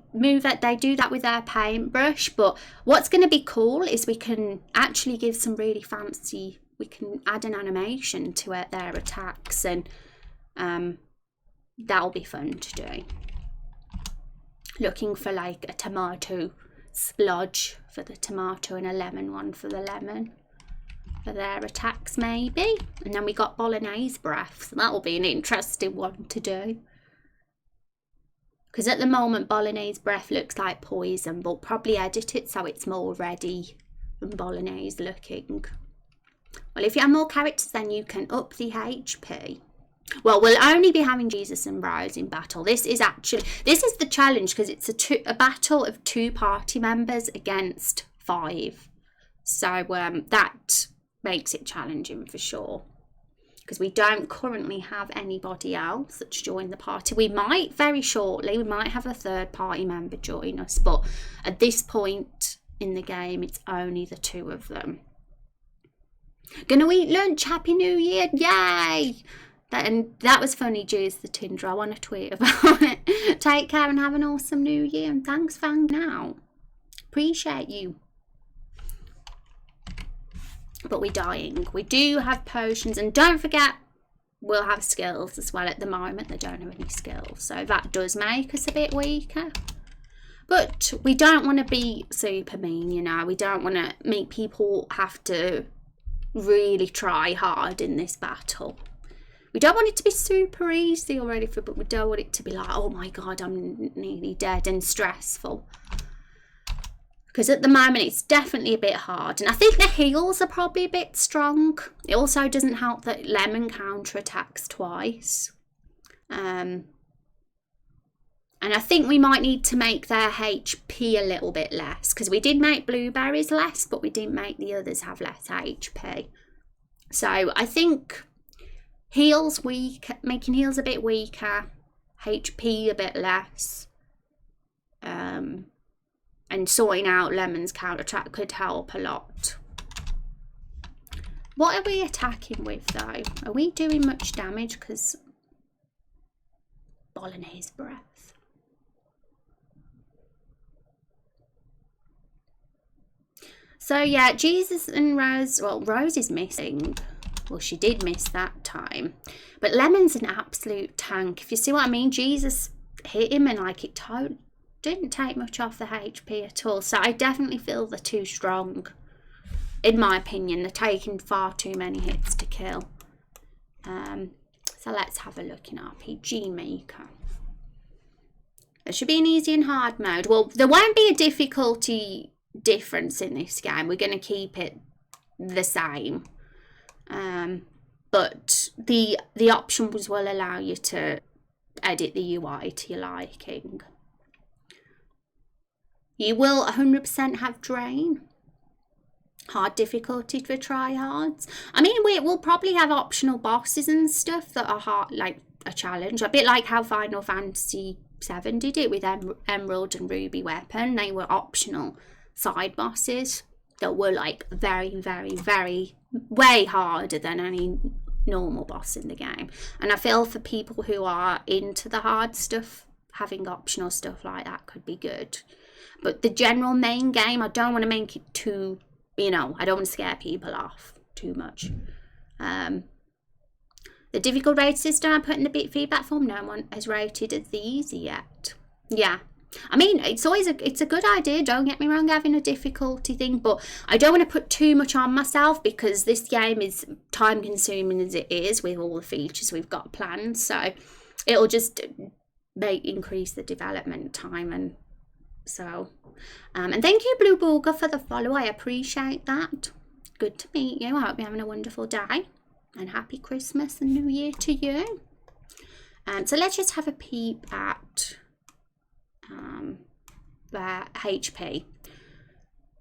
do that with their paintbrush. But what's going to be cool is we can actually give some really fancy. We can add an animation to their attacks, and that'll be fun to do. Looking for like a tomato splodge for the tomato and a lemon one for the lemon for their attacks, maybe. And then we got bolognese breath, so that'll be an interesting one to do. Because at the moment bolognese breath looks like poison, but probably edit it so it's more ready and bolognese looking. Well, if you have more characters, then you can up the HP. Well, we'll only be having Jesus and Rose in battle. This is the challenge, because it's a battle of 2 party members against 5. So that makes it challenging for sure, because we don't currently have anybody else that's joined the party. We might very shortly. We might have a 3rd party member join us, but at this point in the game, it's only the 2 of them. Gonna eat lunch. Happy New Year. Yay. That was funny, Juice the Tinder. I want to tweet about it. Take care and have an awesome New Year. And thanks for hanging out. Appreciate you. But we're dying. We do have potions. And don't forget, we'll have skills as well. At the moment, they don't have any skills. So that does make us a bit weaker. But we don't want to be super mean, you know. We don't want to make people have to really try hard in this battle. We don't want it to be super easy already, but we don't want it to be like, oh my god, I'm nearly dead, and stressful. Because at the moment it's definitely a bit hard. And I think the heals are probably a bit strong. It also doesn't help that Lemon counterattacks twice. And I think we might need to make their HP a little bit less. Because we did make Blueberries less, but we didn't make the others have less HP. So I think heals weak, making heals a bit weaker, HP a bit less, and sorting out Lemon's counterattack could help a lot. What are we attacking with though? Are we doing much damage? Because bolling his breath. So yeah, Jesus and Rose, well, Rose is missing. Well, she did miss that time. But Lemon's an absolute tank. If you see what I mean, Jesus hit him and like it didn't take much off the HP at all. So I definitely feel they're too strong. In my opinion, they're taking far too many hits to kill. So let's have a look in RPG Maker. There should be an easy and hard mode. Well, there won't be a difficulty difference in this game. We're going to keep it the same. But the options will allow you to edit the UI to your liking. You will 100% have Drain. Hard difficulty for tryhards. I mean, we'll probably have optional bosses and stuff that are hard, like a challenge. A bit like how Final Fantasy VII did it with Emerald and Ruby Weapon. They were optional side bosses that were like very, very, very, way harder than any normal boss in the game. And I feel for people who are into the hard stuff, having optional stuff like that could be good. But the general main game, I don't want to make it too, you know, I don't want to scare people off too much. The difficult rate system I put in the bit feedback form, no one has rated as the easy yet. Yeah. I mean, it's a good idea, don't get me wrong, having a difficulty thing, but I don't want to put too much on myself because this game is time consuming as it is with all the features we've got planned, so it'll just increase the development time. And so and thank you Blue Bulger for the follow, I appreciate that. Good to meet you. I hope you're having a wonderful day and happy Christmas and New Year to you. So let's just have a peep at their HP.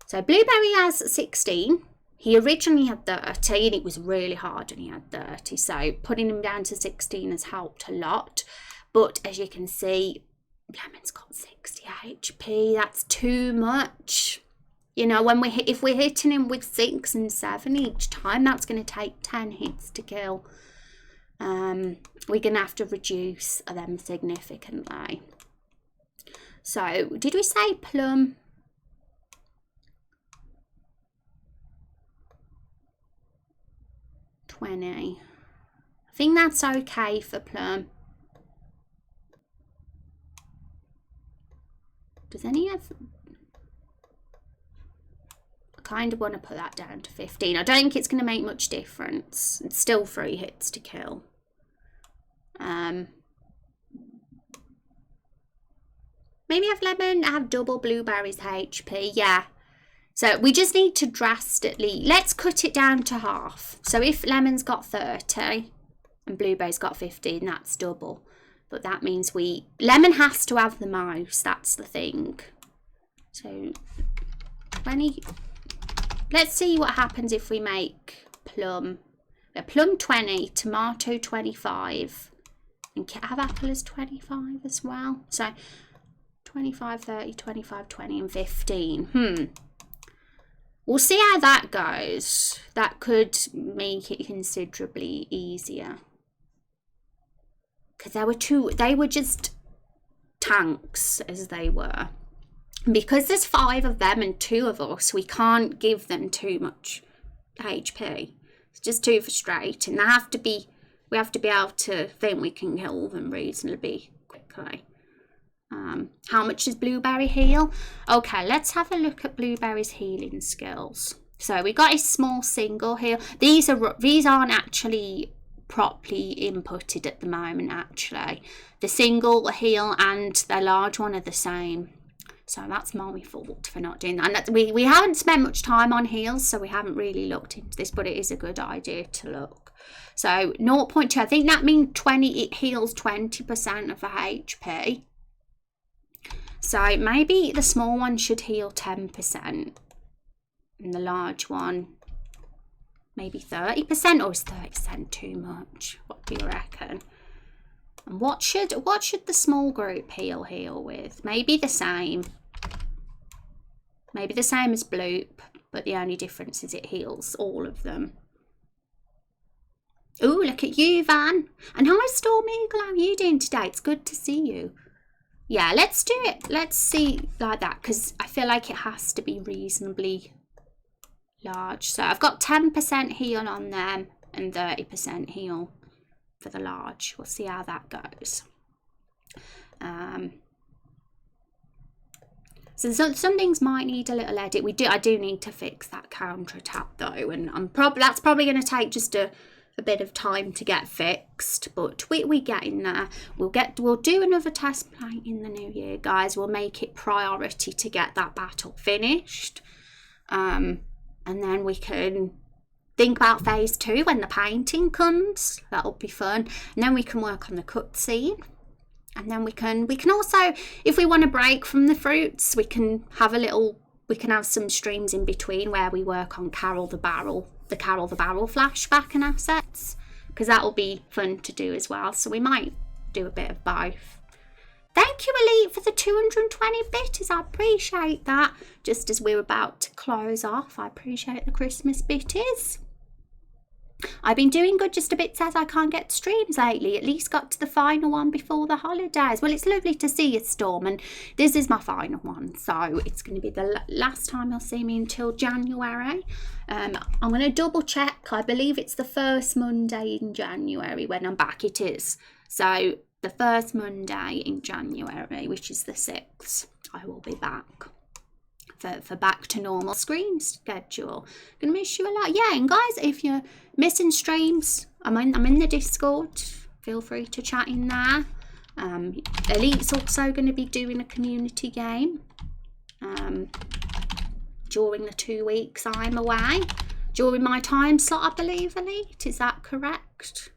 So Blueberry has 16. He originally had 30 and it was really hard and he had 30. So putting him down to 16 has helped a lot. But as you can see, Lemon's got 60 HP. That's too much. You know, when if we're hitting him with 6 and 7 each time, that's going to take 10 hits to kill. We're going to have to reduce them significantly. So, did we say Plum? $20. I think that's okay for Plum. Does any of... I kind of want to put that down to 15. I don't think it's going to make much difference. It's still 3 hits to kill. Maybe have Lemon have double Blueberry's HP. Yeah. So we just need to drastically... Let's cut it down to half. So if Lemon's got 30 and Blueberry's got 15, that's double. But that means Lemon has to have the mouse. That's the thing. So 20... Let's see what happens if we make Plum. Plum 20, Tomato 25. And have Apple as 25 as well. So... 25, 30, 25, 20 and 15. We'll see how that goes. That could make it considerably easier. Because they were just tanks as they were. Because there's 5 of them and 2 of us, we can't give them too much HP. It's just too frustrating. We have to be able to think we can kill them reasonably quickly. How much does Blueberry heal? Okay, let's have a look at Blueberry's healing skills. So we got a small single heal. These aren't actually properly inputted at the moment. Actually, the single heal and the large one are the same. So that's my fault for not doing that. And we haven't spent much time on heals, so we haven't really looked into this, but it is a good idea to look. So 0.2, I think that means 20. It heals 20% of the HP. So maybe the small one should heal 10%. And the large one maybe 30%, or is 30% too much? What do you reckon? And what should the small group heal with? Maybe the same. Maybe the same as Bloop, but the only difference is it heals all of them. Oh, look at you, Van. And hi, Storm Eagle. How are you doing today? It's good to see you. Yeah, let's do it. Let's see like that, because I feel like it has to be reasonably large. So I've got 10% heal on them and 30% heal for the large. We'll see how that goes. So some things might need a little edit. I do need to fix that counter tap though, and that's probably going to take just a bit of time to get fixed, but we get in there. We'll do another test play in the new year, guys. We'll make it priority to get that battle finished, and then we can think about phase 2 when the painting comes. That'll be fun, and then we can work on the cutscene, and then we can also, if we want to break from the fruits, we can have some streams in between where we work on Carol the Barrel flashback and assets, because that'll be fun to do as well. So we might do a bit of both. Thank you, Elite, for the 220 bitties. I appreciate that. Just as we're about to close off, I appreciate the Christmas bitties. I've been doing good, just a bit says I can't get streams lately. At least got to the final one before the holidays. Well, it's lovely to see you, Storm, and this is my final one, so it's going to be the last time you'll see me until January. I'm going to double check. I believe it's the first Monday in January when I'm back. It is. So the first Monday in January, which is the 6th, I will be back. For back to normal screen schedule. Gonna miss you a lot. Yeah, and guys, if you're missing streams, I'm in the Discord. Feel free to chat in there. Elite's also going to be doing a community game during the 2 weeks I'm away. During my time slot, I believe, Elite. Is that correct?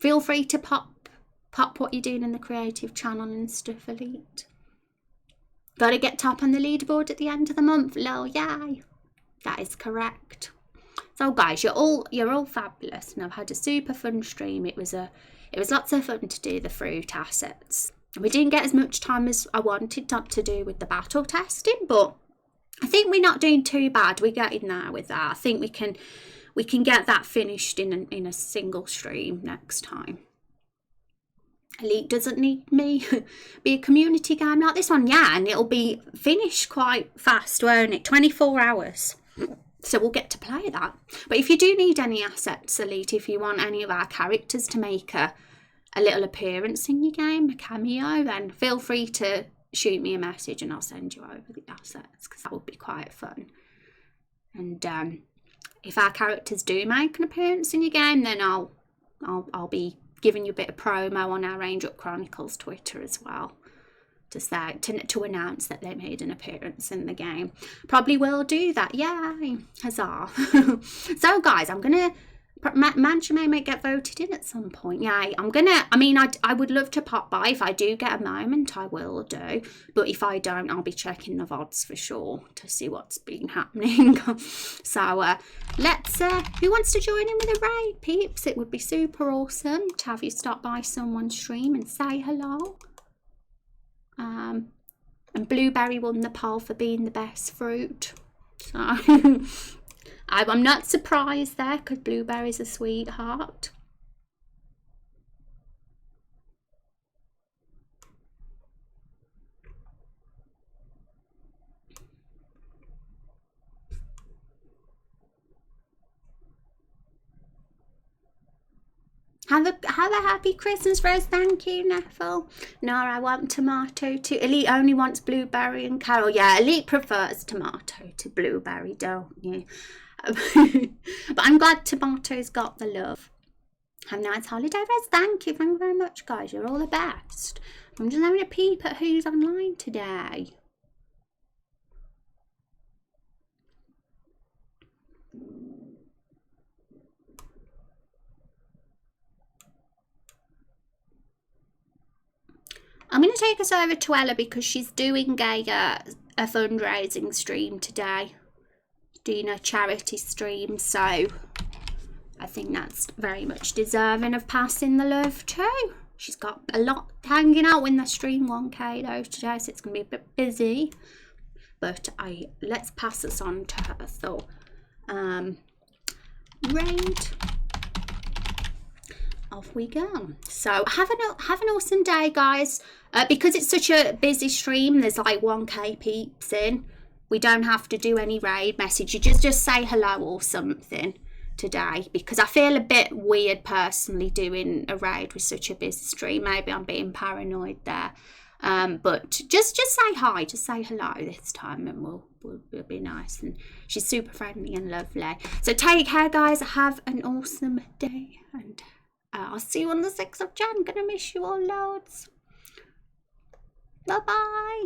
Feel free to pop what you're doing in the creative channel and stuff, Elite. Got to get top on the leaderboard at the end of the month. Lol, yay. That is correct. So guys, you're all fabulous, and I've had a super fun stream. It was lots of fun to do the fruit assets. We didn't get as much time as I wanted to do with the battle testing, but I think we're not doing too bad. We're getting there with that. I think we can get that finished in a single stream next time. Elite doesn't need me. Be a community game like this one, yeah, and it'll be finished quite fast, won't it? 24 hours. So we'll get to play that. But if you do need any assets, Elite, if you want any of our characters to make a little appearance in your game, a cameo, then feel free to shoot me a message and I'll send you over the assets, because that would be quite fun. And if our characters do make an appearance in your game, then I'll be giving you a bit of promo on our Raindrop Chronicles Twitter as well, to say to announce that they made an appearance in the game. Probably will do that. Yay! Huzzah! So guys, I'm gonna Mancha may get voted in at some point. Yay! I would love to pop by. If I do get a moment, I will do. But if I don't, I'll be checking the VODs for sure to see what's been happening. So let's who wants to join in with a raid, peeps? It would be super awesome to have you stop by someone's stream and say hello. And Blueberry won the poll for being the best fruit. So I'm not surprised there, because Blueberry's a sweetheart. Have a happy Christmas, Rose. Thank you, Neville. No, I want tomato too. Elite only wants blueberry and Carol. Yeah, Elite prefers tomato to blueberry, don't you? But I'm glad tomatoes got the love. Have a nice holiday, Rose. Thank you. Thank you very much, guys. You're all the best. I'm just having a peep at who's online today. I'm going to take us over to Ella because she's doing a fundraising stream today. Doing a charity stream, so I think that's very much deserving of passing the love too. She's got a lot hanging out when the stream 1K though today, so it's going to be a bit busy. But let's pass this on to her. So, right. Off we go. So have an awesome day, guys. Because it's such a busy stream, there's like 1K peeps in. We don't have to do any raid messages. Just say hello or something today, because I feel a bit weird personally doing a raid with such a busy stream. Maybe I'm being paranoid there. But just say hi, just say hello this time, and we'll be nice. And she's super friendly and lovely. So take care, guys. Have an awesome day, and I'll see you on the 6th of Jan. Gonna miss you all loads. Bye bye.